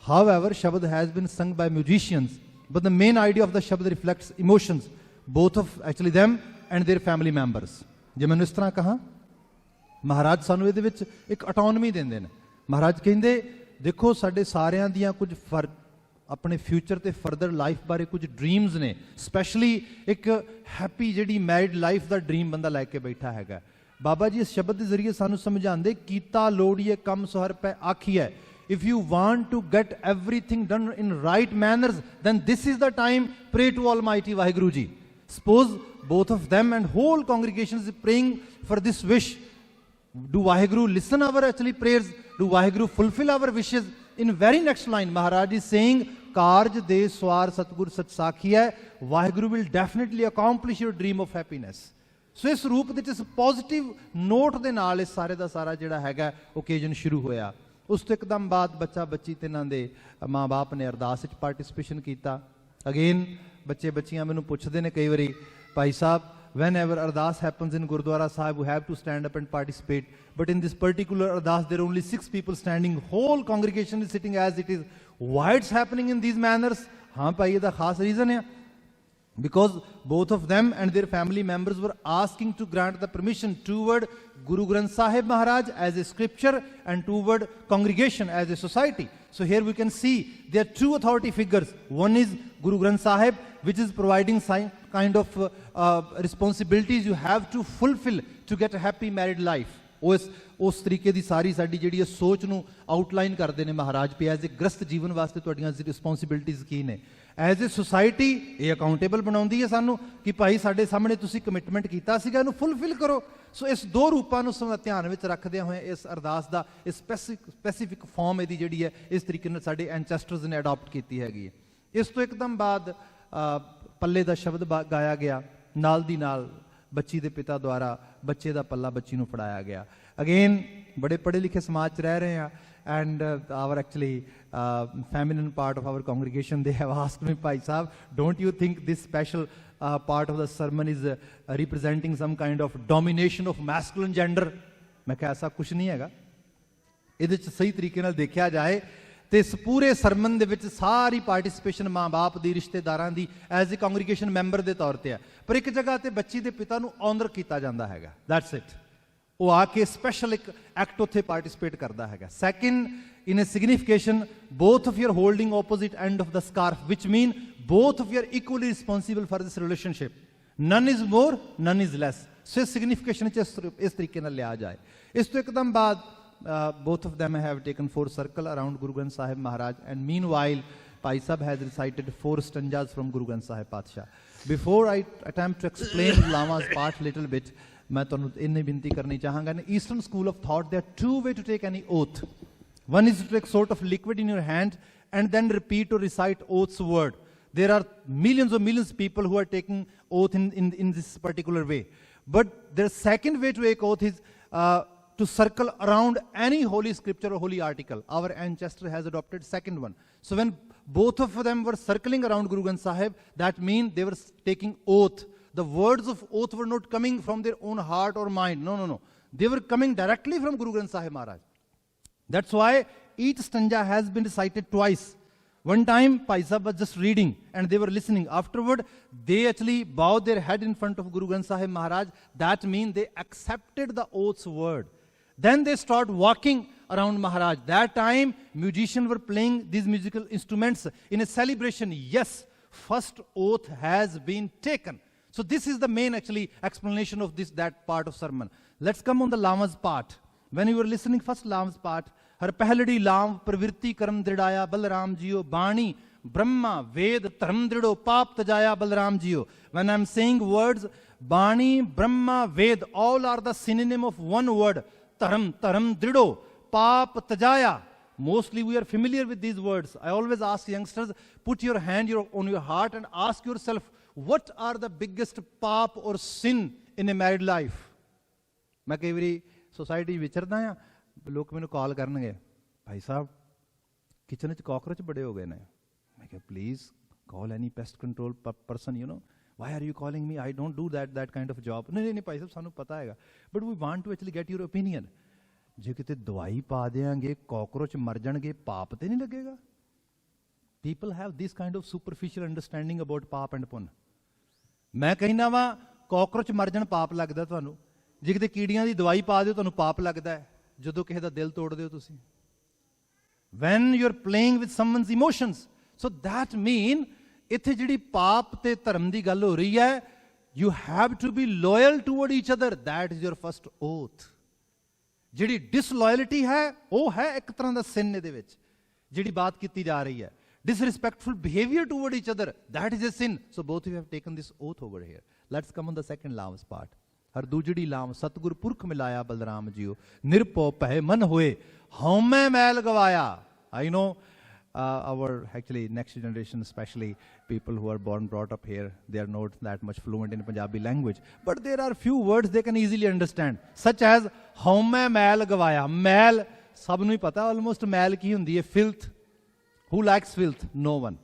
S7: However, Shabad has been sung by musicians, but the main idea of the Shabad reflects emotions, both of actually them and their family members. ਜੇ ਮੈਨੂੰ ਇਸ ਤਰ੍ਹਾਂ ਕਹਾਂ, ਮਹਾਰਾਜ ਸਾਨੂੰ ਇਹਦੇ ਵਿੱਚ ਇੱਕ ਅਟੋਨਮੀ ਦਿੰਦੇ ਨੇ। ਮਹਾਰਾਜ ਕਹਿੰਦੇ ਦੇਖੋ ਸਾਡੇ ਸਾਰਿਆਂ ਦੀਆਂ ਕੁਝ ਆਪਣੇ ਫਿਊਚਰ ਤੇ ਫਰਦਰ ਲਾਈਫ ਬਾਰੇ ਕੁਝ ਡ੍ਰੀਮਸ ਨੇ, ਸਪੈਸ਼ਲੀ ਇੱਕ ਹੈਪੀ ਜਿਹੜੀ ਮੈਰਿਡ ਲਾਈਫ ਦਾ ਡ੍ਰੀਮ ਬੰਦਾ ਲੈ ਕੇ ਬੈਠਾ ਹੈਗਾ। ਬਾਬਾ ਜੀ ਇਸ ਸ਼ਬਦ ਦੇ ਜ਼ਰੀਏ ਸਾਨੂੰ ਸਮਝਾਉਂਦੇ ਕੀਤਾ ਲੋੜੀਏ ਕੰਮ ਸੁਹਰ ਪੈ ਆਖੀਐ। If you want to get everything done in right manners, then this is the time, pray to Almighty Vaheguru Ji. Suppose both of them and whole congregation is praying for this wish. Do Vaheguru listen our actually prayers? Do Vaheguru fulfill our wishes? In very next line, Maharaj is saying, Karj de swar satgur sat sakhi hai, Vaheguru will definitely accomplish your dream of happiness. ਸੋ ਇਸ ਰੂਪ ਦੇ ਵਿੱਚ ਇਸ positive note ਦੇ ਨਾਲ ਇਹ ਸਾਰੇ ਦਾ ਸਾਰਾ ਜਿਹੜਾ ਹੈਗਾ ਓਕੇਜਨ ਸ਼ੁਰੂ ਹੋਇਆ। ਉਸ ਤੋਂ ਇੱਕਦਮ ਬਾਅਦ ਬੱਚਾ ਬੱਚੀ ਤੇ ਇਹਨਾਂ ਦੇ ਮਾਂ ਬਾਪ ਨੇ ਅਰਦਾਸ ਵਿੱਚ ਪਾਰਟਿਸਿਪੇਸ਼ਨ ਕੀਤਾ। ਅਗੇਨ ਬੱਚੇ ਬੱਚੀਆਂ ਮੈਨੂੰ ਪੁੱਛਦੇ ਨੇ ਕਈ ਵਾਰੀ, Bhai Sahib whenever ardas happens in Gurdwara Sahib, we have to stand up and participate. But in this particular ardas, there are only 6 people standing. Whole congregation is sitting as it is. Why it's happening in these manners? हाँ भाई, ये खास reason है. Because both of them and their family members were asking to grant the permission toward Guru Granth Sahib Maharaj as a scripture and toward congregation as a society. So here we can see there are 2 authority figures. One is Guru Granth Sahib, which is providing kind of responsibilities you have to fulfill to get a happy married life. ਉਸ ਤਰੀਕੇ ਦੀ ਸਾਰੀ ਸਾਡੀ ਜਿਹੜੀ ਇਹ ਸੋਚ ਨੂੰ outline ਕਰਦੇ ਨੇ ਮਹਾਰਾਜ ਵੀ as a ਗ੍ਰਸਤ ਜੀਵਨ ਵਾਸਤੇ ਤੁਹਾਡੀਆਂ ਰਿਸਪੌਂਸਿਬਿਲਿਟੀਜ਼ ਕੀ ਨੇ। ਐਜ਼ ਏ ਸੁਸਾਇਟੀ ਇਹ ਅਕਾਊਂਟੇਬਲ ਬਣਾਉਂਦੀ ਹੈ ਸਾਨੂੰ ਕਿ ਭਾਈ ਸਾਡੇ ਸਾਹਮਣੇ ਤੁਸੀਂ ਕਮਿਟਮੈਂਟ ਕੀਤਾ ਸੀਗਾ, ਇਹਨੂੰ ਫੁੱਲਫਿਲ ਕਰੋ। ਸੋ ਇਸ 2 ਰੂਪਾਂ ਨੂੰ ਧਿਆਨ ਵਿੱਚ ਰੱਖਦਿਆਂ ਹੋਏ ਇਸ ਅਰਦਾਸ ਦਾ ਇਸ ਸਪੈਸੀਫਿਕ ਫਾਰਮ ਇਹਦੀ ਜਿਹੜੀ ਹੈ ਇਸ ਤਰੀਕੇ ਨਾਲ ਸਾਡੇ ਐਂਚੈਸਟਰਸ ਨੇ ਅਡਾਪਟ ਕੀਤੀ ਹੈਗੀ ਹੈ। ਇਸ ਤੋਂ ਇੱਕਦਮ ਬਾਅਦ ਪੱਲੇ ਦਾ ਸ਼ਬਦ ਗਾਇਆ ਗਿਆ, ਨਾਲ ਦੀ ਨਾਲ ਬੱਚੀ ਦੇ ਪਿਤਾ ਦੁਆਰਾ ਬੱਚੇ ਦਾ ਪੱਲਾ ਬੱਚੀ ਨੂੰ ਫੜਾਇਆ ਗਿਆ। ਅਗੇਨ ਬੜੇ ਪੜ੍ਹੇ ਲਿਖੇ ਸਮਾਜ 'ਚ ਰਹਿ ਰਹੇ ਹਾਂ and our actually feminine part of our congregation, they have asked me, Bhai Sahib, don't you think this special part of the sermon is representing some kind of domination of masculine gender? मैं कहा ऐसा कुछ नहीं हैगा। ਇਹਦੇ 'ਚ ਸਹੀ ਤਰੀਕੇ ਨਾਲ ਦੇਖਿਆ ਜਾਏ ਤੇ ਇਸ ਪੂਰੇ ਸਰਮਨ ਦੇ ਵਿੱਚ ਸਾਰੀ ਪਾਰਟਿਸਿਪੇਸ਼ਨ ਮਾਂ ਬਾਪ ਦੀ, ਰਿਸ਼ਤੇਦਾਰਾਂ ਦੀ, ਐਜ਼ ਏ ਕੰਗਰੀਗੇਸ਼ਨ ਮੈਂਬਰ ਦੇ ਤੌਰ ਤੇ ਹੈ। ਪਰ ਇੱਕ ਜਗ੍ਹਾ ਤੇ ਬੱਚੀ ਦੇ ਪਿਤਾ ਨੂੰ ਆਨਰ ਕੀਤਾ ਜਾਂਦਾ ਹੈਗਾ, ਦੈਟਸ ਇਟ। ਉਹ ਆ ਕੇ ਸਪੈਸ਼ਲ ਇੱਕ ਐਕਟ ਉੱਥੇ ਪਾਰਟਿਸਿਪੇਟ ਕਰਦਾ ਹੈਗਾ। Second, in a signification, both of you are holding opposite end of the scarf, which mean both of you are equally responsible for this relationship. None is more, none is less. So ਇਸ signification ਇਸ ਤਰੀਕੇ ਨਾਲ ਲਿਆ ਜਾਏ। ਇਸ ਤੋਂ ਇੱਕਦਮ ਬਾਅਦ both of them have taken 4 circle around Guru Granth Sahib Maharaj, and meanwhile Bhai Sahib has recited 4 stanzas from Guru Granth Sahib Patsha. Before I attempt to explain Lama's part little bit, मैं तो इन्हें विनती करनी चाहूँगा। In Eastern school of thought, there are 2 ways to take any oath. One is to take sort of liquid in your hand and then repeat or recite oath's word. There are millions of millions of people who are taking oath in this particular way. But the second way to take oath is to circle around any holy scripture or holy article. Our ancestor has adopted second one. So when both of them were circling around Guru Granth Sahib, that means they were taking oath. The words of oath were not coming from their own heart or mind. No, no, no. They were coming directly from Guru Granth Sahib Maharaj. That's why each stanza has been recited twice. One time, Bhai Sahib was just reading and they were listening. Afterward, they actually bowed their head in front of Guru Granth Sahib Maharaj. That means they accepted the oath's word. Then they start walking around Maharaj. That time, musicians were playing these musical instruments in a celebration. Yes, first oath has been taken. So this is the main actually explanation of that part of sermon. Let's come on the Lama's part. When you were listening first Lama's part, हर पहलड़ी लाम प्रवृत्ति कर्म दृढ़ाया बलराम जियो बाणी Brahma, Ved, Dharam Drido, Pap Tajaya, Balram Jiyo. When I'm saying words, Bani, Brahma, Ved, all are the synonym of one word. Dharam Drido, Pap Tajaya. Mostly we are familiar with these words. I always ask youngsters, put your hand on your heart and ask yourself, what are the biggest pap or sin in a married life? मैं कई बारी society विचरदा हाँ लोग मैंने call करनगे भाई साहब kitchen च cockroach बड़े हो गए ने मैं कहा please call any pest control person you know why are you calling me I don't do that kind of job नहीं भाई साहब सानू पता हैगा but we want to actually get your opinion जे किते दवाई पा देंगे कॉकरोच मर जाएंगे पाप ते नहीं लगेगा people have this kind of superficial understanding about पाप and पुण्य मैं कहना वा कॉकरोच मर जाण पाप लगदा तुहानू जे किते कीड़ियां दी दवाई पा दिओ तुहानू पाप लगदा है जदों किसी दा दिल तोड़ दिओ तुसीं when you're playing with someone's emotions so that mean इत्थे जिहड़ी पाप ते धर्म दी गल हो रही है you have to be loyal toward each other that is your first oath जिहड़ी disloyalty है वो है एक तरह दा sin इहदे विच जिहड़ी बात कीती जा रही है disrespectful behavior toward each other that is a sin so both of you have taken this oath over here let's come on the second Lam's part हर दूजड़ी लाम सतगुर पुरख मिलाया बलराम जियो निरपो पह मन होए हौमे मैल गवाया I know our actually next generation especially people who are brought up here they are not that much fluent in Punjabi language but there are few words they can easily understand such as haume mail gawaya mail sab nu hi pata almost mail ki hundi hai filth who likes filth no one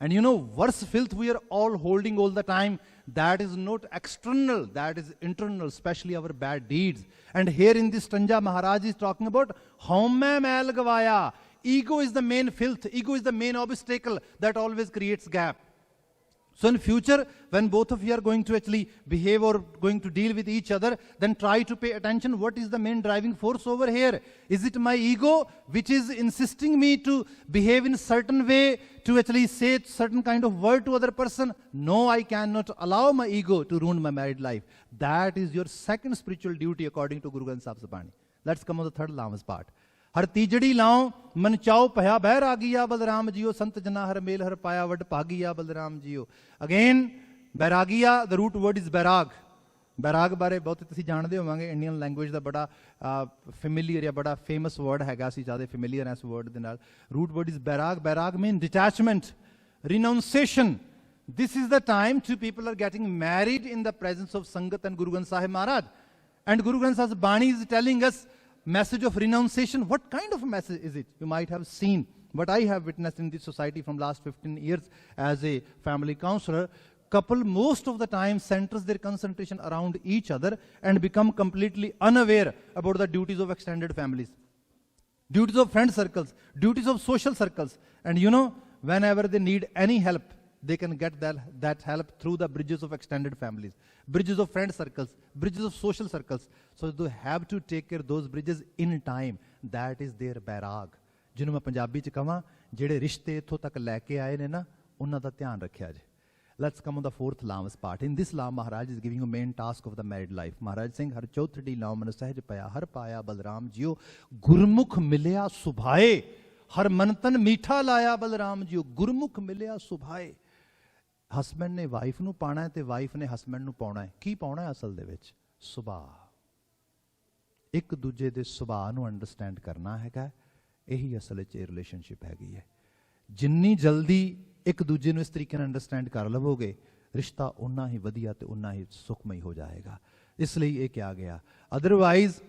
S7: and you know worse filth we are all holding all the time that is not external that is internal especially our bad deeds and here in this Tanja Maharaj is talking about haume mail gawaya ego is the main filth ego is the main obstacle that always creates gap so in future when both of you are going to actually behave or going to deal with each other then try to pay attention what is the main driving force over here is it my ego which is insisting me to behave in certain way to actually say certain kind of word to other person no I cannot allow my ego to ruin my married life that is your second spiritual duty according to Guru Granth Sahib Sapani let's come on the third Lama's part हर तीजड़ी लाओ मन चाओ पया बहर आ गया बलराम जियो संत जना हर mail हर पाया वड भागिया बलराम जियो अगेन बैरागिया the root word is bairag बैराग बारे बहुत तुसीं जानदे होवांगे इंडियन लैंग्वेज दा बड़ा फैमिलियर या बड़ा फेमस वर्ड हैगा सी ज़्यादा फैमिलियर है इस वर्ड दे नाल root word is bairag bairag mean detachment renunciation this is the time two people are getting married in the presence of Sangat and Guru Granth Sahib Maharaj and Guru Granth Sahib Bani is telling us message of renunciation what kind of a message is it you might have seen what I have witnessed in this society from last 15 years as a family counselor couple most of the time centers their concentration around each other and become completely unaware about the duties of extended families duties of friend circles duties of social circles and you know whenever they need any help they can get that help through the bridges of extended families, bridges of friend circles, bridges of social circles. So they have to take care of those bridges in time. That is their bairag. जिन्हों मैं पंजाबी च कहां जेड़े रिश्ते इत्थों तक लैके आए ने ना उन्हां दा ध्यान रखिया जे. Let's come on the fourth Lam's part. In this Lam, Maharaj is giving a main task of the married life. Maharaj saying, हर चौथड़ी लाम मन सहज पाया हर पाया बलराम जियो गुरमुख मिलया सुभाए हर मनतन मीठा लाया बलराम जियो गुरमुख मिलया सुभाए ਹਸਬੈਂਡ ਨੇ ਵਾਈਫ ਨੂੰ ਪਾਣਾ ਹੈ ਤੇ ਵਾਈਫ ਨੇ ਹਸਬੈਂਡ ਨੂੰ ਪਾਉਣਾ ਹੈ ਕੀ ਪਾਉਣਾ ਹੈ ਅਸਲ ਦੇ ਵਿੱਚ ਸੁਭਾਅ ਇੱਕ ਦੂਜੇ ਦੇ ਸੁਭਾਅ ਨੂੰ ਅੰਡਰਸਟੈਂਡ ਕਰਨਾ ਹੈਗਾ ਇਹੀ ਅਸਲ ਵਿੱਚ ਇਹ ਰਿਲੇਸ਼ਨਸ਼ਿਪ ਹੈਗੀ ਹੈ ਜਿੰਨੀ ਜਲਦੀ ਇੱਕ ਦੂਜੇ ਨੂੰ ਇਸ ਤਰੀਕੇ ਨਾਲ ਅੰਡਰਸਟੈਂਡ ਕਰ ਲਵੋਗੇ ਰਿਸ਼ਤਾ ਉਨਾ ਹੀ ਵਧੀਆ ਤੇ ਉਨਾ ਹੀ ਸੁਖਮਈ ਹੋ ਜਾਏਗਾ ਇਸ ਲਈ ਇਹ ਕਿਹਾ ਗਿਆ ਅਦਰਵਾਈਜ਼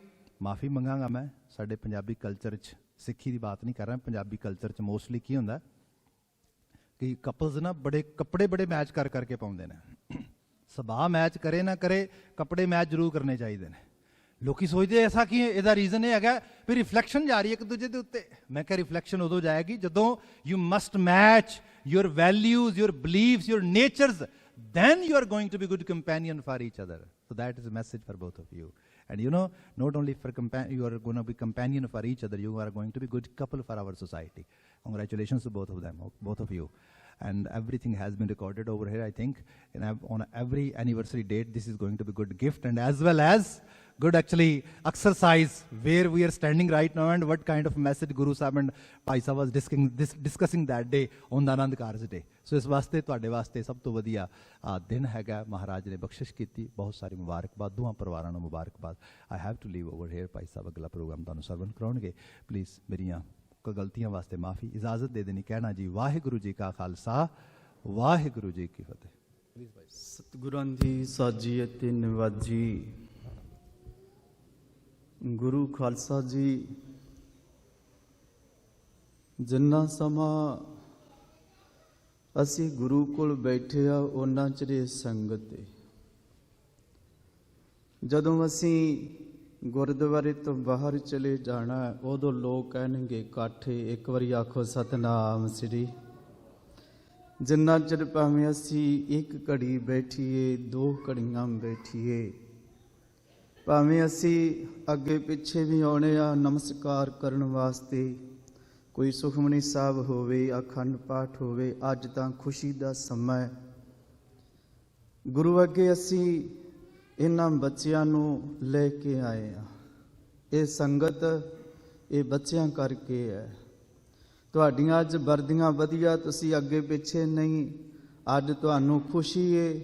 S7: ਮਾਫੀ ਮੰਗਾਂਗਾ ਮੈਂ ਸਾਡੇ ਪੰਜਾਬੀ ਕਲਚਰ 'ਚ ਸਿੱਖੀ ਦੀ ਬਾਤ ਨਹੀਂ ਕਰ ਰਿਹਾ ਪੰਜਾਬੀ ਕਲਚਰ 'ਚ ਮੋਸਟਲੀ ਕੀ ਹੁੰਦਾ कि कपल्स ना बड़े कपड़े बड़े मैच कर करके पाउंदे ने सुभाਅ मैच करे ना करे कपड़े मैच जरूर करने चाहिए ने लोकी सोचते ऐसा कि ਇਹਦਾ ਰੀਜ਼ਨ ਇਹ ਹੈਗਾ ਵੀ ਰਿਫਲੈਕਸ਼ਨ ਜਾ ਰਹੀ ਹੈ ਇੱਕ ਦੂਜੇ ਦੇ ਉੱਤੇ ਮੈਂ ਕਿਹਾ ਰਿਫਲੈਕਸ਼ਨ ਉਦੋਂ ਜਾਏਗੀ ਜਦੋਂ you must match your values your beliefs your natures then you are going to be good companion for each other so that is a message for both of you And you know, not only for you are going to be companion for each other, you are going to be good couple for our society. Congratulations to both of them, both of you. And everything has been recorded over here, I think. And on every anniversary date, this is going to be good gift, and as well as good actually exercise where we are standing right now and what kind of message Guru Sahib and Bhai Sahib was discussing that day on the Anand Karj Day. So ਇਸ ਵਾਸਤੇ ਤੁਹਾਡੇ ਵਾਸਤੇ ਸਭ ਤੋਂ ਵਧੀਆ ਦਿਨ ਹੈਗਾ, ਮਹਾਰਾਜ ਨੇ ਬਖਸ਼ਿਸ਼ ਕੀਤੀ, ਬਹੁਤ ਸਾਰੀ ਮੁਬਾਰਕਬਾਦ, ਦੋਹਾਂ ਪਰਿਵਾਰਾਂ ਨੂੰ ਮੁਬਾਰਕਬਾਦ। I have to leave over here, Bhai Sahib ਅਗਲਾ ਪ੍ਰੋਗਰਾਮ ਤੁਹਾਨੂੰ ਸਰਵਨ ਕਰਾਉਣਗੇ। ਪਲੀਜ਼ ਮੇਰੀਆਂ ਕੋਈ ਗਲਤੀਆਂ ਵਾਸਤੇ ਮਾਫੀ, ਇਜਾਜ਼ਤ ਦੇ ਦੇਣੀ, ਕਹਿਣਾ ਜੀ ਵਾਹਿਗੁਰੂ ਜੀ ਕਾ ਖਾਲਸਾ, ਵਾਹਿਗੁਰੂ ਜੀ ਕੀ ਫਤਿਹ।
S2: ਸਤਿਗੁਰਾਂ ਦੀ ਸਾਜੀ ਅਤੇ ਨਿਵਾਜੀ ਗੁਰੂ ਖਾਲਸਾ ਜੀ, ਜਿੰਨਾ ਸਮਾਂ ਅਸੀਂ ਗੁਰੂ ਕੋਲ ਬੈਠੇ ਆ ਉਹਨਾਂ ਚਿਰ ਸੰਗਤ ਹੈ। ਜਦੋਂ ਅਸੀਂ ਗੁਰਦੁਆਰੇ ਤੋਂ ਬਾਹਰ ਚਲੇ ਜਾਣਾ ਉਦੋਂ ਲੋਕ ਕਹਿਣਗੇ ਇਕੱਠੇ, ਇੱਕ ਵਾਰੀ ਆਖੋ ਸਤਨਾਮ ਸ੍ਰੀ। ਜਿੰਨਾ ਚਿਰ ਭਾਵੇਂ ਅਸੀਂ ਇੱਕ ਘੜੀ ਬੈਠੀਏ, 2 ਘੜੀਆਂ ਬੈਠੀਏ, ਭਾਵੇਂ ਅਸੀਂ ਅੱਗੇ ਪਿੱਛੇ ਵੀ ਆਉਣੇ ਆ ਨਮਸਕਾਰ ਕਰਨ ਵਾਸਤੇ, ਕੋਈ ਸੁਖਮਨੀ ਸਾਹਿਬ ਹੋਵੇ, ਅਖੰਡ ਪਾਠ ਹੋਵੇ, ਅੱਜ ਤਾਂ ਖੁਸ਼ੀ ਦਾ ਸਮਾਂ ਹੈ। ਗੁਰੂ ਅੱਗੇ ਅਸੀਂ ਇਹਨਾਂ ਬੱਚਿਆਂ ਨੂੰ ਲੈ ਕੇ ਆਏ ਆ। ਇਹ ਸੰਗਤ ਇਹ ਬੱਚਿਆਂ ਕਰਕੇ ਹੈ। ਤੁਹਾਡੀਆਂ ਅੱਜ ਵਰਦੀਆਂ ਵਧੀਆ, ਤੁਸੀਂ ਅੱਗੇ ਪਿੱਛੇ ਨਹੀਂ, ਅੱਜ ਤੁਹਾਨੂੰ ਖੁਸ਼ੀ ਏ।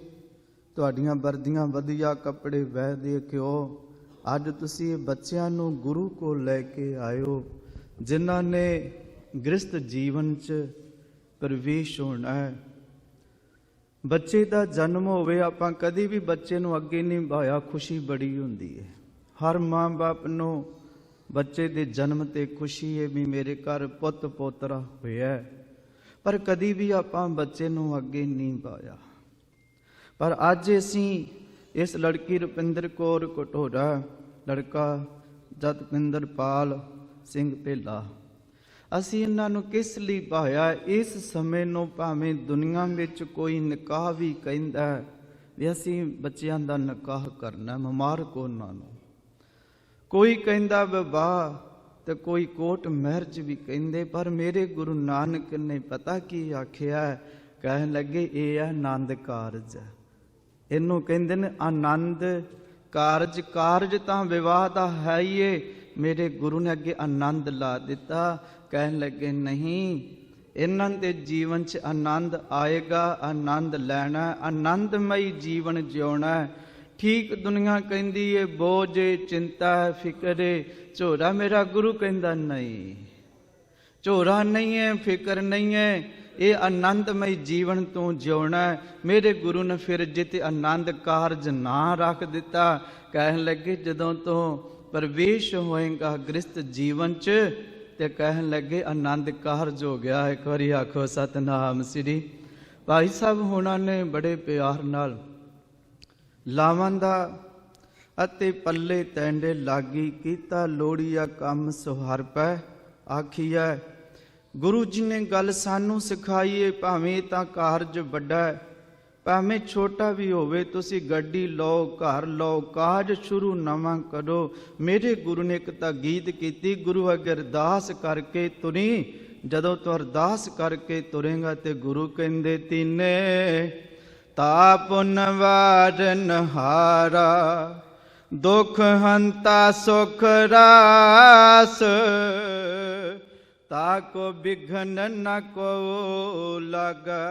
S2: ਤੁਹਾਡੀਆਂ ਵਰਦੀਆਂ ਵਧੀਆ, ਕੱਪੜੇ ਵਹਿਦੇ ਕਿਉਂ? ਅੱਜ ਤੁਸੀਂ ਬੱਚਿਆਂ ਨੂੰ ਗੁਰੂ ਕੋਲ ਲੈ ਕੇ ਆਇਓ, ਜਿਨ੍ਹਾਂ ਨੇ ਗ੍ਰਸਥ ਜੀਵਨ 'ਚ ਪ੍ਰਵੇਸ਼ ਹੋਣਾ ਹੈ। ਬੱਚੇ ਦਾ ਜਨਮ ਹੋਵੇ, ਆਪਾਂ ਕਦੀ ਵੀ ਬੱਚੇ ਨੂੰ ਅੱਗੇ ਨਹੀਂ ਵਧਾਇਆ, ਖੁਸ਼ੀ ਬੜੀ ਹੁੰਦੀ ਹੈ। ਹਰ ਮਾਂ ਬਾਪ ਨੂੰ ਬੱਚੇ ਦੇ ਜਨਮ 'ਤੇ ਖੁਸ਼ੀ ਹੈ ਵੀ ਮੇਰੇ ਘਰ ਪੁੱਤ ਪੋਤਰਾ ਹੋਇਆ, ਪਰ ਕਦੀ ਵੀ ਆਪਾਂ ਬੱਚੇ ਨੂੰ ਅੱਗੇ ਨਹੀਂ ਵਧਾਇਆ। ਪਰ ਅੱਜ ਅਸੀਂ ਇਸ ਲੜਕੀ ਰੁਪਿੰਦਰ ਕੌਰ ਕਟੋਰਾ, ਲੜਕਾ ਜਤਿੰਦਰ ਪਾਲ ਸਿੰਘ ਭੇਲਾ, ਅਸੀਂ ਇਹਨਾਂ ਨੂੰ ਕਿਸ ਲਈ ਪਾਇਆ? ਇਸ ਸਮੇਂ ਨੂੰ ਭਾਵੇਂ ਦੁਨੀਆ ਵਿੱਚ ਕੋਈ ਨਿਕਾਹ ਵੀ ਕਹਿੰਦਾ ਵੀ ਅਸੀਂ ਬੱਚਿਆਂ ਦਾ ਨਿਕਾਹ ਕਰਨਾ, ਮੁਬਾਰਕ ਉਹਨਾਂ ਨੂੰ। ਕੋਈ ਕਹਿੰਦਾ ਵਿਵਾਹ ਤੇ ਕੋਈ ਕੋਰਟ ਮੈਰਿਜ ਵੀ ਕਹਿੰਦੇ, ਪਰ ਮੇਰੇ ਗੁਰੂ ਨਾਨਕ ਨੇ ਪਤਾ ਕੀ ਆਖਿਆ? ਕਹਿਣ ਲੱਗੇ ਇਹ ਹੈ ਆਨੰਦ ਕਾਰਜ। ਇਹਨੂੰ ਕਹਿੰਦੇ ਨੇ ਆਨੰਦ ਕਾਰਜ। ਕਾਰਜ ਤਾਂ ਵਿਵਾਹ ਦਾ ਹੈ ਹੀ ਏ, ਮੇਰੇ ਗੁਰੂ ਨੇ ਅੱਗੇ ਆਨੰਦ ਲਾ ਦਿੱਤਾ। ਕਹਿਣ ਲੱਗੇ ਨਹੀਂ, ਇਹਨਾਂ ਦੇ ਜੀਵਨ 'ਚ ਆਨੰਦ ਆਏਗਾ, ਆਨੰਦ ਲੈਣਾ, ਆਨੰਦਮਈ ਜੀਵਨ ਜਿਉਣਾ। ਠੀਕ ਦੁਨੀਆ ਕਹਿੰਦੀ ਏ ਬੋਝ ਏ, ਚਿੰਤਾ ਹੈ, ਫਿਕਰ ਏ, ਝੋਰਾ। ਮੇਰਾ ਗੁਰੂ ਕਹਿੰਦਾ ਨਹੀਂ, ਝੋਰਾ ਨਹੀਂ ਹੈ, ਫਿਕਰ ਨਹੀਂ ਹੈ, ਇਹ ਆਨੰਦਮਈ ਜੀਵਨ ਤੋਂ ਜਿਉਣਾ। ਮੇਰੇ ਗੁਰੂ ਨੇ ਫਿਰ ਜਿੱਤੇ ਆਨੰਦ ਕਾਰਜ ਨਾ ਰੱਖ ਦਿੱਤਾ। ਕਹਿਣ ਲੱਗੇ ਜਦੋਂ ਤੋਂ ਪ੍ਰਵੇਸ਼ ਹੋਏਗਾ ਗ੍ਰਸਥ ਜੀਵਨ 'ਚ, ਤੇ ਕਹਿਣ ਲੱਗੇ ਆਨੰਦ ਕਾਰਜ ਹੋ ਗਿਆ। ਇੱਕ ਵਾਰੀ ਆਖੋ ਸਤਨਾਮ ਸ੍ਰੀ। ਭਾਈ ਸਾਹਿਬ ਹੋਣਾ ਨੇ ਬੜੇ ਪਿਆਰ ਨਾਲ ਲਾਵਾਂ ਦਾ ਅਤੇ ਪੱਲੇ ਤੈਂਡੇ ਲਾਗੀ ਕੀਤਾ, ਲੋੜੀਆ ਕੰਮ ਸੁਹਰ ਪੈ ਆਖੀਐ। ਗੁਰੂ ਜੀ ਨੇ ਗੱਲ ਸਾਨੂੰ ਸਿਖਾਈਏ, ਭਾਵੇਂ ਤਾਂ ਕਾਰਜ ਵੱਡਾ ਹੈ, ਭਾਵੇਂ ਛੋਟਾ ਵੀ ਹੋਵੇ, ਤੁਸੀਂ ਗੱਡੀ ਲਓ, ਘਰ ਲਓ, ਕਾਜ ਸ਼ੁਰੂ ਨਵਾਂ ਕਰੋ। ਮੇਰੇ ਗੁਰੂ ਨੇ ਇੱਕ ਤਾਂ ਗੀਤ ਕੀਤੀ, ਗੁਰੂ ਅੱਗੇ ਅਰਦਾਸ ਕਰਕੇ ਤੁਰੀ। ਜਦੋਂ ਤੂੰ ਅਰਦਾਸ ਕਰਕੇ ਤੁਰੇਗਾ ਤੇ ਗੁਰੂ ਕਹਿੰਦੇ ਤੀਨੇ ਤਾਪੁਨ ਵਾਰਨ ਹਾਰਾ, ਦੁਖ ਹੰਤਾ ਸੁਖ ਰਾਸ, ਤਾਕੋ ਬਿਘਨ ਨ ਕੋ ਲਾਗਾ।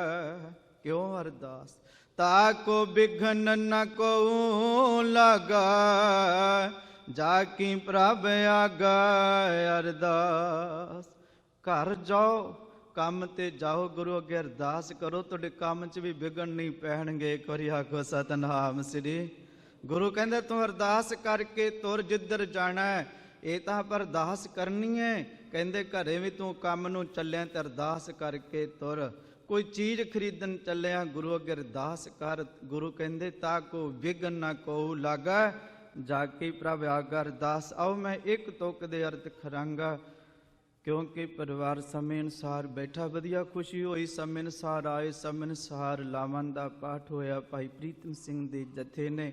S2: ਕਿਉਂ ਅਰਦਾਸ? ਤਾਕੋ ਬਿਘਨ ਨ ਕੋ ਲਾਗਾ, ਜਾ ਕੀ ਪ੍ਰਭ ਆਗਾ। ਅਰਦਾਸ ਘਰ ਜਾਓ, ਕੰਮ ਤੇ ਜਾਓ, ਗੁਰੂ ਅੱਗੇ ਅਰਦਾਸ ਕਰੋ, ਤੁਹਾਡੇ ਕੰਮ 'ਚ ਵੀ ਵਿਘਨ ਨਹੀਂ ਪੈਣਗੇ। ਇੱਕ ਵਾਰੀ ਆਖੋ ਸਤਨਾਮ ਸ੍ਰੀ। ਗੁਰੂ ਕਹਿੰਦਾ ਤੂੰ ਅਰਦਾਸ ਕਰਕੇ ਤੁਰ, ਜਿੱਧਰ ਜਾਣਾ ਹੈ। ਇਹ ਤਾਂ ਆਪਾਂ ਅਰਦਾਸ ਕਰਨੀ ਹੈ। ਕਹਿੰਦੇ ਘਰੇ ਵੀ ਤੂੰ ਕੰਮ ਨੂੰ ਚੱਲਿਆ ਤੇ ਅਰਦਾਸ ਕਰਕੇ ਤੁਰ। ਕੋਈ ਚੀਜ਼ ਖਰੀਦਣ ਚੱਲਿਆ, ਗੁਰੂ ਅੱਗੇ ਅਰਦਾਸ ਕਰ। ਗੁਰੂ ਕਹਿੰਦੇ ਤਾ ਕੋ ਵਿਘਨ ਨਾ ਕੋ ਲਾਗਾ, ਜਾ ਕੇ ਪ੍ਰਭ ਆਗਾ। ਅਰਦਾਸ ਆਓ ਮੈਂ ਇੱਕ ਤੁਕ ਦੇ ਅਰਥ ਕਰਾਂਗਾ, ਕਿਉਂਕਿ ਪਰਿਵਾਰ ਸਮੇਂ ਅਨੁਸਾਰ ਬੈਠਾ, ਵਧੀਆ ਖੁਸ਼ੀ ਹੋਈ। ਸਮੇਂ ਅਨੁਸਾਰ ਆਏ, ਸਮੇਂ ਅਨੁਸਾਰ ਲਾਵਾਂ ਦਾ ਪਾਠ ਹੋਇਆ। ਭਾਈ ਪ੍ਰੀਤਮ ਸਿੰਘ ਦੇ ਜਥੇ ਨੇ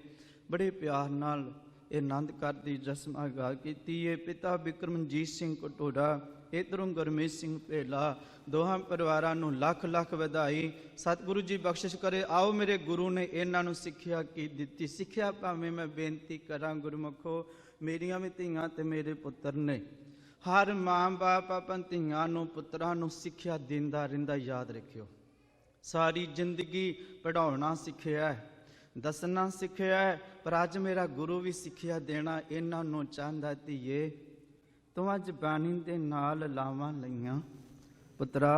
S2: ਬੜੇ ਪਿਆਰ ਨਾਲ ਇਹ ਆਨੰਦ ਘਰ ਦੀ ਰਸਮਾਂ ਗਾ ਕੀਤੀ ਏ। ਪਿਤਾ ਬਿਕਰਮਜੀਤ ਸਿੰਘ ਕਟੋਰਾ, ਇਧਰੋਂ ਗੁਰਮੀਤ ਸਿੰਘ ਭੇਲਾ, ਦੋਹਾਂ ਪਰਿਵਾਰਾਂ ਨੂੰ ਲੱਖ ਲੱਖ ਵਧਾਈ। ਸਤਿਗੁਰੂ ਜੀ ਬਖਸ਼ਿਸ਼ ਕਰੇ। ਆਓ ਮੇਰੇ ਗੁਰੂ ਨੇ ਇਹਨਾਂ ਨੂੰ ਸਿੱਖਿਆ ਕੀ ਦਿੱਤੀ। ਸਿੱਖਿਆ ਭਾਵੇਂ ਮੈਂ ਬੇਨਤੀ ਕਰਾਂ ਗੁਰਮੁਖੋ, ਮੇਰੀਆਂ ਵੀ ਧੀਆਂ ਤੇ ਮੇਰੇ ਪੁੱਤਰ ਨੇ। ਹਰ ਮਾਂ ਬਾਪ ਆਪਣ ਧੀਆਂ ਨੂੰ ਪੁੱਤਰਾਂ ਨੂੰ ਸਿੱਖਿਆ ਦਿੰਦਾ ਰਹਿੰਦਾ। ਯਾਦ ਰੱਖਿਓ, ਸਾਰੀ ਜ਼ਿੰਦਗੀ ਪੜ੍ਹਾਉਣਾ ਸਿੱਖਿਆ, ਦੱਸਣਾ ਸਿੱਖਿਆ, ਪਰ ਅੱਜ ਮੇਰਾ ਗੁਰੂ ਵੀ ਸਿੱਖਿਆ ਦੇਣਾ ਇਹਨਾਂ ਨੂੰ ਚਾਹੁੰਦਾ। ਧੀਏ ਤੂੰ ਅੱਜ ਬਾਣੀ ਦੇ ਨਾਲ ਲਾਵਾਂ ਲਈਆਂ, ਪੁੱਤਰਾ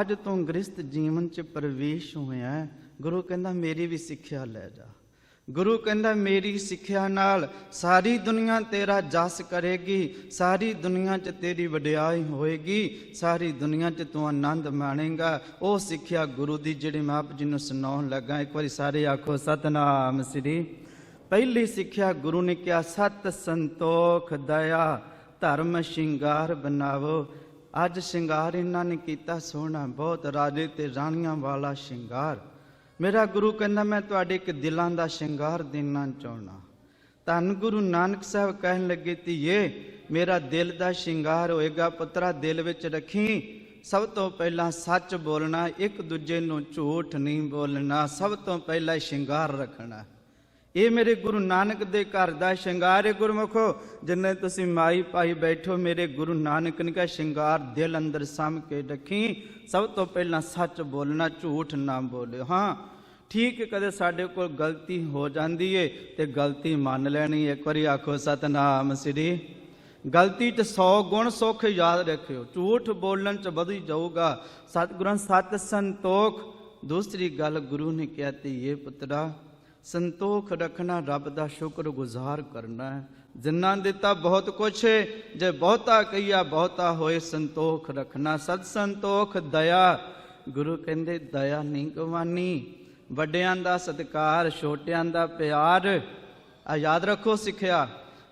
S2: ਅੱਜ ਤੂੰ ਗ੍ਰਸਤ ਜੀਵਨ 'ਚ ਪ੍ਰਵੇਸ਼ ਹੋਇਆ। ਗੁਰੂ ਕਹਿੰਦਾ ਮੇਰੀ ਵੀ ਸਿੱਖਿਆ ਲੈ ਜਾ। ਗੁਰੂ ਕਹਿੰਦਾ ਮੇਰੀ ਸਿੱਖਿਆ ਨਾਲ ਸਾਰੀ ਦੁਨੀਆ ਤੇਰਾ ਜਸ ਕਰੇਗੀ, ਸਾਰੀ ਦੁਨੀਆ 'ਚ ਤੇਰੀ ਵਡਿਆਈ ਹੋਏਗੀ, ਸਾਰੀ ਦੁਨੀਆ 'ਚ ਤੂੰ ਆਨੰਦ ਮਾਣੇਗਾ। ਉਹ ਸਿੱਖਿਆ ਗੁਰੂ ਦੀ ਜਿਹੜੀ ਮੈਂ ਆਪ ਜੀ ਨੂੰ ਸੁਣਾਉਣ ਲੱਗਾ। ਇੱਕ ਵਾਰੀ ਸਾਰੇ ਆਖੋ ਸਤਨਾਮ ਸ੍ਰੀ। ਪਹਿਲੀ ਸਿੱਖਿਆ ਗੁਰੂ ਨੇ ਕਿਹਾ ਸਤ ਸੰਤੋਖ ਦਇਆ ਧਰਮ ਸ਼ਿੰਗਾਰ ਬਣਾਵੋ। ਅੱਜ ਸ਼ਿੰਗਾਰ ਇਹਨਾਂ ਨੇ ਕੀਤਾ ਸੋਹਣਾ, ਬਹੁਤ ਰਾਜੇ ਤੇ ਰਾਣੀਆਂ ਵਾਲਾ ਸ਼ਿੰਗਾਰ। ਮੇਰਾ ਗੁਰੂ ਕਹਿੰਦਾ ਮੈਂ ਤੁਹਾਡੇ ਇੱਕ ਦਿਲਾਂ ਦਾ ਸ਼ਿੰਗਾਰ ਦੇਣਾ ਚਾਹੁੰਦਾ। ਧੰਨ ਗੁਰੂ ਨਾਨਕ ਸਾਹਿਬ ਕਹਿਣ ਲੱਗੇ ਧੀਏ ਮੇਰਾ ਦਿਲ ਦਾ ਸ਼ਿੰਗਾਰ ਹੋਏਗਾ। ਪੁੱਤਰਾ ਦਿਲ ਵਿੱਚ ਰੱਖੀ ਸਭ ਤੋਂ ਪਹਿਲਾਂ ਸੱਚ ਬੋਲਣਾ, ਇੱਕ ਦੂਜੇ ਨੂੰ ਝੂਠ ਨਹੀਂ ਬੋਲਣਾ, ਸਭ ਤੋਂ ਪਹਿਲਾਂ ਸ਼ਿੰਗਾਰ ਰੱਖਣਾ। ਇਹ ਮੇਰੇ ਗੁਰੂ ਨਾਨਕ ਦੇ ਘਰ ਦਾ ਸ਼ਿੰਗਾਰ ਹੈ। ਗੁਰਮੁਖੋ ਜਿੰਨੇ ਤੁਸੀਂ ਮਾਈ ਭਾਈ ਬੈਠੋ, ਮੇਰੇ ਗੁਰੂ ਨਾਨਕ ਨੇ ਕਿਹਾ ਸ਼ਿੰਗਾਰ ਦਿਲ ਅੰਦਰ ਸਾਂਭ ਕੇ ਰੱਖੀ। ਸਭ ਤੋਂ ਪਹਿਲਾਂ ਸੱਚ ਬੋਲਣਾ, ਝੂਠ ਨਾ ਬੋਲਿਓ। ਹਾਂ ਠੀਕ ਹੈ, ਕਦੇ ਸਾਡੇ ਕੋਲ ਗਲਤੀ ਹੋ ਜਾਂਦੀ ਏ ਤੇ ਗਲਤੀ ਮੰਨ ਲੈਣੀ। ਇੱਕ ਵਾਰੀ ਆਖੋ ਸਤਨਾਮ ਸ੍ਰੀ। ਗਲਤੀ 'ਚ 100 ਗੁਣ ਸੁੱਖ ਯਾਦ ਰੱਖਿਓ, ਝੂਠ ਬੋਲਣ 'ਚ ਵਧੀ ਜਾਊਗਾ। ਸਤਿਗੁਰਾਂ ਸਤ ਸੰਤੋਖ। ਦੂਸਰੀ ਗੱਲ ਗੁਰੂ ਨੇ ਕਿਹਾ ਧੀਏ ਪੁੱਤਰਾ ਸੰਤੋਖ ਰੱਖਣਾ, ਰੱਬ ਦਾ ਸ਼ੁਕਰ ਗੁਜ਼ਾਰ ਕਰਨਾ ਹੈ। ਜਿੰਨਾ ਦਿੱਤਾ ਬਹੁਤ ਕੁਛ ਹੈ, ਜੇ ਬਹੁਤਾ ਕਹੀਆ ਬਹੁਤਾ ਹੋਏ। ਸੰਤੋਖ ਰੱਖਣਾ, ਸਤ ਸੰਤੋਖ ਦਇਆ। ਗੁਰੂ ਕਹਿੰਦੇ ਦਇਆ ਨਹੀਂ ਗਵਾਨੀ, ਵੱਡਿਆਂ ਦਾ ਸਤਿਕਾਰ, ਛੋਟਿਆਂ ਦਾ ਪਿਆਰ। ਆ ਯਾਦ ਰੱਖੋ ਸਿੱਖਿਆ,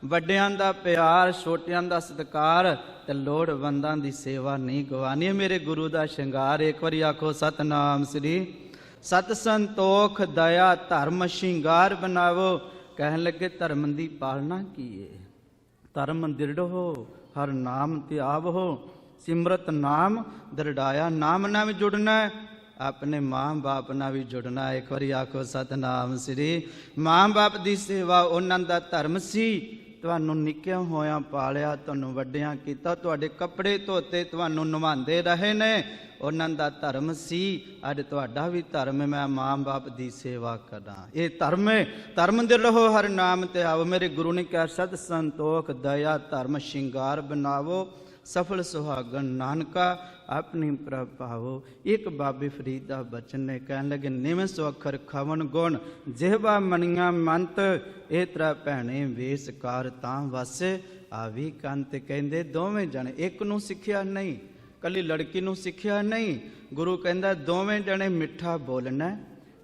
S2: ਵੱਡਿਆਂ ਦਾ ਪਿਆਰ, ਛੋਟਿਆਂ ਦਾ ਸਤਿਕਾਰ ਤੇ ਲੋੜਵੰਦਾਂ ਦੀ ਸੇਵਾ ਨਹੀਂ ਗਵਾਨੀ। ਮੇਰੇ ਗੁਰੂ ਦਾ ਸ਼ਿੰਗਾਰ। ਇੱਕ ਵਾਰੀ ਆਖੋ ਸਤਨਾਮ ਸ੍ਰੀ। ਸਤ ਸੰਤੋਖ ਦਇਆ ਧਰਮ ਸ਼ਿੰਗਾਰ ਬਣਾਵੋ। ਕਹਿਣ ਲੱਗੇ ਧਰਮ ਦੀ ਪਾਲਣਾ ਕੀਏ। ਧਰਮ ਦ੍ਰਿੜੋ ਹਰ ਨਾਮ ਧਿਆਵੋ। ਸਿਮਰਤ ਨਾਮ ਦ੍ਰਿੜਾਇਆ। ਨਾਮ ਨਾਲ ਵੀ ਜੁੜਨਾ, ਆਪਣੇ ਮਾਂ ਬਾਪ ਨਾਲ ਵੀ ਜੁੜਨਾ। ਇੱਕ ਵਾਰੀ ਆਖੋ ਸਤਨਾਮ ਸ੍ਰੀ। ਮਾਂ ਬਾਪ ਦੀ ਸੇਵਾ ਉਹਨਾਂ ਦਾ ਧਰਮ ਸੀ। ਤੁਹਾਨੂੰ ਨਿੱਕਿਆਂ ਹੋਇਆਂ ਪਾਲਿਆ, ਤੁਹਾਨੂੰ ਵੱਡਿਆਂ ਕੀਤਾ, ਤੁਹਾਡੇ ਕੱਪੜੇ ਧੋਤੇ, ਤੁਹਾਨੂੰ ਨਵਾਉਂਦੇ ਰਹੇ ਨੇ, ਉਹਨਾਂ ਦਾ ਧਰਮ ਸੀ। ਅੱਜ ਤੁਹਾਡਾ ਵੀ ਧਰਮ ਹੈ, ਮੈਂ ਮਾਂ ਬਾਪ ਦੀ ਸੇਵਾ ਕਰਾਂ। ਇਹ ਧਰਮ ਹੈ। ਧਰਮ ਦੇ ਰਹੋ ਹਰ ਨਾਮ ਤੇ ਆਵੋ। ਮੇਰੇ ਗੁਰੂ ਨੇ ਕਿਹਾ ਸਤ ਸੰਤੋਖ ਦਇਆ ਧਰਮ ਸ਼ਿੰਗਾਰ ਬਣਾਵੋ। ਸਫਲ ਸੁਹਾਗਣ ਨਾਨਕਾ ਆਪਣੀ ਪ੍ਰਭਾਵੋ। ਇੱਕ ਬਾਬੇ ਫਰੀਦ ਦਾ ਬਚਨ ਨੇ, ਕਹਿਣ ਲੱਗੇ ਨਿਵੇਂ ਸੋ ਅੱਖਰ ਖਵਨ ਗੁਣ ਜਿਹਵਾ ਮਣੀਆਂ ਮੰਤ ਇਹ ਤਰਾ ਭੈਣੇ ਵੇਸਕਾਰ ਤਾਂ ਵਸ ਆਵੀ ਕੰਤ। ਕਹਿੰਦੇ ਦੋਵੇਂ ਜਣੇ, ਇੱਕ ਨੂੰ ਸਿੱਖਿਆ ਨਹੀਂ, ਕੱਲੀ ਲੜਕੀ ਨੂੰ ਸਿੱਖਿਆ ਨਹੀਂ। ਗੁਰੂ ਕਹਿੰਦਾ ਦੋਵੇਂ ਜਣੇ ਮਿੱਠਾ ਬੋਲਣਾ,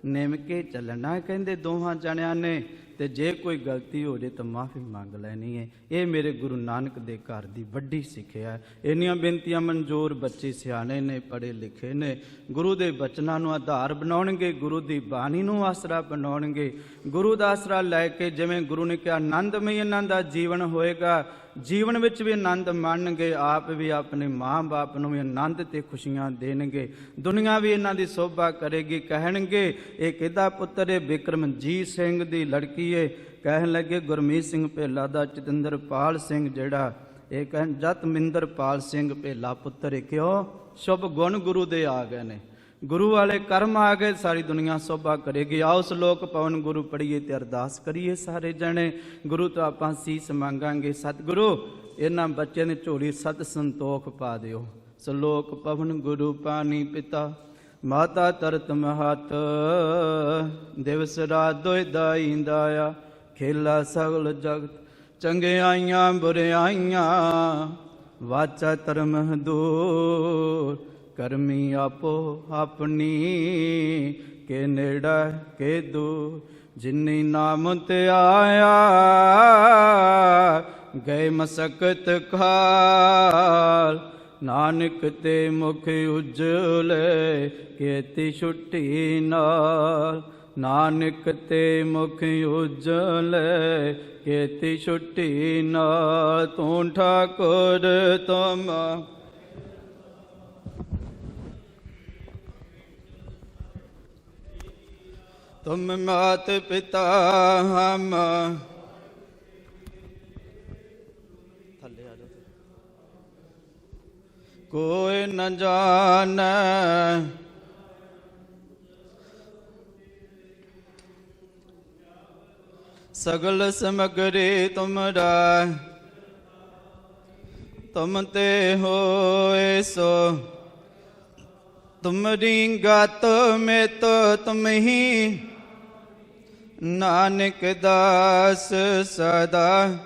S2: ਨਿਮ ਕੇ ਚੱਲਣਾ। ਕਹਿੰਦੇ ਦੋਹਾਂ ਜਣਿਆਂ ਨੇ, ਤੇ ਜੇ ਕੋਈ ਗਲਤੀ ਹੋ ਜੇ ਤਾਂ ਮਾਫੀ ਮੰਗ ਲੈਣੀ ਹੈ। ਇਹ ਮੇਰੇ ਗੁਰੂ ਨਾਨਕ ਦੇ ਘਰ ਦੀ ਵੱਡੀ ਸਿੱਖਿਆ ਹੈ। ਇੰਨੀਆਂ ਬੇਨਤੀਆਂ ਮਨਜ਼ੂਰ, ਬੱਚੇ ਸਿਆਣੇ ਨੇ, ਪੜ੍ਹੇ ਲਿਖੇ ਨੇ, ਗੁਰੂ ਦੇ ਬਚਨਾਂ ਨੂੰ ਆਧਾਰ ਬਣਾਉਣਗੇ, ਗੁਰੂ ਦੀ ਬਾਣੀ ਨੂੰ ਆਸਰਾ ਬਣਾਉਣਗੇ। ਗੁਰੂ ਦਾ ਆਸਰਾ ਲੈ ਕੇ ਜਿਵੇਂ ਗੁਰੂ ਨੇ ਕਿਹਾ ਆਨੰਦਮਈ ਇਹਨਾਂ ਦਾ ਜੀਵਨ ਹੋਏਗਾ, ਜੀਵਨ ਵਿੱਚ ਵੀ ਆਨੰਦ ਮਾਣਨਗੇ, ਆਪ ਵੀ ਆਪਣੇ ਮਾਂ ਬਾਪ ਨੂੰ ਵੀ ਆਨੰਦ ਤੇ ਖੁਸ਼ੀਆਂ ਦੇਣਗੇ, ਦੁਨੀਆ ਵੀ ਇਹਨਾਂ ਦੀ ਸੋਭਾ ਕਰੇਗੀ। ਕਹਿਣਗੇ ਇਹ ਕਿਹਦਾ ਪੁੱਤਰ ਹੈ? ਬਿਕਰਮਜੀਤ ਸਿੰਘ ਦੀ ਲੜਕੀ ਹੈ। ਕਹਿਣ ਲੱਗੇ ਗੁਰਮੀਤ ਸਿੰਘ ਭੇਲਾ ਦਾ ਜਤਿੰਦਰਪਾਲ ਸਿੰਘ ਜਿਹੜਾ, ਇਹ ਕਹਿਣ ਜਤਮਿੰਦਰਪਾਲ ਸਿੰਘ ਭੇਲਾ ਪੁੱਤਰ ਹੈ। ਕਿਉਂ? ਸ਼ੁਭ ਗੁਣ ਗੁਰੂ ਦੇ ਆ ਗਏ ਨੇ, ਗੁਰੂ ਵਾਲੇ ਕਰਮ ਆ ਗਏ, ਸਾਰੀ ਦੁਨੀਆ ਸੋਭਾ ਕਰੇਗੀ। ਆਓ ਸ਼ਲੋਕ ਪਵਨ ਗੁਰੂ ਪੜ੍ਹੀਏ ਤੇ ਅਰਦਾਸ ਕਰੀਏ ਸਾਰੇ ਜਣੇ। ਗੁਰੂ ਤੋਂ ਆਪਾਂ ਸੀਸ ਮੰਗਾਂਗੇ। ਸਤਿਗੁਰੂ ਇਹਨਾਂ ਬੱਚਿਆਂ ਦੀ ਝੋਲੀ ਸਤ ਸੰਤੋਖ ਪਾ ਦਿਓ। ਸ਼ਲੋਕ ਪਵਨ ਗੁਰੂ ਪਾਣੀ ਪਿਤਾ ਮਾਤਾ ਤਰਤ ਮਹਤ ਦਿਵਸ ਰਾਤ ਦੋਇ ਦਾਈ ਦਾਇਆ ਖੇਲਾ ਸਗਲ ਜਗਤ ਚੰਗਿਆਈਆਂ ਬੁਰਿਆਈਆਂ ਵਾਚਾ ਧਰਮ ਦੂਰ ਕਰਮੀ ਆਪੋ ਆਪਣੀ ਕੇ ਨੇੜਾ ਕੇ ਦੂਰ ਜਿਨੀ ਨਾਮ ਤੇ ਆਇਆ ਗਏ ਮਸਕਤ ਖਾਲ ਨਾਨਕ ਤੇ ਮੁਖ ਉਜਲੇ ਕੀਤੀ ਛੁੱਟੀ ਨਾਲ ਨਾਨਕ ਤੇ ਮੁਖ ਉਜਲ ਕੇਤੀ ਛੁੱਟੀ ਨਾ ਤੂੰ ਠਾਕੁਰ ਤੁਮ ਤੁਮ ਮਾਤ ਪਿਤਾ ਹਮ ਥੱਲੇ ਆ ਜਾ ਕੋਈ ਨ ਜਾਣੈ ਸਗਲ ਸਮਗਰੀ ਤੁਮਰਾ ਤੁਮ ਤੇ ਹੋਏ ਸੋ ਤੁਮਰੀ ਗਤ ਮੇਤ ਤੁਮ ਹੀ ਨਾਨਕ ਦਾਸ ਸਦਾ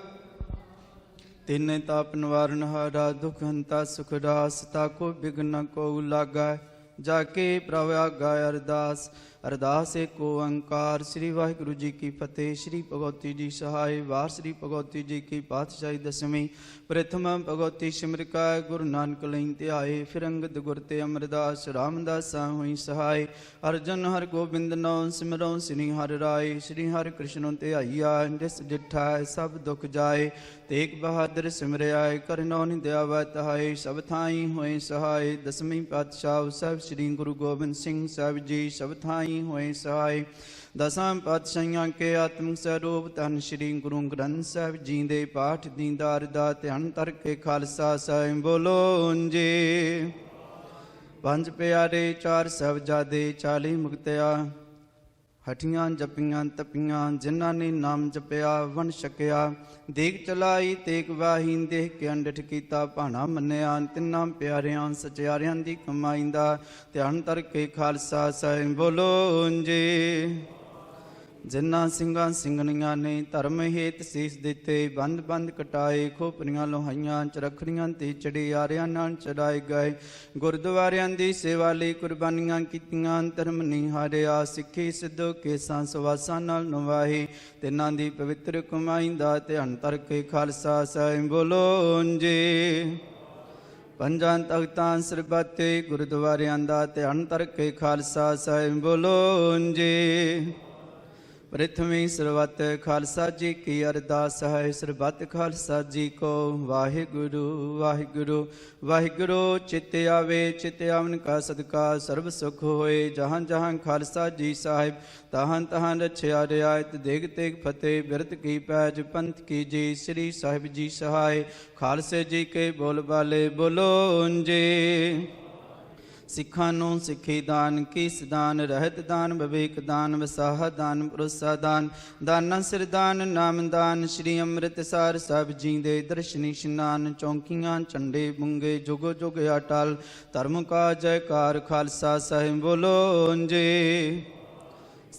S2: ਤਿਨ ਤਾਪ ਨਿਵਾਰਨ ਹਾਰਾ ਦੁਖ ਹੰਤਾ ਸੁਖ ਰਾਸ ਤਾਕੋ ਬਿਗਨ ਕੋ ਲਾਗਾ ਜਾ ਕੇ ਪ੍ਰਭ ਆਗਾ ਅਰਦਾਸ ਅਰਦਾਸ ਏਕ ਓੰਕਾਰ ਸ੍ਰੀ ਵਾਹਿਗੁਰੂ ਜੀ ਕੀ ਫਤਿਹ। ਸ੍ਰੀ ਭਗਵਤੀ ਜੀ ਸਹਾਇ ਵਾਰ ਸ੍ਰੀ ਭਗਵਤੀ ਜੀ ਕੀ ਪਾਤਸ਼ਾਹੀ ਦਸਵੀਂ ਪ੍ਰਥਮ ਭਗਵਤੀ ਸਿਮਰਿਕਾ ਗੁਰੂ ਨਾਨਕ ਲਈ ਧਿਆਏ ਫਿਰ ਅੰਗਦ ਗੁਰ ਤੇ ਅਮਰਦਾਸ ਰਾਮਦਾਸਾ ਹੋਈ ਸਹਾਇ ਅਰਜਨ ਹਰ ਗੋਬਿੰਦ ਨੋ ਸਿਮਰੋ ਸ੍ਰੀ ਹਰਿ ਰਾਏ ਸ੍ਰੀ ਹਰਿ ਕ੍ਰਿਸ਼ਨ ਧਿਆਈਆ ਜਿਸ ਡਿਠਾ ਸਭ ਦੁਖ ਜਾਏ ਤੇਗ ਬਹਾਦਰ ਸਿਮਰਿਆਏ ਕਰਨੋ ਨਿਦਿਆਵੈ ਤਹਾਏ ਸਭ ਥਾਈ ਹੋਏ ਸਹਾਇ ਦਸਵੀਂ ਪਾਤਸ਼ਾਹ ਸਾਹਿਬ ਸ੍ਰੀ ਗੁਰੂ ਗੋਬਿੰਦ ਸਿੰਘ ਸਾਹਿਬ ਜੀ ਸਭ ਥਾਈ ਹੋਏ ਸਹਾਇ ਦਸਾਂ ਪਾਤਸ਼ਾਹੀਆਂ ਕੇ ਆਤਮਿਕ ਸਰੂਪ ਧੰਨ ਸ੍ਰੀ ਗੁਰੂ ਗ੍ਰੰਥ ਸਾਹਿਬ ਜੀ ਦੇ ਪਾਠ ਦੀਦਾਰ ਦਾ ਧਿਆਨ ਧਰ ਕੇ ਖਾਲਸਾ ਸਾਹਿਬ ਬੋਲੋ ਜੀ। ਪੰਜ ਪਿਆਰੇ ਚਾਰ ਸਾਹਿਬਜ਼ਾਦੇ 40 ਮੁਕਤਿਆ ਹਠੀਆਂ ਜਪੀਆਂ ਤਪੀਆਂ ਜਿਨ੍ਹਾਂ ਨੇ ਨਾਮ ਜਪਿਆ ਵੰਡ ਛਕਿਆ ਦੇਖ ਚਲਾਈ ਤੇਗ ਵਾਹੀ ਦੇਖ ਕੇ ਅੰਡਠ ਕੀਤਾ ਭਾਣਾ ਮੰਨਿਆ ਤਿੰਨਾਂ ਪਿਆਰਿਆਂ ਸਚਿਆਰਿਆਂ ਦੀ ਕਮਾਈ ਦਾ ਧਿਆਨ ਧਰ ਕੇ ਖਾਲਸਾ ਸਾਹਿਬ ਬੋਲੋ ਜੀ। ਜਿਨ੍ਹਾਂ ਸਿੰਘਾਂ ਸਿੰਘਣੀਆਂ ਨੇ ਧਰਮ ਹੇਤ ਸੀਸ ਦਿੱਤੇ ਬੰਦ ਬੰਦ ਕਟਾਏ ਖੋਪਰੀਆਂ ਲੋਹਾਈਆਂ ਚਰਖੜੀਆਂ ਤੇ ਚੜਿਆਰਿਆਂ ਨਾਲ ਚੜਾਏ ਗਏ ਗੁਰਦੁਆਰਿਆਂ ਦੀ ਸੇਵਾ ਲਈ ਕੁਰਬਾਨੀਆਂ ਕੀਤੀਆਂ ਧਰਮ ਨਹੀਂ ਹਾਰਿਆ ਸਿੱਖੀ ਸਿੱਧੋ ਕੇਸਾਂ ਸਵਾਸਾਂ ਨਾਲ ਨਵਾਹੀ ਤਿੰਨਾਂ ਦੀ ਪਵਿੱਤਰ ਕਮਾਈ ਦਾ ਧਿਆਨ ਧਰ ਕੇ ਖਾਲਸਾ ਸਾਹਿਬ ਬੋਲੋ ਜੀ। ਪੰਜਾਂ ਤਖਤਾਂ ਸਰਬੱਤੇ ਗੁਰਦੁਆਰਿਆਂ ਦਾ ਧਿਆਨ ਧਰ ਕੇ ਖਾਲਸਾ ਸਾਹਿਬ ਬੋਲੋ ਜੀ। ਪ੍ਰਥਮੀ ਸਰਬੱਤ ਖਾਲਸਾ ਜੀ ਕੀ ਅਰਦਾਸ ਹੈ ਸਰਬੱਤ ਖਾਲਸਾ ਜੀ ਕੋ ਵਾਹਿਗੁਰੂ ਵਾਹਿਗੁਰੂ ਵਾਹਿਗੁਰੂ ਚਿਤ ਆਵੇ ਚਿਤ ਆਵਨ ਕਾ ਸਦਕਾ ਸਰਬ ਸੁਖ ਹੋਏ ਜਹਾਂ ਜਹਾਂ ਖਾਲਸਾ ਜੀ ਸਾਹਿਬ ਤਹਾਂ ਤਹਾਂ ਰਛਿਆ ਰਿਆਇਤ ਦੇਗ ਤੇਗ ਫਤਿਹ ਬਿਰਤ ਕੀ ਪੈਜ ਪੰਥ ਕੀ ਜੀ ਸ੍ਰੀ ਸਾਹਿਬ ਜੀ ਸਹਾਇ ਖਾਲਸੇ ਜੀ ਕੇ ਬੋਲ ਬਾਲੇ ਬੋਲੋ ਜੀ। ਸਿੱਖਾਂ ਨੂੰ ਸਿੱਖੀ ਦਾਨ ਕੀਸ ਦਾਨ ਰਹਿਤ ਦਾਨ ਵਿਵੇਕ ਦਾਨ ਵਿਸਾਹ ਦਾਨ ਭਰੋਸਾ ਦਾਨ ਦਾਨਾ ਸਿਰ ਦਾਨ ਨਾਮ ਦਾਨ ਸ੍ਰੀ ਅੰਮ੍ਰਿਤਸਰ ਸਾਹਿਬ ਜੀ ਦੇ ਦਰਸ਼ਨੀ ਇਸ਼ਨਾਨ ਚੌਂਕੀਆਂ ਝੰਡੇ ਬੁੰਗੇ ਜੁਗ ਜੁਗ ਅਟਲ ਧਰਮ ਕਾ ਜੈਕਾਰ ਖਾਲਸਾ ਸਾਹਿਬ ਬੋਲੋ ਜੀ।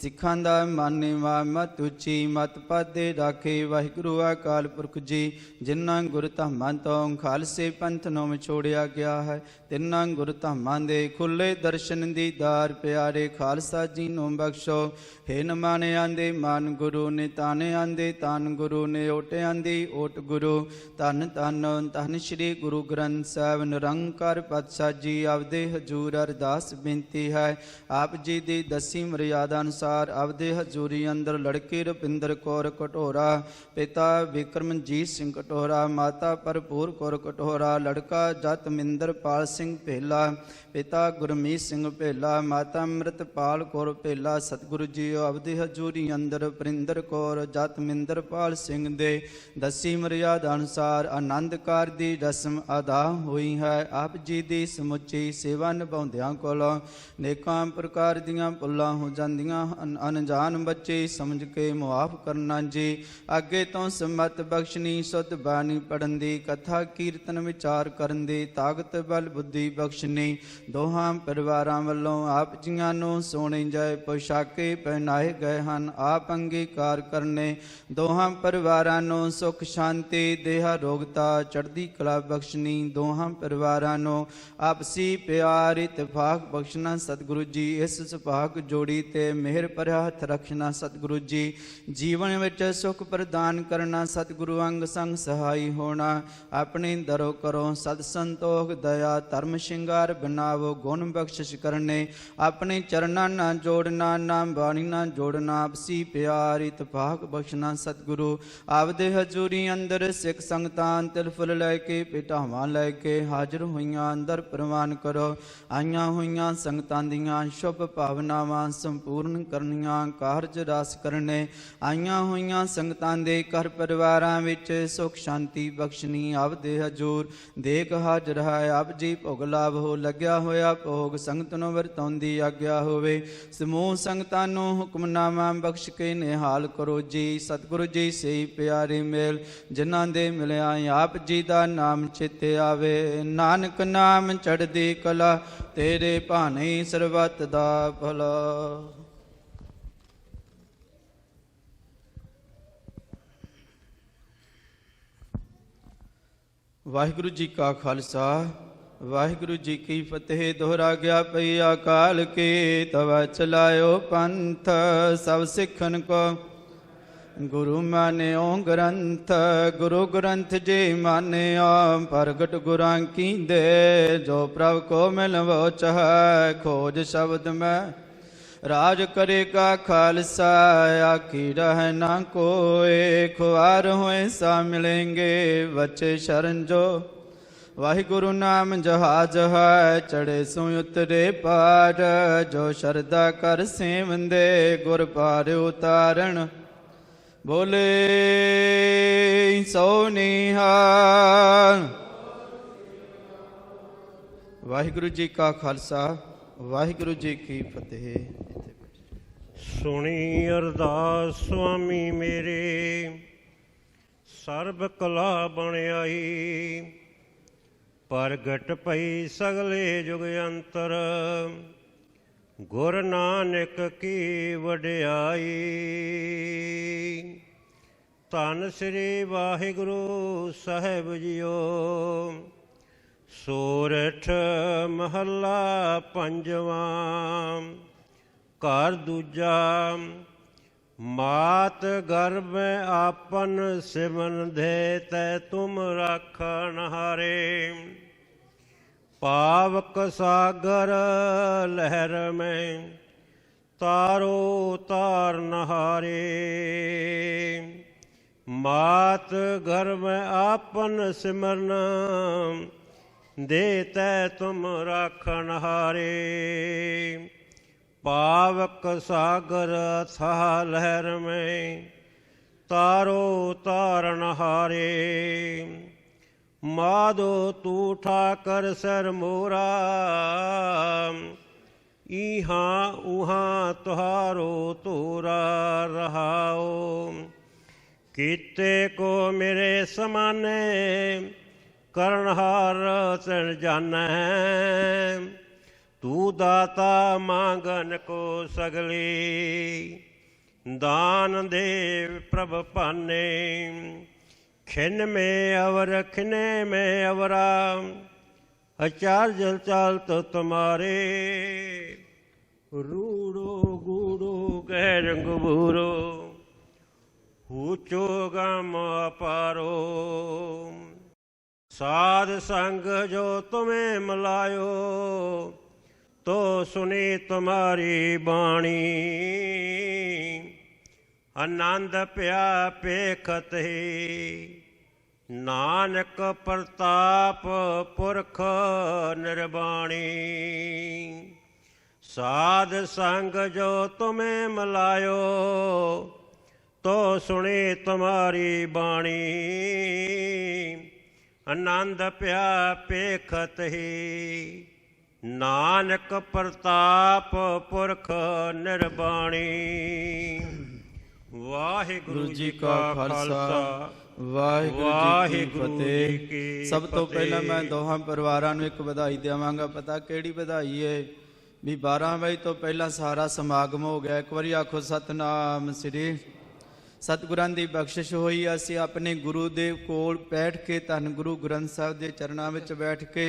S2: ਸਿੱਖਾਂ ਦਾ ਮਾਨੇਵਾ ਮਤ ਉੱਚੀ ਮਤ ਪਾਦੇ ਰਾਖੇ ਵਾਹਿਗੁਰੂ ਅਕਾਲ ਪੁਰਖ ਜੀ ਜਿਨ੍ਹਾਂ ਗੁਰ ਧਾਮਾਂ ਤੋਂ ਖਾਲਸੇ ਪੰਥ ਨੂੰ ਵਿਛੋੜਿਆ ਗਿਆ ਹੈ ਤਿੰਨਾਂ ਗੁਰ ਧਾਮਾਂ ਦੇ ਖੁੱਲੇ ਦਰਸ਼ਨ ਦੀਦਾਰ ਪਿਆਰੇ ਖਾਲਸਾ ਜੀ ਨੂੰ ਬਖਸ਼ੋ ਹੇ ਨਮਾਨਿਆਂ ਦੇ ਮਾਨ ਗੁਰੂ ਨੇ ਤਾਨਿਆਂ ਦੇ ਤਾਨ ਗੁਰੂ ਨੇ ਓਟਿਆਂ ਦੀ ਓਟ ਗੁਰੂ ਧੰਨ ਧੰਨ ਧੰਨ ਸ੍ਰੀ ਗੁਰੂ ਗ੍ਰੰਥ ਸਾਹਿਬ ਨਿਰੰਕਾਰ ਪਾਤਸ਼ਾਹ ਜੀ ਆਪਦੇ ਹਜ਼ੂਰ ਅਰਦਾਸ ਬੇਨਤੀ ਹੈ ਆਪ ਜੀ ਦੀ ਦਸੀ ਮਰਿਆਦਾ ਅਨੁਸਾਰ ਆਪਦੇ ਹਜ਼ੂਰੀ ਅੰਦਰ ਲੜਕੀ ਰੁਪਿੰਦਰ ਕੌਰ ਕਟੋਰਾ ਪਿਤਾ ਵਿਕਰਮਜੀਤ ਸਿੰਘ ਕਟੋਰਾ ਮਾਤਾ ਭਰਪੂਰ ਕੌਰ ਕਟੋਰਾ ਲੜਕਾ ਜਤਮਿੰਦਰਪਾਲ ਸਿੰਘ ਭੇਲਾ ਪਿਤਾ ਗੁਰਮੀਤ ਸਿੰਘ ਭੇਲਾ ਮਾਤਾ ਅੰਮ੍ਰਿਤਪਾਲ ਕੌਰ ਭੇਲਾ ਸਤਿਗੁਰੂ ਜੀ ਆਪਦੇ ਹਜ਼ੂਰੀ ਅੰਦਰ ਪ੍ਰਿੰਦਰ ਕੌਰ ਜਤਮਿੰਦਰਪਾਲ ਸਿੰਘ ਦੇ ਦਸੀ ਮਰਿਆਦਾ ਅਨੁਸਾਰ ਆਨੰਦ ਕਾਰ ਦੀ ਰਸਮ ਅਦਾ ਹੋਈ ਹੈ ਆਪ ਜੀ ਦੀ ਸਮੁੱਚੀ ਸੇਵਾ ਨਿਭਾਉਂਦਿਆਂ ਕੋਲੋਂ ਨੇਕਾਂ ਪ੍ਰਕਾਰ ਦੀਆਂ ਭੁੱਲਾਂ ਹੋ ਜਾਂਦੀਆਂ ਅਣਜਾਣ ਬੱਚੇ ਸਮਝ ਕੇ ਮੁਆਫ ਕਰਨਾ ਜੀ ਅੱਗੇ ਤੋਂ ਸਮਤ ਬਖਸ਼ਣੀ ਸੁਧ ਬਾਣੀ ਪੜਨ ਦੀ ਕਥਾ ਕੀਰਤਨ ਵਿਚਾਰ ਕਰਨ ਦੀ ਤਾਕਤ ਬਲ ਬੁੱਧੀ ਬਖਸ਼ਣੀ ਦੋਹਾਂ ਪਰਿਵਾਰਾਂ ਵੱਲੋਂ ਆਪ ਜੀਆਂ ਨੂੰ ਸੋਹਣੇ ਜੈ ਪੋਸ਼ਾਕੇ ਪਹਿਨਾਏ ਗਏ ਹਨ ਆਪ ਅੰਗੀਕਾਰ ਕਰਨੇ ਦੋਹਾਂ ਪਰਿਵਾਰਾਂ ਨੂੰ ਸੁਖ ਸ਼ਾਂਤੀ ਦੇਹਾ ਰੋਗਤਾ ਚੜ੍ਹਦੀ ਕਲਾ ਬਖਸ਼ਣੀ ਦੋਹਾਂ ਪਰਿਵਾਰਾਂ ਨੂੰ ਆਪਸੀ ਪਿਆਰ ਇਤਫਾਕ ਬਖਸ਼ਣਾ ਸਤਿਗੁਰੂ ਜੀ ਇਸ ਸੁਭਾਗ ਜੋੜੀ ਤੇ ਮਿਹਰ ਮੇਰ ਭਰਿਆ ਹੱਥ ਰੱਖਣਾ ਸਤਿਗੁਰੂ ਜੀ। ਜੀਵਨ ਵਿੱਚ ਸੁਖ ਪ੍ਰਦਾਨ ਕਰਨਾ ਸਤਿਗੁਰੂ ਅੰਗ ਸੰਗ ਸਹਾਈ ਹੋਣਾ। ਆਪਣੀ ਦਰੋ ਕਰੋ ਸਤ ਸੰਤੋਖ ਦਇਆ ਧਰਮ ਸ਼ਿੰਗਾਰ ਬਨਾਵੋ ਗੁਣ ਬਖਸ਼ਿਸ਼ ਕਰਨੇ। ਆਪਣੇ ਚਰਨਾਂ ਨਾਲ ਜੋੜਨਾ ਨਾਮ ਬਾਣੀ ਨਾਲ ਜੋੜਨਾ ਆਪਸੀ ਪਿਆਰ ਇਤਫਾਕ ਬਖਸ਼ਣਾ ਸਤਿਗੁਰੂ। ਆਪਦੇ ਹਜ਼ੂਰੀ ਅੰਦਰ ਸਿੱਖ ਸੰਗਤਾਂ ਤਿਲ ਫੁੱਲ ਲੈ ਕੇ ਪਿਟਾਵਾਂ ਲੈ ਕੇ ਹਾਜ਼ਰ ਹੋਈਆਂ ਅੰਦਰ ਪ੍ਰਵਾਨ ਕਰੋ। ਆਈਆਂ ਹੋਈਆਂ ਸੰਗਤਾਂ ਦੀਆਂ ਸ਼ੁਭ ਭਾਵਨਾਵਾਂ ਸੰਪੂਰਨ ਕਰਨੀਆਂ ਕਾਰਜ ਰਸ ਕਰਨੇ। ਆਈਆਂ ਹੋਈਆਂ ਸੰਗਤਾਂ ਦੇ ਘਰ ਪਰਿਵਾਰਾਂ ਵਿੱਚ ਸੁਖ ਸ਼ਾਂਤੀ ਬਖਸ਼ਣੀ। ਆਪਦੇ ਹਜ਼ੂਰ ਦੇਖ ਹਾਜ਼ਰ ਹੈ ਆਪ ਜੀ ਭੋਗ ਲਾਭ ਹੋ ਲੱਗਿਆ ਹੋਇਆ ਭੋਗ ਸੰਗਤ ਨੂੰ ਵਰਤਾਉਂਦੀ ਆਗਿਆ ਹੋਵੇ। ਸਮੂਹ ਸੰਗਤਾਂ ਨੂੰ ਹੁਕਮਨਾਮਾ ਬਖਸ਼ ਕੇ ਨਿਹਾਲ ਕਰੋ ਜੀ। ਸਤਿਗੁਰੂ ਜੀ ਸਹੀ ਪਿਆਰੇ ਮੇਲ ਜਿਨ੍ਹਾਂ ਦੇ ਮਿਲਿਆ ਆਪ ਜੀ ਦਾ ਨਾਮ ਚਿੱਤੇ ਆਵੇ। ਨਾਨਕ ਨਾਮ ਚੜ੍ਹਦੀ ਕਲਾ ਤੇਰੇ ਭਾਣੇ ਸਰਬੱਤ ਦਾ ਭਲਾ। ਵਾਹਿਗੁਰੂ ਜੀ ਕਾ ਖਾਲਸਾ ਵਾਹਿਗੁਰੂ ਜੀ ਕੀ ਫਤਿਹ। ਦੋਹਰਾ ਗਿਆ ਪਈ ਅਕਾਲ ਕੀ ਤਵਾ ਚਲਾਇਓ ਪੰਥ ਸਭ ਸਿੱਖਨ ਕੋ ਗੁਰੂ ਮਾਨਿਓ ਗ੍ਰੰਥ। ਗੁਰੂ ਗ੍ਰੰਥ ਜੀ ਮਾਨਿਆ ਪ੍ਰਗਟ ਗੁਰਾਂ ਕੀਂਦੇ ਜੋ ਪ੍ਰਭ ਕੋ ਮਿਲਵੋ ਚਾਹੈ ਖੋਜ ਸ਼ਬਦ ਮੈਂ ਰਾਜ ਕਰੇਗਾ ਖਾਲਸਾ ਆਖੀ ਰਹਿ ਨਾ ਕੋਏ ਖੁਆਰ ਹੋਏ ਸਾ ਮਿਲेंगे ਬੱਚੇ ਸ਼ਰਨ ਜੋ। ਵਾਹਿਗੁਰੂ ਨਾਮ ਜਹਾਜ ਹੈ ਚੜੇ ਸੋ ਉਤਰੇ ਪਾਰ ਜੋ ਸ਼ਰਧਾ ਕਰ ਸੇਵੰਦੇ ਗੁਰ ਪਾਰ ਉਤਾਰਨ ਬੋਲੇ ਸੋ ਨਿਹਾਲ। ਵਾਹਿਗੁਰੂ ਜੀ ਕਾ ਖਾਲਸਾ ਵਾਹਿਗੁਰੂ ਜੀ ਕੀ ਫਤਿਹ।
S6: ਸੁਣੀ ਅਰਦਾਸ ਸੁਆਮੀ ਮੇਰੇ ਸਰਬ ਕਲਾ ਬਣ ਆਈ। ਪ੍ਰਗਟ ਪਈ ਸਗਲੇ ਜੁਗ ਅੰਤਰ ਗੁਰ ਨਾਨਕ ਕੀ ਵਡਿਆਈ। ਧੰਨ ਸ੍ਰੀ ਵਾਹਿਗੁਰੂ ਸਾਹਿਬ ਜੀਓ। ਸੋਰਠ ਮਹੱਲਾ ਪੰਜਵਾਂ। ਘਰ ਦੂਜਾ। ਮਾਤ ਗਰਭ ਆਪਨ ਸਿਮਨ ਦੇ ਤੈ ਤੁਮ ਰਾਖਣ ਹਾਰੇ। ਪਾਵਕ ਸਾਗਰ ਲਹਿਰ ਮੈਂ ਤਾਰੋ ਤਾਰ ਨਹਾਰੇ। ਮਾਤ ਗਰਭ ਆਪਨ ਸਿਮਰਨ ਦੇ ਤੈ ਤੁਮ ਰਾਖਣ ਹਾਰੇ। ਪਾਵਕ ਸਾਗਰ ਅਥਾਹ ਲਹਿਰ ਮੈਂ ਤਾਰੋ ਤਾਰਨ ਹਾਰੇ। ਮਾਧੋ ਤੂ ਠਾਕਰ ਸਰ ਮੋਰਾ ਇਹਾਂ ਉਹਾਂ ਤੁਹਾਰੋ ਤੋਰਾ ਰਹਾਓ। ਕੀਤੇ ਕੋ ਮੇਰੇ ਸਮਾਨੇ ਕਰਨਹਾਰ ਤਨ ਜਾਣੈ। ਤੂੰ ਦਾਤਾ ਮੰਗਨ ਕੋ ਸਗਲੀ ਦਾਨ ਦੇ ਪ੍ਰਭ ਭਾਨੇ। ਖਿਨ ਮੇ ਅਵਰ ਖਿਨੇ ਮੇ ਅਵਰਾ ਅਚਾਰਜਲ ਚਾਲਤ ਤੁਮਾਰੇ। ਰੂੜੋ ਗੂੜੋ ਗਹਿ ਰੰਗ ਬੂਰੋ ਊਚੋ ਗਮ ਅਪਾਰੋ। ਸਾਧ ਸੰਗ ਜੋ ਤੁਮੇ ਮਿਲਾਇਓ ਤੋ ਸੁਨੀ ਤੁਮਾਰੀ ਬਾਣੀ। ਆਨੰਦ ਪਿਆ ਪੇਖਤ ਹੀ ਨਾਨਕ ਪ੍ਰਤਾਪ ਪੁਰਖ ਨਿਰਬਾਣੀ। ਸਾਧ ਸੰਗ ਜੋ ਤੁਮੇ ਮਿਲਾਇਓ ਤੋ ਸੁਣੀ ਤੁਮਾਰੀ ਬਾਣੀ। ਆਨੰਦ ਪਿਆ ਪੇਖਤ ਹੀ ਨਾਨਕ ਪ੍ਰਤਾਪ ਪੁਰਖ ਨਿਰਬਾਣੀ। ਵਾਹਿਗੁਰੂ ਜੀ ਕਾ ਖਾਲਸਾ
S2: ਵਾਹਿਗੁਰੂ ਜੀ ਕੀ ਫਤਿਹ। ਸਭ ਤੋਂ ਪਹਿਲਾਂ ਮੈਂ ਦੋਹਾਂ ਪਰਿਵਾਰਾਂ ਨੂੰ ਇੱਕ ਵਧਾਈ ਦੇਵਾਂਗਾ। ਪਤਾ ਕਿਹੜੀ ਵਧਾਈ ਹੈ ਵੀ 12 ਵਜੇ ਤੋਂ ਪਹਿਲਾਂ ਸਾਰਾ ਸਮਾਗਮ ਹੋ ਗਿਆ। ਇੱਕ ਵਾਰੀ ਆਖੋ ਸਤਨਾਮ ਸ੍ਰੀ। ਸਤਿਗੁਰਾਂ ਦੀ ਬਖਸ਼ਿਸ਼ ਹੋਈ। ਅਸੀਂ ਆਪਣੇ ਗੁਰੂ ਦੇ ਕੋਲ ਬੈਠ ਕੇ ਧੰਨ ਗੁਰੂ ਗ੍ਰੰਥ ਸਾਹਿਬ ਦੇ ਚਰਨਾਂ ਵਿੱਚ ਬੈਠ ਕੇ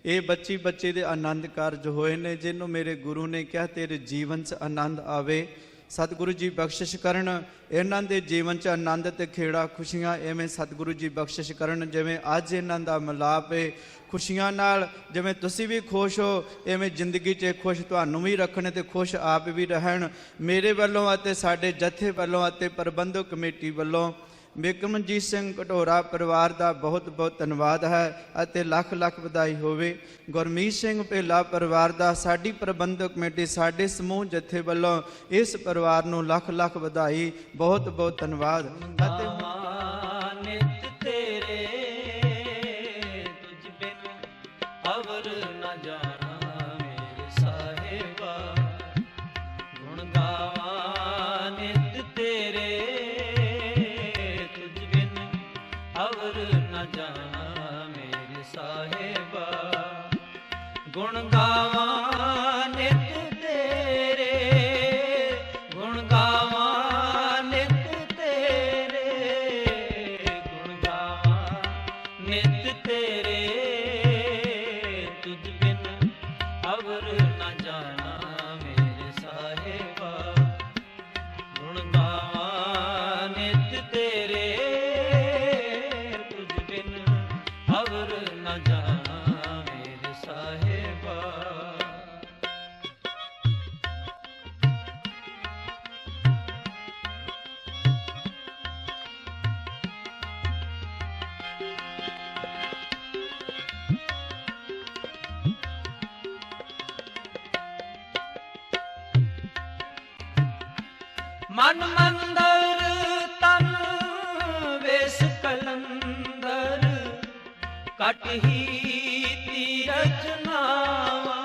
S2: ਇਹ ਬੱਚੀ ਬੱਚੇ ਦੇ ਆਨੰਦ ਕਾਰਜ ਹੋਏ ਨੇ, ਜਿਹਨੂੰ ਮੇਰੇ ਗੁਰੂ ਨੇ ਕਿਹਾ ਤੇਰੇ ਜੀਵਨ 'ਚ ਆਨੰਦ ਆਵੇ। ਸਤਿਗੁਰੂ ਜੀ ਬਖਸ਼ਿਸ਼ ਕਰਨ ਇਹਨਾਂ ਦੇ ਜੀਵਨ 'ਚ ਆਨੰਦ ਤੇ ਖੇੜਾ ਖੁਸ਼ੀਆਂ ਐਵੇਂ ਸਤਿਗੁਰੂ ਜੀ ਬਖਸ਼ਿਸ਼ ਕਰਨ। ਜਿਵੇਂ ਅੱਜ ਇਹਨਾਂ ਦਾ ਮਿਲਾਪ ਹੈ ਖੁਸ਼ੀਆਂ ਨਾਲ, ਜਿਵੇਂ ਤੁਸੀਂ ਵੀ ਖੁਸ਼ ਹੋ ਐਵੇਂ ਜ਼ਿੰਦਗੀ 'ਚ ਖੁਸ਼ ਤੁਹਾਨੂੰ ਵੀ ਰੱਖਣ ਤੇ ਖੁਸ਼ ਆਪ ਵੀ ਰਹਿਣ। ਮੇਰੇ ਵੱਲੋਂ ਅਤੇ ਸਾਡੇ ਜਥੇ ਵੱਲੋਂ ਅਤੇ ਪ੍ਰਬੰਧਕ ਕਮੇਟੀ ਵੱਲੋਂ ਬਿਕਰਮਜੀਤ ਸਿੰਘ ਘਟੋਰਾ ਪਰਿਵਾਰ ਦਾ ਬਹੁਤ ਬਹੁਤ ਧੰਨਵਾਦ ਹੈ ਅਤੇ ਲੱਖ ਲੱਖ ਵਧਾਈ ਹੋਵੇ। ਗੁਰਮੀਤ ਸਿੰਘ ਭੇਲਾ ਪਰਿਵਾਰ ਦਾ ਸਾਡੀ ਪ੍ਰਬੰਧਕ ਕਮੇਟੀ ਸਾਡੇ ਸਮੂਹ ਜਥੇ ਵੱਲੋਂ ਇਸ ਪਰਿਵਾਰ ਨੂੰ ਲੱਖ ਲੱਖ ਵਧਾਈ, ਬਹੁਤ ਬਹੁਤ ਧੰਨਵਾਦ। ਅਤੇ
S3: ਨਿਤ ਤੇਰੇ ਤੁਝ ਬਿਨ ਅਵਰ ਨ ਜਾਣਾ ਮੇਰੇ ਸਾਹਿਬਾ, ਗੁਣ ਗਾਵਾਂ ਨਿਤ ਤੇਰੇ ਤੁਝ ਬਿਨ ਅਵਰ ਨ ਜਾਣਾ ਮੇਰੇ ਸਾਹਿਬਾ, ਗੁਣ ਗਾਵਾਂ ਨਿਤ ਤੇਰੇ, ਗੁਣ ਗਾਵਾਂ ਨਿਤ ਤੇਰੇ, ਗੁਣ ਗਾਵਾਂ ਨਿਤ ਤੇਰੇ ਤੁਝ ਬਿਨ ਅਵਰ ਨ ਜਾਣਾ ਮੇਰੇ ਸਾਹਿਬਾ, ਗੁਣ ਗਾਵਾਂ ਨਿਤ ਤੇਰੇ ਤੁਝ ਬਿਨ ਅਵਰ ਨ ਜਾਣਾ ਮੇਰੇ ਸਾਹਿਬਾ। ਮਨ ਮੰਦਰ ਤਨ ਵੇਸ ਕਲੰਦਰ, ਕਟ ਹੀ ਤੀਰਥ ਨਾਵਾ,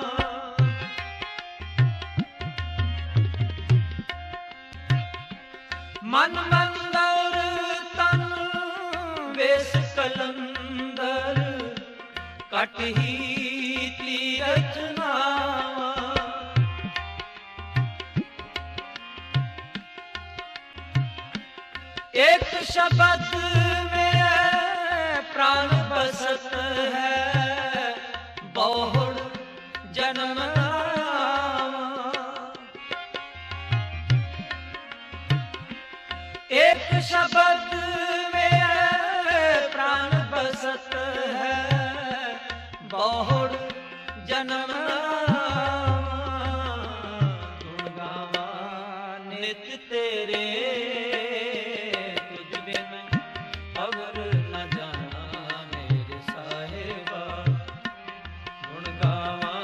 S3: ਮਨ ਮੰਦਰ ਤਨ ਵੇਸ ਕਲੰਦਰ, ਕਟ ਹੀ ਤੀਰਥ ਨਾਵਾ, एक शब्द में प्राण बसत है, बहुड़ जन्म आवा, एक शब्द में प्राण बसत है, बहुड़ जन्म आवा, गुण गावा नित तेरे अवर न जाना मेरे साहिबा, गुण गावा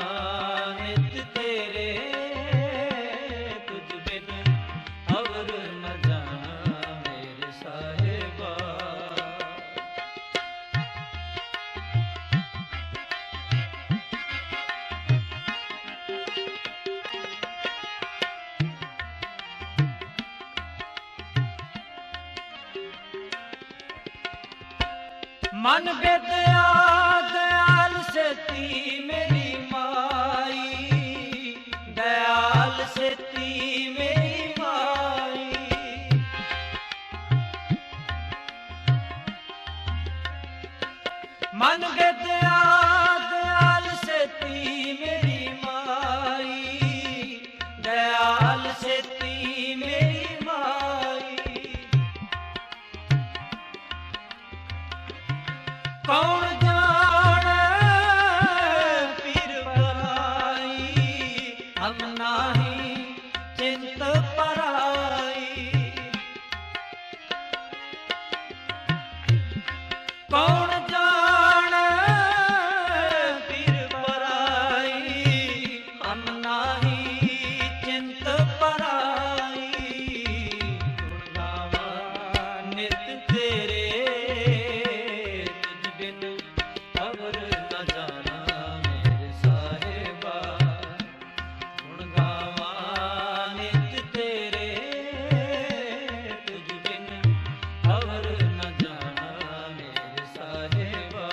S3: नित तेरे तुझ बिन अवर न जाना मेरे साहिबा। मन बेदया दयाल सेती मेरी माई, दयाल सेती मेरी माई, मन बेदया दयाल सेती मेरी माई, दयाल सेती मेरी माई, कौन जाने पीर पराई, हम नाही चिंत पराई, कौन जाने पीर पराई, हम नाही चिंत पराई, गुण गावा नित तेरे अवर न जाना मेरे साहिबा, गुण गावा नित तेरे तुझ बिन अवर न जाना मेरे साहिबा।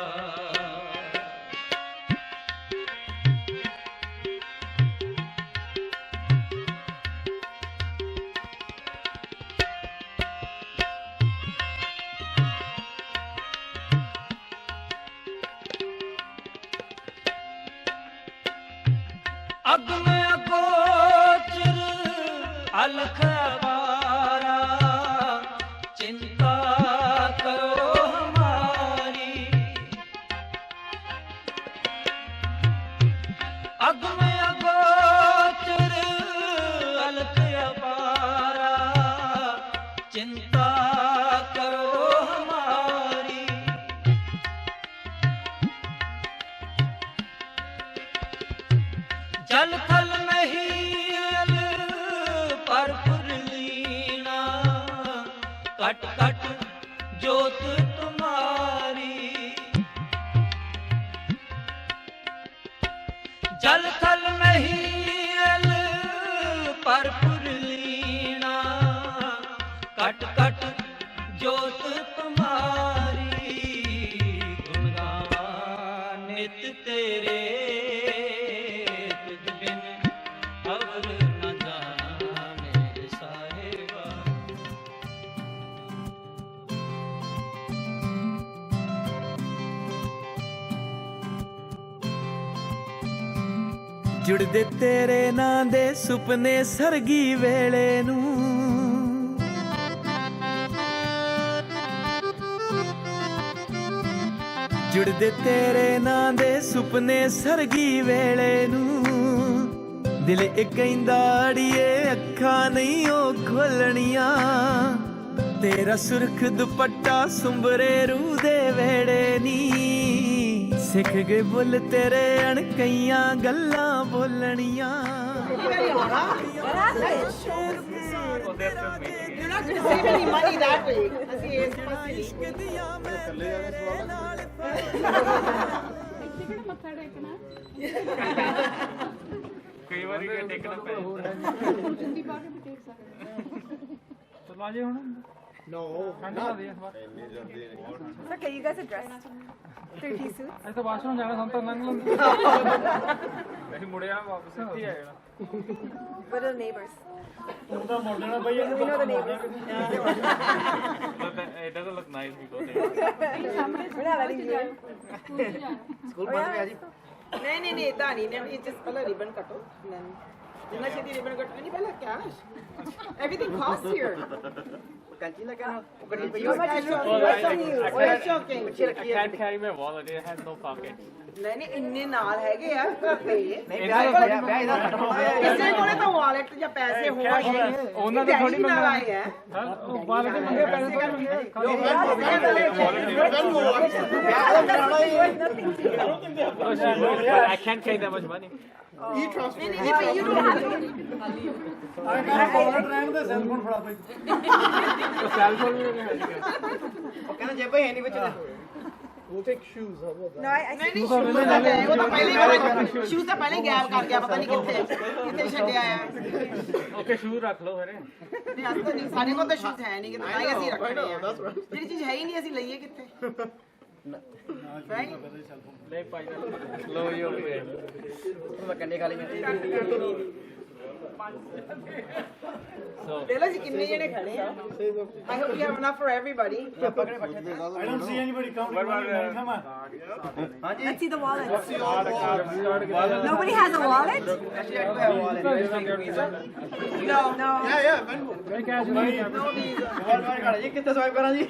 S3: अग में अगोचर अलख अपारा, चिंता करो हमारी। अग में अगोचर अलख अपारा, चिंता करो हमारी। जल थल नहीं अल पर लीना, कट कट जोत तुम्हारी। जल थल नहीं अल पर लीना, कट कट जोत तुम्हारी। गुणगान नित तेरे, तुझ बिन अवर न जाना मेरे साहिबा।
S1: ਜੁੜਦੇ ਤੇਰੇ ਨਾਂ ਦੇ ਸੁਪਨੇ ਸਰਗੀ ਵੇਲੇ ਨੂੰ, ਜੁੜਦੇ ਤੇਰੇ ਨਾਂ ਦੇ ਸੁਪਨੇ ਸਰਗੀ ਵੇਲੇ ਨੂੰ। ਦਿਲ ਇਹ ਕਹਿੰਦਾ ਅੜੀਏ ਅੱਖਾਂ ਨਹੀਂ ਉਹ ਖੋਲਣੀਆਂ, ਤੇਰਾ ਸੁਰਖ ਦੁਪੱਟਾ ਸੁੰਬਰੇ ਰੂਹ ਦੇ ਵੇੜੇ ਨੀ। ਸਿੱਖ ਗਏ ਬੁੱਲ ਤੇਰੇ ਅਣਕਈਆਂ ਗੱਲਾਂ ਬੋਲਣੀਆਂ।
S8: You're not going to save any money that way.
S1: ਇਸ਼ਕ ਦੀਆਂ ਮੈਂ ਤੇਰੇ ਨਾਲ
S4: ਕਈ ਵਾਰੀ ਟੇਕਣਾ ਪੈ ਚਲੋ ਆਜੇ ਹੁਣ
S8: Okay, you guys are dressed. 3-piece suits.
S4: ਅਸੀਂ ਤਾਂ ਵਾਸ਼ਰੂਮ ਜਾਣਾ ਸਾਨੂੰ ਤਾਂ ਲੰਘ ਲੈਂਦੇ ਅਸੀਂ ਮੁੜਿਆ ਵਾਪਸ ਇੱਥੇ ਆ ਜਾਣਾ
S8: What are the neighbors?
S4: ਉਹ ਤਾਂ ਮੁੜ ਜਾਣਾ ਬਈ
S8: We know the neighbors.
S4: it doesn't look nice because
S8: We're not letting you in. School bus में आजी. नहीं इतना नहीं नहीं just पहले ribbon कटो जितना छेती ribbon कटो नहीं पहले cash. Everything costs here. Kanchi लगा ना we're shocking.
S4: I can't carry my wallet, it has no pocket.
S8: नहीं ਇੰਨੇ ਨਾਲ ਹੈਗੇ ਆ ਘਰੇ
S4: ਨਹੀਂ ਵਿਆਹ ਇਹਦਾ
S8: ਕਿਸੇ ਕੋਲੇ ਤਾਂ ਵਾਲਟ ਜਾਂ ਪੈਸੇ ਹੋਣਗੇ
S4: ਉਹਨਾਂ ਦਾ ਥੋੜੀ
S8: ਨਾਲ ਆਏ ਆ
S4: ਉਹ ਵਾਲਟ ਮੰਗੇ ਪੈਸੇ I can't carry that much money.
S8: You don't have to.
S4: Cell phone ਵੀ
S2: ਉਹ ਕਹਿੰਦਾ ਜੇਬਾਂ ਹੀ ਨਹੀਂ ਵਿੱਚ
S8: No, ਨਹੀਂ ਉਹ ਤਾਂ ਪਹਿਲੇ ਸ਼ੂਜ਼ ਤਾਂ ਪਹਿਲੇ ਗਾਇਬ ਕਰ ਗਿਆ ਪਤਾ ਨਹੀਂ ਕਿੱਥੇ ਛੱਡਿਆ ਆ
S4: ਓਕੇ ਸ਼ੂ ਰੱਖ ਲਓ ਫਿਰ
S8: ਨਹੀਂ ਅੱਜ ਤਾਂ ਨਹੀਂ ਸਾਡੇ ਕੋਲ ਤਾਂ ਸ਼ੂਜ਼ ਹੈ ਨਹੀਂ ਕਿ ਤਾਂ ਹੀ ਅਸੀਂ ਰੱਖਣੇ ਆ ਜਿਹੜੀ ਚੀਜ਼ ਹੈ ਹੀ ਨਹੀਂ ਅਸੀਂ ਲਈਏ ਕਿੱਥੇ
S4: ਲੈ ਪਾਈ ਲੋ ਯੋ ਪੇ
S2: ਮੈਂ ਕੰਨੇ ਖਾਲੀ
S8: ਦੇ ਲੋ ਜੀ ਕਿੰਨੇ ਜਣੇ ਖੜੇ ਆ I hope you have enough for everybody.
S2: I don't see anybody counting money. Come on.
S8: Let's see the wallet. Nobody has a wallet?
S2: Actually, I do have a wallet.
S8: No.
S2: Yeah, Venmo.
S8: No visa.
S2: ये कितने swipe करा जी?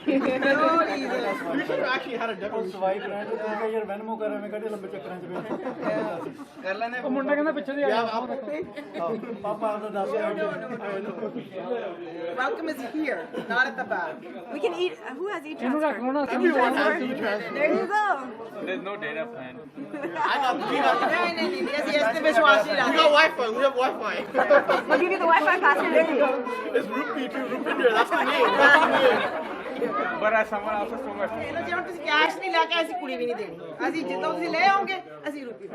S8: No visa.
S2: You should have actually had a debit. Swipe करा तो तुमका यार Venmo कर रहा मैं कटे लंबे चक्करां च कर लेने
S4: ਉਹ ਮੁੰਡਾ ਕਹਿੰਦਾ ਪਿੱਛੇ ਦੀ ਆ
S2: पापा तो दस
S8: Welcome is here, not at the back. We can eat. Who has eat
S4: ਇਹਨੂੰ ਰੱਖ ਲਓ ਨਾ
S8: There you go.
S4: there's no data plan
S8: नहीं, ऐसे ऐसे विश्वास नहीं
S2: We got Wi-Fi. We have Wi-Fi.
S8: We'll give you the Wi-Fi password. There you go.
S2: It's Rupinder. That's the name. That's the name.
S4: but I someone else so much
S8: ਇਹਨਾਂ ਜੇ ਹੁਣ ਤੁਸੀਂ cash ਨਹੀਂ ਲੈ ਕੇ ਅਸੀਂ ਕੁੜੀ ਵੀ ਨਹੀਂ ਦੇਣੀ ਅਸੀਂ ਜਿੱਦਾਂ ਤੁਸੀਂ ਲੈ ਆਓਗੇ ਅਸੀਂ ਰੁਪਏ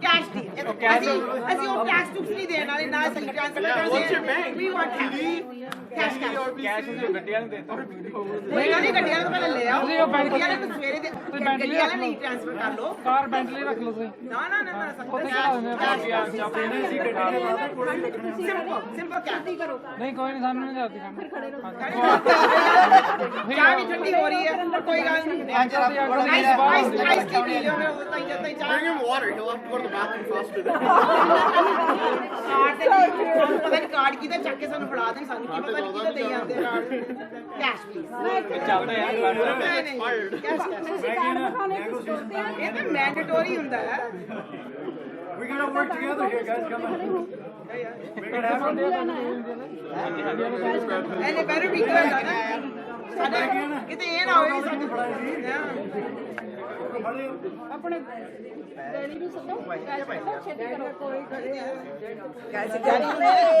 S8: ਕੈਸ਼ ਦੀ ਅਸੀਂ ਉਹ ਕੈਸ਼ ਟੁਕਸ ਨਹੀਂ ਦੇਣ ਵਾਲੇ ਨਾ ਅਸੀਂ ਟ੍ਰਾਂਸਫਰ ਕਰਦੇ ਵੀ ਵਾਂਟ ਕੈਸ਼
S4: ਕੈਸ਼ ਨੂੰ ਗੱਡੀਆਂ ਨੂੰ ਦੇ ਦੋ
S8: ਨਹੀਂ ਗੱਡੀਆਂ ਤੋਂ ਪਹਿਲਾਂ ਲੈ ਆਓ ਗੱਡੀਆਂ ਨੂੰ ਸਵੇਰੇ ਦੇ ਗੱਡੀਆਂ ਨੂੰ ਨਹੀਂ ਟ੍ਰਾਂਸਫਰ ਕਰ ਲਓ
S4: ਕਾਰ ਬੈਂਟਲੀ ਰੱਖ ਲਓ ਤੁਸੀਂ
S8: ਨਾ ਸਿੰਪਲ ਕੈਸ਼ ਕਰੋ
S4: ਨਹੀਂ ਕੋਈ ਨਹੀਂ ਸਾਨੂੰ ਨਹੀਂ ਜਾਂਦੀ
S8: ਚਾਹ ਵੀ ਠੰਡੀ ਹੋ ਰਹੀ ਹੈ ਪਰ ਕੋਈ ਗੱਲ ਨਹੀਂ ਆਈਸ ਟੀ ਪੀ ਲਿਓ Bring him water. He'll have to go to the bathroom faster than card ਕਿਹਦਾ ਚੱਕ ਕੇ ਸਾਨੂੰ ਫੜਾ ਦੇਣ ਸਾਨੂੰ ਕੀ ਪਤਾ ਨਹੀਂ ਕਿਹਦਾ ਦੇ ਜਾਂਦੇ ਕਾਰਡ ਕੈਸ਼ ਪਲੀਜ਼
S4: ਚੱਲਦਾ ਯਾਰ
S8: ਨਹੀਂ ਕੈਸ਼ ਇਹ ਤਾਂ ਮੈਂਡੇਟਰੀ ਹੁੰਦਾ ਹੈ
S4: We gotta work together here, guys. Come on.
S8: And it better be good, है ना? ਸਾਡੇ ਕਿਤੇ ਇਹ ਨਾ ਹੋਵੇ ਸਾਡੇ ਆਪਣੇ ਡੈਡੀ ਨੂੰ ਸੱਦੋ ਛੇਤੀ ਕਰੋ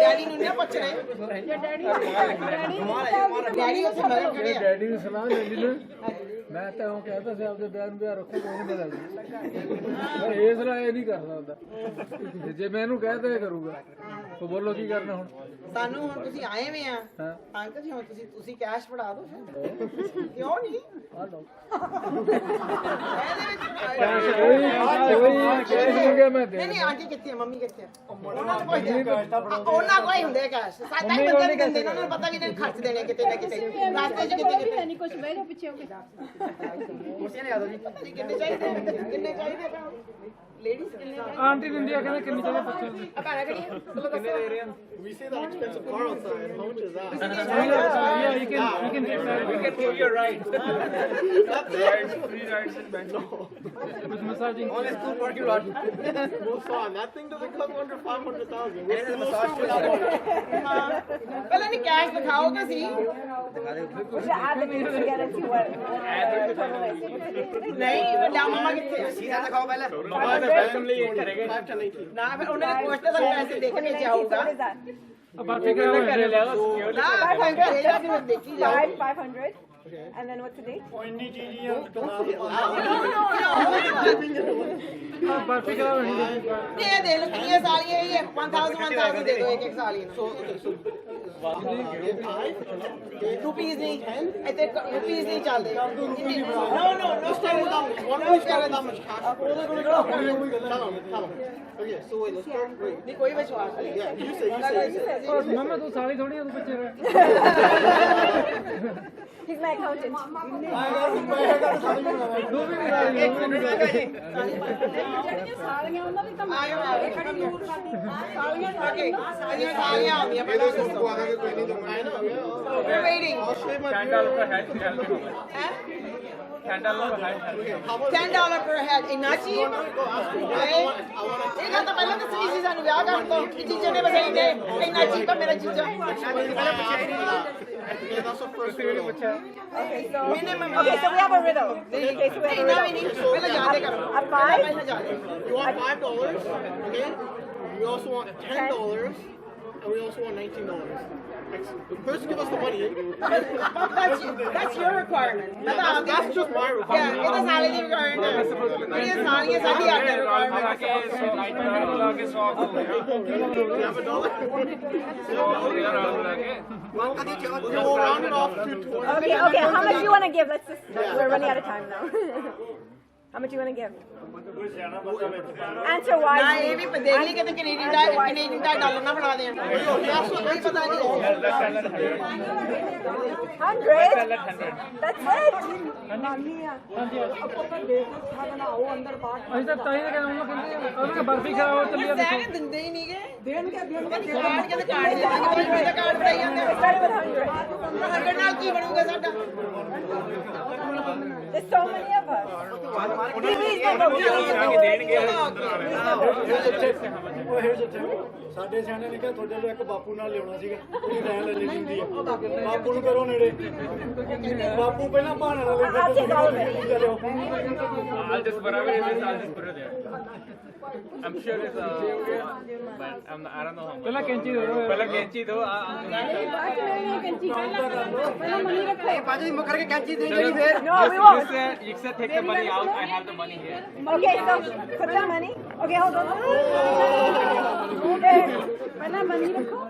S8: ਡੈਡੀ ਨੂੰ ਨਾ ਪੁੱਛ ਰਹੇ ਡੈਡੀ ਉੱਥੇ ਮਗਰ ਖੜੇ ਆ
S4: ਡੈਡੀ ਨੂੰ ਸਲਾਹ ਦੇ ਲਈ ਮੈਂ ਤਾਂ ਉਹ ਕਹਿੰਦਾ ਸੀ ਆਪਦੇ ਬਿਆਨ ਬਿਆਨ ਰੱਖੋ ਕੋਈ ਨਹੀਂ ਬਦਲਦੀ ਪਰ ਇਸ ਤਰ੍ਹਾਂ ਇਹ ਨਹੀਂ ਕਰਦਾ ਹੁੰਦਾ ਜੇ ਮੈਂ ਇਹਨੂੰ ਕਹਿ ਦੇ ਕਰੂਗਾ ਤੋ ਬੋਲੋ ਕੀ ਕਰਨਾ ਹੁਣ
S8: ਸਾਨੂੰ ਹੁਣ ਤੁਸੀਂ ਆਏ ਵੇ ਆ ਅੰਕਲ ਜੀ ਹੁਣ ਤੁਸੀਂ ਕੈਸ਼ ਫੜਾ ਦਿਓ ਕਿਉਂ ਨਹੀਂ
S4: ਆ ਲਓ
S8: ਨਹੀਂ ਆਂਟੀ ਕਿੱਥੇ ਮੰਮੀ ਕਿੱਥੇ ਉਹਨਾਂ ਕੋਈ ਹੁੰਦੇ ਕੈਸ਼ ਸਾਡਾ ਹੀ ਬੰਦੇ ਦਿੰਦੇ ਉਹਨਾਂ ਨੂੰ ਪਤਾ ਵੀ ਇਹਨਾਂ ਖਰਚ ਦੇਣੇ ਕਿਤੇ ਨਾ ਕਿਤੇ ਰਾਸਤੇ 'ਚ ਕਿਤੇ
S9: ਨਹੀਂ ਕੁਝ ਬਹਿ ਜਾ ਪਿੱਛੇ ਹੋ ਕੇ
S8: ਕੁਰਸੀਆਂ ਲਿਆ ਦੋ ਜੀ ਕਿੰਨੇ ਚਾਹੀਦੇ ਲੇਡੀਜ਼ ਕਿੰਨੇ
S4: ਆਂਟੀ ਦਿੰਦੀ ਆ ਕਹਿੰਦੇ ਕਿੰਨੀ ਚਾਹੀਦੀ ਪੁੱਛੋ
S8: ਆ ਭੈਣਾ ਕਿੰਨੀ ਕਿੰਨੇ ਦੇ ਰਹੇ ਆ
S2: We see that expensive car outside. How much is that?
S4: Yeah, you can we can give you a ride. Free rides in Bangalore. With massaging.
S2: On a school parking lot. Musan, that thing doesn't come under 500,000. Where's the massage for that?
S8: ਪਹਿਲਾਂ ਨਹੀਂ cash ਦਿਖਾਓਗੇ ਸੀ ਨਹੀਂ ਵੱਡਾ ਮਾਮਾ ਕਿੱਥੇ ਸੀधा ਦਿਖਾਓ ਪਹਿਲਾਂ ਨਾ ਫਿਰ ਉਹਨਾਂ ਦੇ ਪੋਸਟ ਦਾ ਪੈਸੇ ਦੇਖ ਕੇ ਜਾਊਗਾ
S4: ਬਾਕੀ ਕਿਹੜਾ ਘਰੇ ਲਿਆ
S8: ਨਾ ਫਿਰ ਘਰੇ ਜਾ ਕੇ ਮੈਂ ਦੇਖੀ ਜਾਊਗੀ
S9: 500 and then what's the date
S2: ਇੰਨੀ ਚੀਜ਼ ਹੀ
S4: ਬਾਕੀ ਕਿਹੜਾ ਨਹੀਂ
S8: ਇਹ ਦੇ ਲੋ ਕਿੰਨੀਆਂ ਸਾਲੀਆਂ ਇਹ 1000 ਦੇ ਦਿਓ ਇੱਕ ਇੱਕ ਸਾਲੀ ਨੂੰ ਰੁਪੀਸ ਨਹੀਂ ਇੱਥੇ ਰੁਪੀਸ ਨਹੀਂ ਚੱਲਦੇ ਨੋ no stay with them one more share with them ਉਹਦੇ ਕੋਲ
S2: Okay, so wait, let's start. Wait.
S8: ਨਹੀਂ ਕੋਈ ਵਿਸ਼ਵਾਸ ਨਹੀਂ
S2: Yeah, you say.
S4: ਮਮਾ ਤੂੰ ਸਾਲੀ ਥੋੜੀ ਆ ਤੂੰ ਪਿੱਛੇ ਰਹਿ
S9: he's my accountant ਸਾਲੀਆਂ ਉਹਨਾਂ ਦੀ ਤਾਂ
S8: ਆਇਓ ਓਕੇ ਸਾਲੀਆਂ ਆਉਂਦੀਆਂ ਪਹਿਲਾਂ ਦੱਸੋ we're waiting
S4: $10 per head
S8: $10 per head ਇੰਨਾ ਚੀਪ ਇਹ ਗੱਲ ਤਾਂ ਪਹਿਲਾਂ ਦੱਸਣੀ ਸੀ ਸਾਨੂੰ ਵਿਆਹ ਕਰਨ ਤੋਂ ਕਿ ਜੀਜੇ ਨੇ ਬਸਾਈ ਦੇ ਇੰਨਾ ਚੀਪ ਆ ਮੇਰਾ ਜੀਜਾ minimum
S9: okay so we have a riddle okay so we have a
S8: ਇੰਨਾ ਵੀ
S9: riddle
S8: ਨਹੀਂ ਪਹਿਲਾਂ ਯਾਦ ਕਰੋ
S9: a five
S8: ਪਹਿਲਾਂ ਯਾਦ
S2: You want $5? Okay. We also want $10, and we also want $19. First, give us the money.
S8: that's your requirement
S2: That's just my requirement.
S8: yeah ਇਹ ਤਾਂ ਸਾਲੇ ਦੀ requirement ਹੈ ਇਹ ਸਾਲੀਆਂ ਸਾਡੀ ਆ ਕੇ requirement
S4: ਕੇ 100 ਆਈਟਮ ਲਾ ਕੇ 100 ਹੋ ਗਿਆ
S2: You have $1?
S4: ਲਾ ਕੇ
S2: We'll round it off to 20.
S9: okay how much do you want to give let's just we're running out of time now how much do you want to give answer
S8: ਨਾ
S9: wisely
S8: ਇਹ ਵੀ ਦੇਖ ਲਈ ਕਿ Canadian ਦਾ dollar ਨਾ ਫੜਾ ਦੇਣ ਕੋਈ ਪਤਾ ਨਹੀਂ
S9: 100 that's it
S4: ਅਸੀਂ ਤਾਂ ਤਾਂ ਹੀ ਕਹਿੰਦੇ ਉਹਨਾਂ ਕਹਿੰਦੇ ਬਰਫੀ ਖਰਾਬ ਹੋ ਚੱਲੀ ਆ ਦੇਖੋ
S8: ਸਹਿਣ ਦਿੰਦੇ ਹੀ ਨਹੀਂਗੇ ਦੇਣਗੇ ਕਾਰਡ ਕਹਿੰਦੇ ਕਾਰਡ ਦੇ ਦਾਂਗੇ ਕਾਰਡ ਪਈ ਜਾਂਦੇ
S9: started with 100
S8: ਹਰਗੜ ਨਾਲ ਕੀ ਬਣੂਗਾ ਸਾਡਾ
S9: there's so many of us
S10: ਸਾਡੇ ਸਿਆਣੇ ਨੇ ਕਿਹਾ ਤੁਹਾਡੇ ਲਈ ਇੱਕ ਬਾਪੂ ਨਾਲ ਲਿਆਉਣਾ ਸੀਗਾ ਉਹਦੀ ਲੈਣ ਲੈ ਲਈ ਹੁੰਦੀ ਆ ਬਾਪੂ ਨੂੰ ਕਰੋ ਨੇੜੇ ਬਾਪੂ ਪਹਿਲਾਂ ਬਹਾਨਾ ਨਾਲ ਲੈ ਚਲੋ
S4: I'll just whatever it is, I'll just put it there. I'm sure it's but I don't know how much. ਪਹਿਲਾਂ ਕੈਂਚੀ ਦੋ ਪਹਿਲਾਂ ਕੈਂਚੀ ਦੋ
S8: ਬਾਜੀ ਮੁਕਰ ਕੇ ਕੈਂਚੀ ਦੇ ਜਿਹੜੀ ਫੇਰ
S9: no we won't
S4: You said take the money out. I have the money here.
S9: okay so put the money okay hold on okay ਪਹਿਲਾਂ money ਰੱਖੋ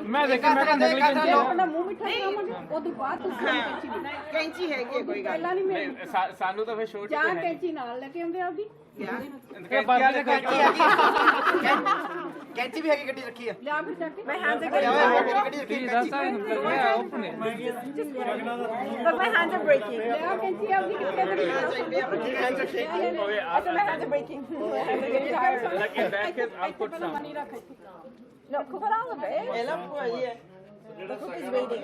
S4: ਮੈਂ ਦੇਖਿਆ ਮੈਂ ਕਹਿੰਦਾ ਨਕਲੀ ਕੈਂਚੀ
S9: ਆਪਣਾ ਮੂੰਹ ਮਿੱਠਾ ਕਰਾਵਾਂਗੇ ਉਹਦੇ ਬਾਅਦ ਤੁਸੀਂ
S8: ਕੈਂਚੀ ਹੈਗੀ ਹੈ ਕੋਈ ਗੱਲ
S9: ਪਹਿਲਾਂ ਨਹੀਂ ਮੈਂ
S4: ਸਾਨੂੰ ਤਾਂ ਫੇ ਸ਼ੋਰਟ
S9: ਜਾਂ ਕੈਂਚੀ ਨਾਲ ਲੈ ਕੇ ਆਉਂਦੇ ਆਪਦੀ
S8: ਕੈਂਚੀ ਵੀ ਹੈਗੀ ਗੱਡੀ ਰੱਖੀ ਆ
S9: ਲਿਆ ਫਿਰ ਚੱਕ ਕੇ
S8: ਮੈਂ hands
S4: ਦੱਸ ਆ open
S9: look my hands are breaking. Yeah, I can see how you can get it.
S8: Hands are shaking.
S9: I feel my hands are breaking. My hands are getting tired.
S4: Like in that case, I'll put some.
S9: No, cook it all of it.
S8: Ela foi, yeah.
S9: The cook is waiting.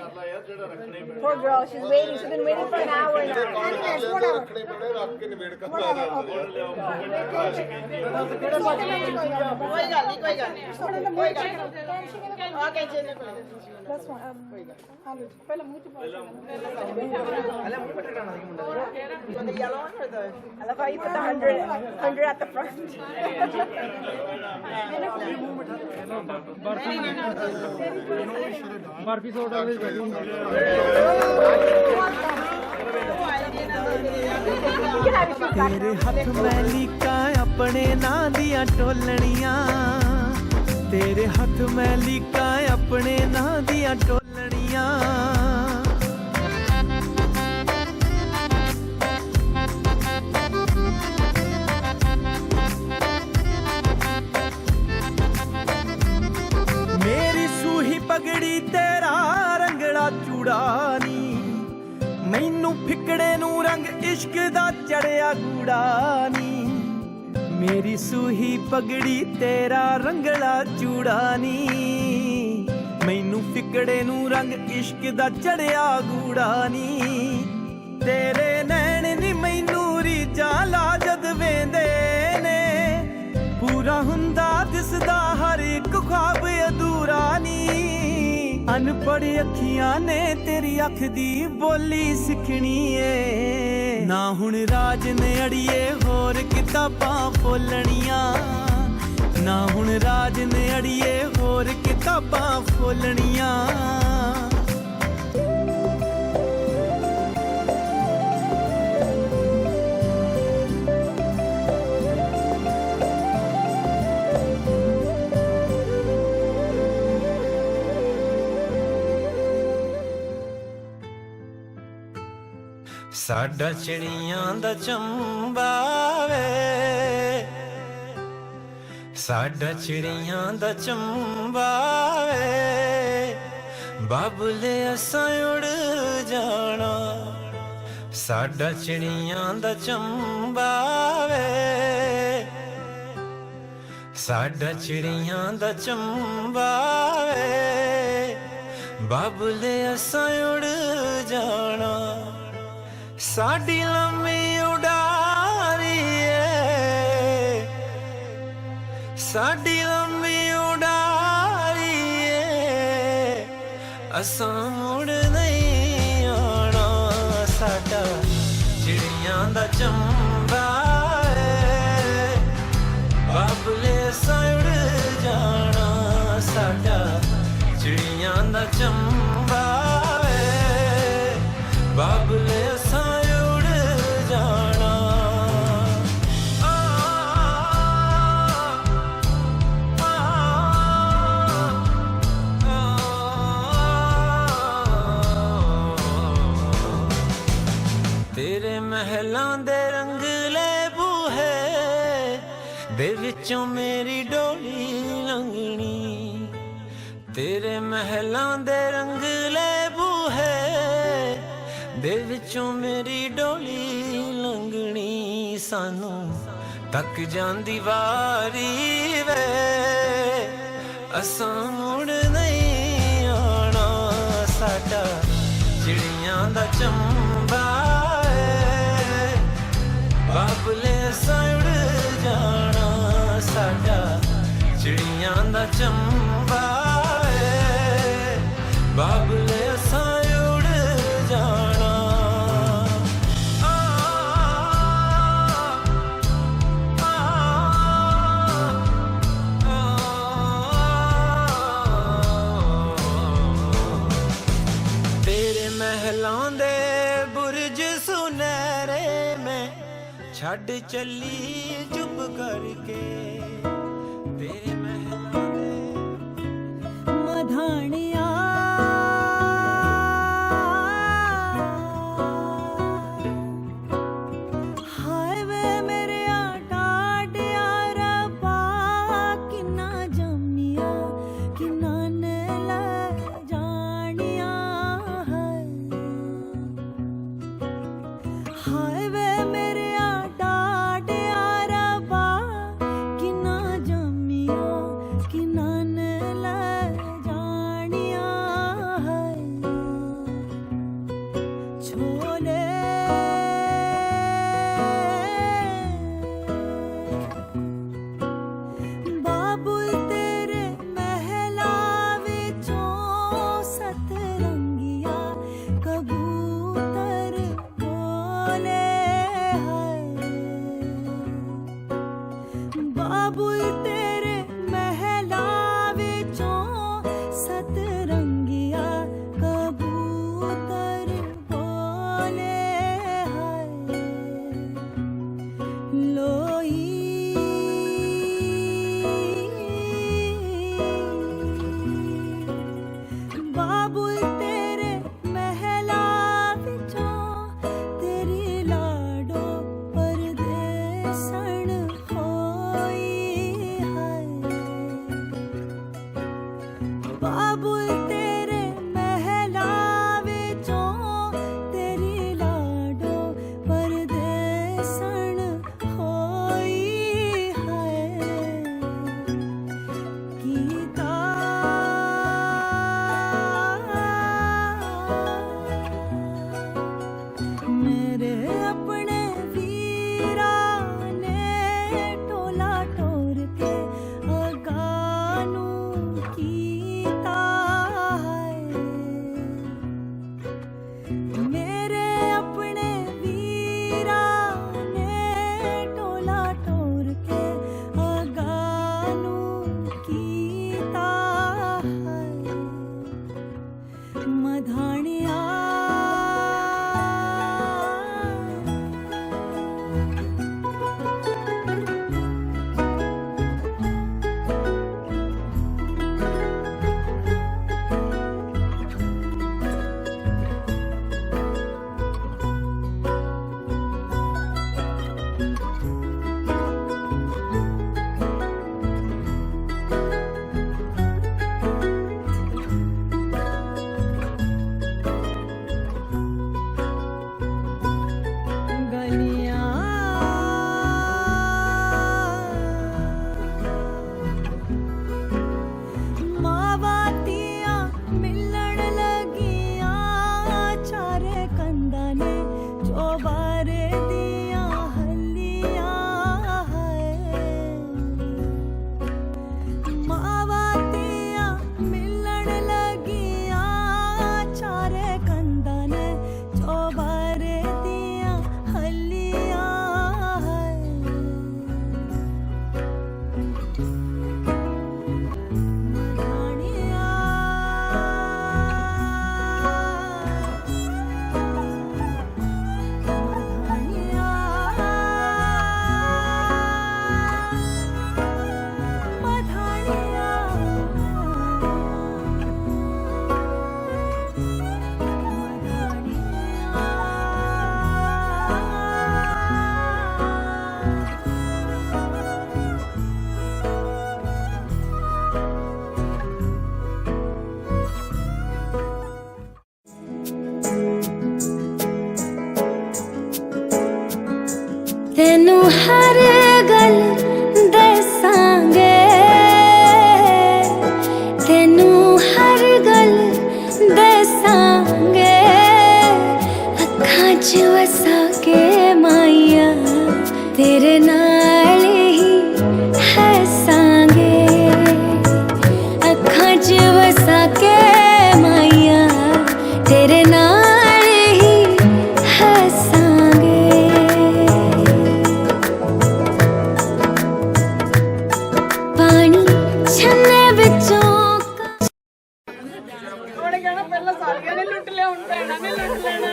S9: Poor girl, she's waiting. She's been waiting for an hour now. Anyways, whatever.
S8: ਕੋਈ ਗੱਲ ਨਹੀਂ ਕੋਈ ਗੱਲ ਨਹੀਂ ਕੋਈ ਗੱਲ ਨਹੀਂ ਆ ਕੇ ਜੇ ਨੇ ਕੋਈ
S9: That's one. ਪਹਿਲਾਂ ਮੂੰਹ ਚ ਪਾ
S8: ਅਲੇ ਮੂੰਹ ਪੱਟ ਕਰਨਾ ਸੀ ਮੁੰਡਾ the yellow one or the
S9: I love how you put the 100 at the front.
S4: Barfi soda ਦੇ
S9: You can have your shoes back.
S1: ਤੇਰੇ ਹੱਥ ਮੈਲੀਕਾਂ ਆਪਣੇ ਨਾਂ ਦੀਆਂ ਟੋਲਣੀਆਂ ਤੇਰੇ ਹੱਥ ਮੈਲੀਕਾਂ ਆਪਣੇ ਨਾਂ ਦੀਆਂ ਟੋਲਣੀਆਂ ਮੇਰੀ ਸੂਹੀ ਪਗੜੀ ਤੇਰਾ ਰੰਗੜਾ ਚੂੜਾਨੀ ਮੈਨੂੰ ਫਿਕੜੇ ਨੂੰ ਰੰਗ ਇਸ਼ਕ ਦਾ ਚੜਿਆ ਗੂੜਾ ਨੀ ਮੇਰੀ ਸੂਹੀ ਪਗੜੀ ਤੇਰਾ ਰੰਗਲਾ ਚੂੜਾ ਨੀ ਮੈਨੂੰ ਫਿਕੜੇ ਨੂੰ ਰੰਗ ਇਸ਼ਕ ਦਾ ਚੜਿਆ ਗੂੜਾ ਨੀ ਤੇਰੇ ਨੈਣ ਨੀ ਮੈਨੂੰ ਰੀਝਾਂ ਲਾ ਜਦ ਵੇਂਦੇ ਨੇ ਪੂਰਾ ਹੁੰਦਾ ਦਿਸਦਾ ਹਰ ਇੱਕ ख्वाब ਅਧੂਰਾ ਨੀ ਅਨਪੜ੍ਹ ਅੱਖੀਆਂ ਨੇ ਤੇਰੀ ਅੱਖ ਦੀ ਬੋਲੀ ਸਿੱਖਣੀ ਏ ਨਾ ਹੁਣ ਰਾਜ ਨੇ ਅੜੀਏ ਹੋਰ ਕਿਤਾਬਾਂ ਫੋਲਣੀਆਂ ਨਾ ਹੁਣ ਰਾਜ ਨੇ ਅੜੀਏ ਹੋਰ ਕਿਤਾਬਾਂ ਫੋਲਣੀਆਂ
S3: ਸਾਡਾ ਚਿੜੀਆਂ ਦਾ ਚੰਬਾ ਵੇ ਸਾਡਾ ਚਿੜੀਆਂ ਦਾ ਚੰਬਾ ਵੇ ਬਾਬਲੇ ਅਸਾਂ ਉੜ ਜਾਣਾ ਸਾਡਾ ਚਿੜੀਆਂ ਦਾ ਚੰਬਾ ਵੇ ਸਾਡਾ ਚਿੜੀਆਂ ਦਾ ਚੰਬਾ ਵੇ ਬਾਬਲੇ ਅਸਾਂ ਉੜ ਜਾਣਾ ਸਾਡੀ ਲੰਮੀ ਉਡਾਰੀ ਏ ਸਾਡੀ ਲੰਮੀ ਉਡਾਰੀ ਏ ਅਸਾਂ ਮੁੜ ਨਹੀਂ ਆਉਣਾ ਸਾਡਾ ਚਿੜੀਆਂ ਦਾ ਚੰਬਾ ਏ ਬਾਬਲੇ ਅਸਾਂ ਉੜ ਜਾਣਾ ਸਾਡਾ ਚਿੜੀਆਂ ਦਾ ਚੰਬਾ ਏ ਬਾਬਲੇ ਅਸਾਂ ਤੇਰੇ ਮਹਿਲਾਂ ਦੇ ਰੰਗਲੇ ਬੂਹੇ ਦੇ ਵਿੱਚੋਂ ਮੇਰੀ ਡੋਲੀ ਲੰਘਣੀ ਤੇਰੇ ਮਹਿਲਾਂ ਦੇ ਰੰਗਲੇ ਬੂਹੇ ਦੇ ਵਿੱਚੋਂ ਮੇਰੀ ਡੋਲੀ ਲੰਘਣੀ ਸਾਨੂੰ ਤੱਕ ਜਾਂਦੀ ਵਾਰੀ ਵੇ ਅਸਾਂ ਮੁੜ ਨਹੀਂ ਆਉਣਾ ਸਾਡਾ ਚਿੜੀਆਂ ਦਾ ਚੰਬਾ ਬਾਬਲੇ ਅਸਾਂ ਉੜ ਜਾਣਾ ਸਾਡਾ ਚਿੜੀਆਂ ਦਾ ਚੰਬਾ ਏ ਬਾਬਲੇ ਅਸਾਂ ਉੜ ਜਾਣਾ ਤੇਰੇ ਮਹਿਲਾਂ ਦੇ ਬੁਰਜ ਸੁਨਹਿਰੇ ਮੈਂ ਛੱਡ ਚੱਲੀ ਚੁੱਪ ਕਰਕੇ ਤੇਰੇ ਮਹਿਲਾਂ ਦੇ
S11: ਮਧਾਣਿਆ ਹਾਏ ਵੇ ਮੇਰੇ ਟਾਟਿਆ ਰੱਬਾ ਕਿੰਨਾ ਜੰਮਿਆ ਕਿੰਨਾ ਨੇ ਲੈ ਜਾਣਿਆ ਹੈ बाबुल तेरे महला विचों सतरंगिया कबूतर बोले हाय लोई बाबुल तेरे महला विचों तेरी लाडो परदेसण होई हाय बाबुल तेरे महला विचों तेरी लाडो परदेसण होई हाय गीता मेरे अपने वीरा ने टोला टोर के अगानू कीता है मेरे अपने वीरा ने टोला टोर के अगानू कीता है मधानिया गलियां मावातियां मिलण लगियां चारे कंदा ने चौबारे दियां हलियां है मावातियां मिलण लगियां चारे कंदा ने चौबारे दियां हलियां है मधानिया मधानिया तेनू हर गल दसांगे तेनू हर गल दसांगे अखां च वसा के माइया तेरे नाल ही हसांगे अखां च वसा के माइया तेरे नाल ही हसांगे पानी छन्ने विचों
S8: ਉਹਨੇ ਕਹਿਣਾ ਪਹਿਲਾਂ ਸਾਰੀਆਂ ਨੇ ਲੁੱਟ ਲਿਆ ਹੁਣ ਭੈਣਾਂ ਨੇ ਲੁੱਟ ਲੈਣਾ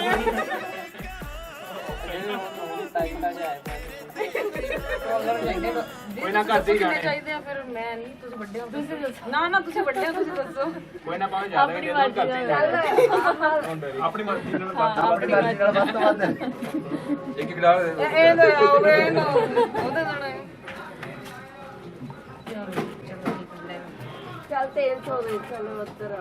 S4: ਕੋਈ ਨਾ ਘੱਟ ਹੀ ਗਾਣੇ
S8: ਚਾਹੀਦੇ ਆ ਫਿਰ ਮੈਂ ਨਹੀਂ ਤੁਸੀਂ ਵੱਡੇ ਹੋ ਤੁਸੀਂ ਦੱਸੋ ਨਾ ਨਾ ਤੁਸੀਂ ਵੱਡੇ ਹੋ ਤੁਸੀਂ ਦੱਸੋ
S4: ਕੋਈ ਨਾ ਭਾਵੇਂ ਜ਼ਿਆਦਾ ਹੀ ਦੇ ਦੋ ਆਪਣੀ ਮਰਜ਼ੀ ਨਾਲ ਵੱਧ ਤੋਂ ਵੱਧ ਇੱਕ ਗਲਾਸ ਦੇ ਦਿਓ।
S8: ਇਹ ਤਾਂ ਆਉਗੇ ਨਾ ਉਹਦੇ ਨਾਲ ਚੱਲ ਤੇਲ ਚੋਵੇ ਚਲੋ ਉੱਧਰ ਆ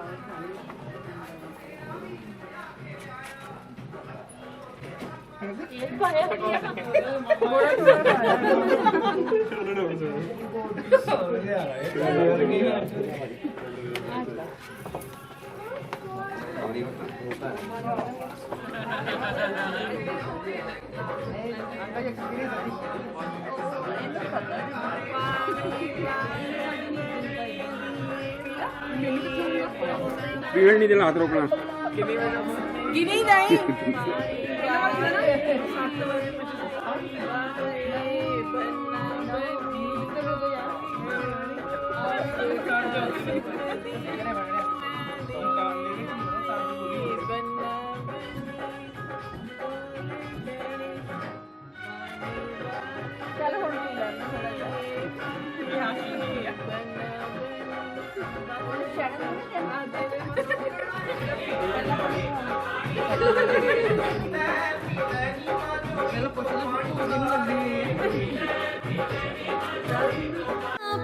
S10: ਪੀੜ ਨਹੀਂ ਦੇਣਾ ਹੱਥ ਰੋਕਣਾ
S8: गिनी नहीं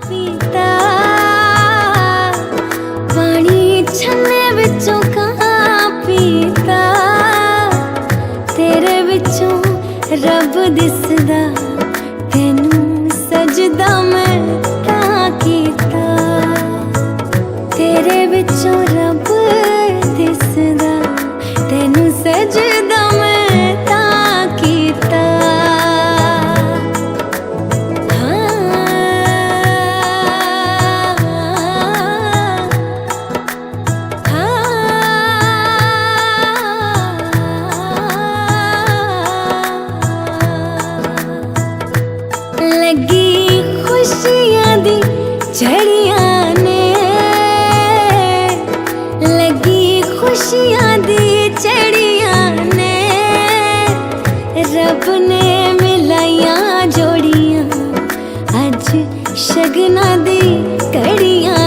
S11: पीता पानी छन्ने विचों कहाँ पीता तेरे विचों रब दिसदा तेनू सजदा मैं तां कीता तेरे विचों रब दिसदा तेनू सजदा मैं तां कीता लगी खुशियां दी झड़ियां ने लगी खुशियां दी झड़ियां ने रब ने मिलाइयां जोड़ियां अज शगना दी कड़ियां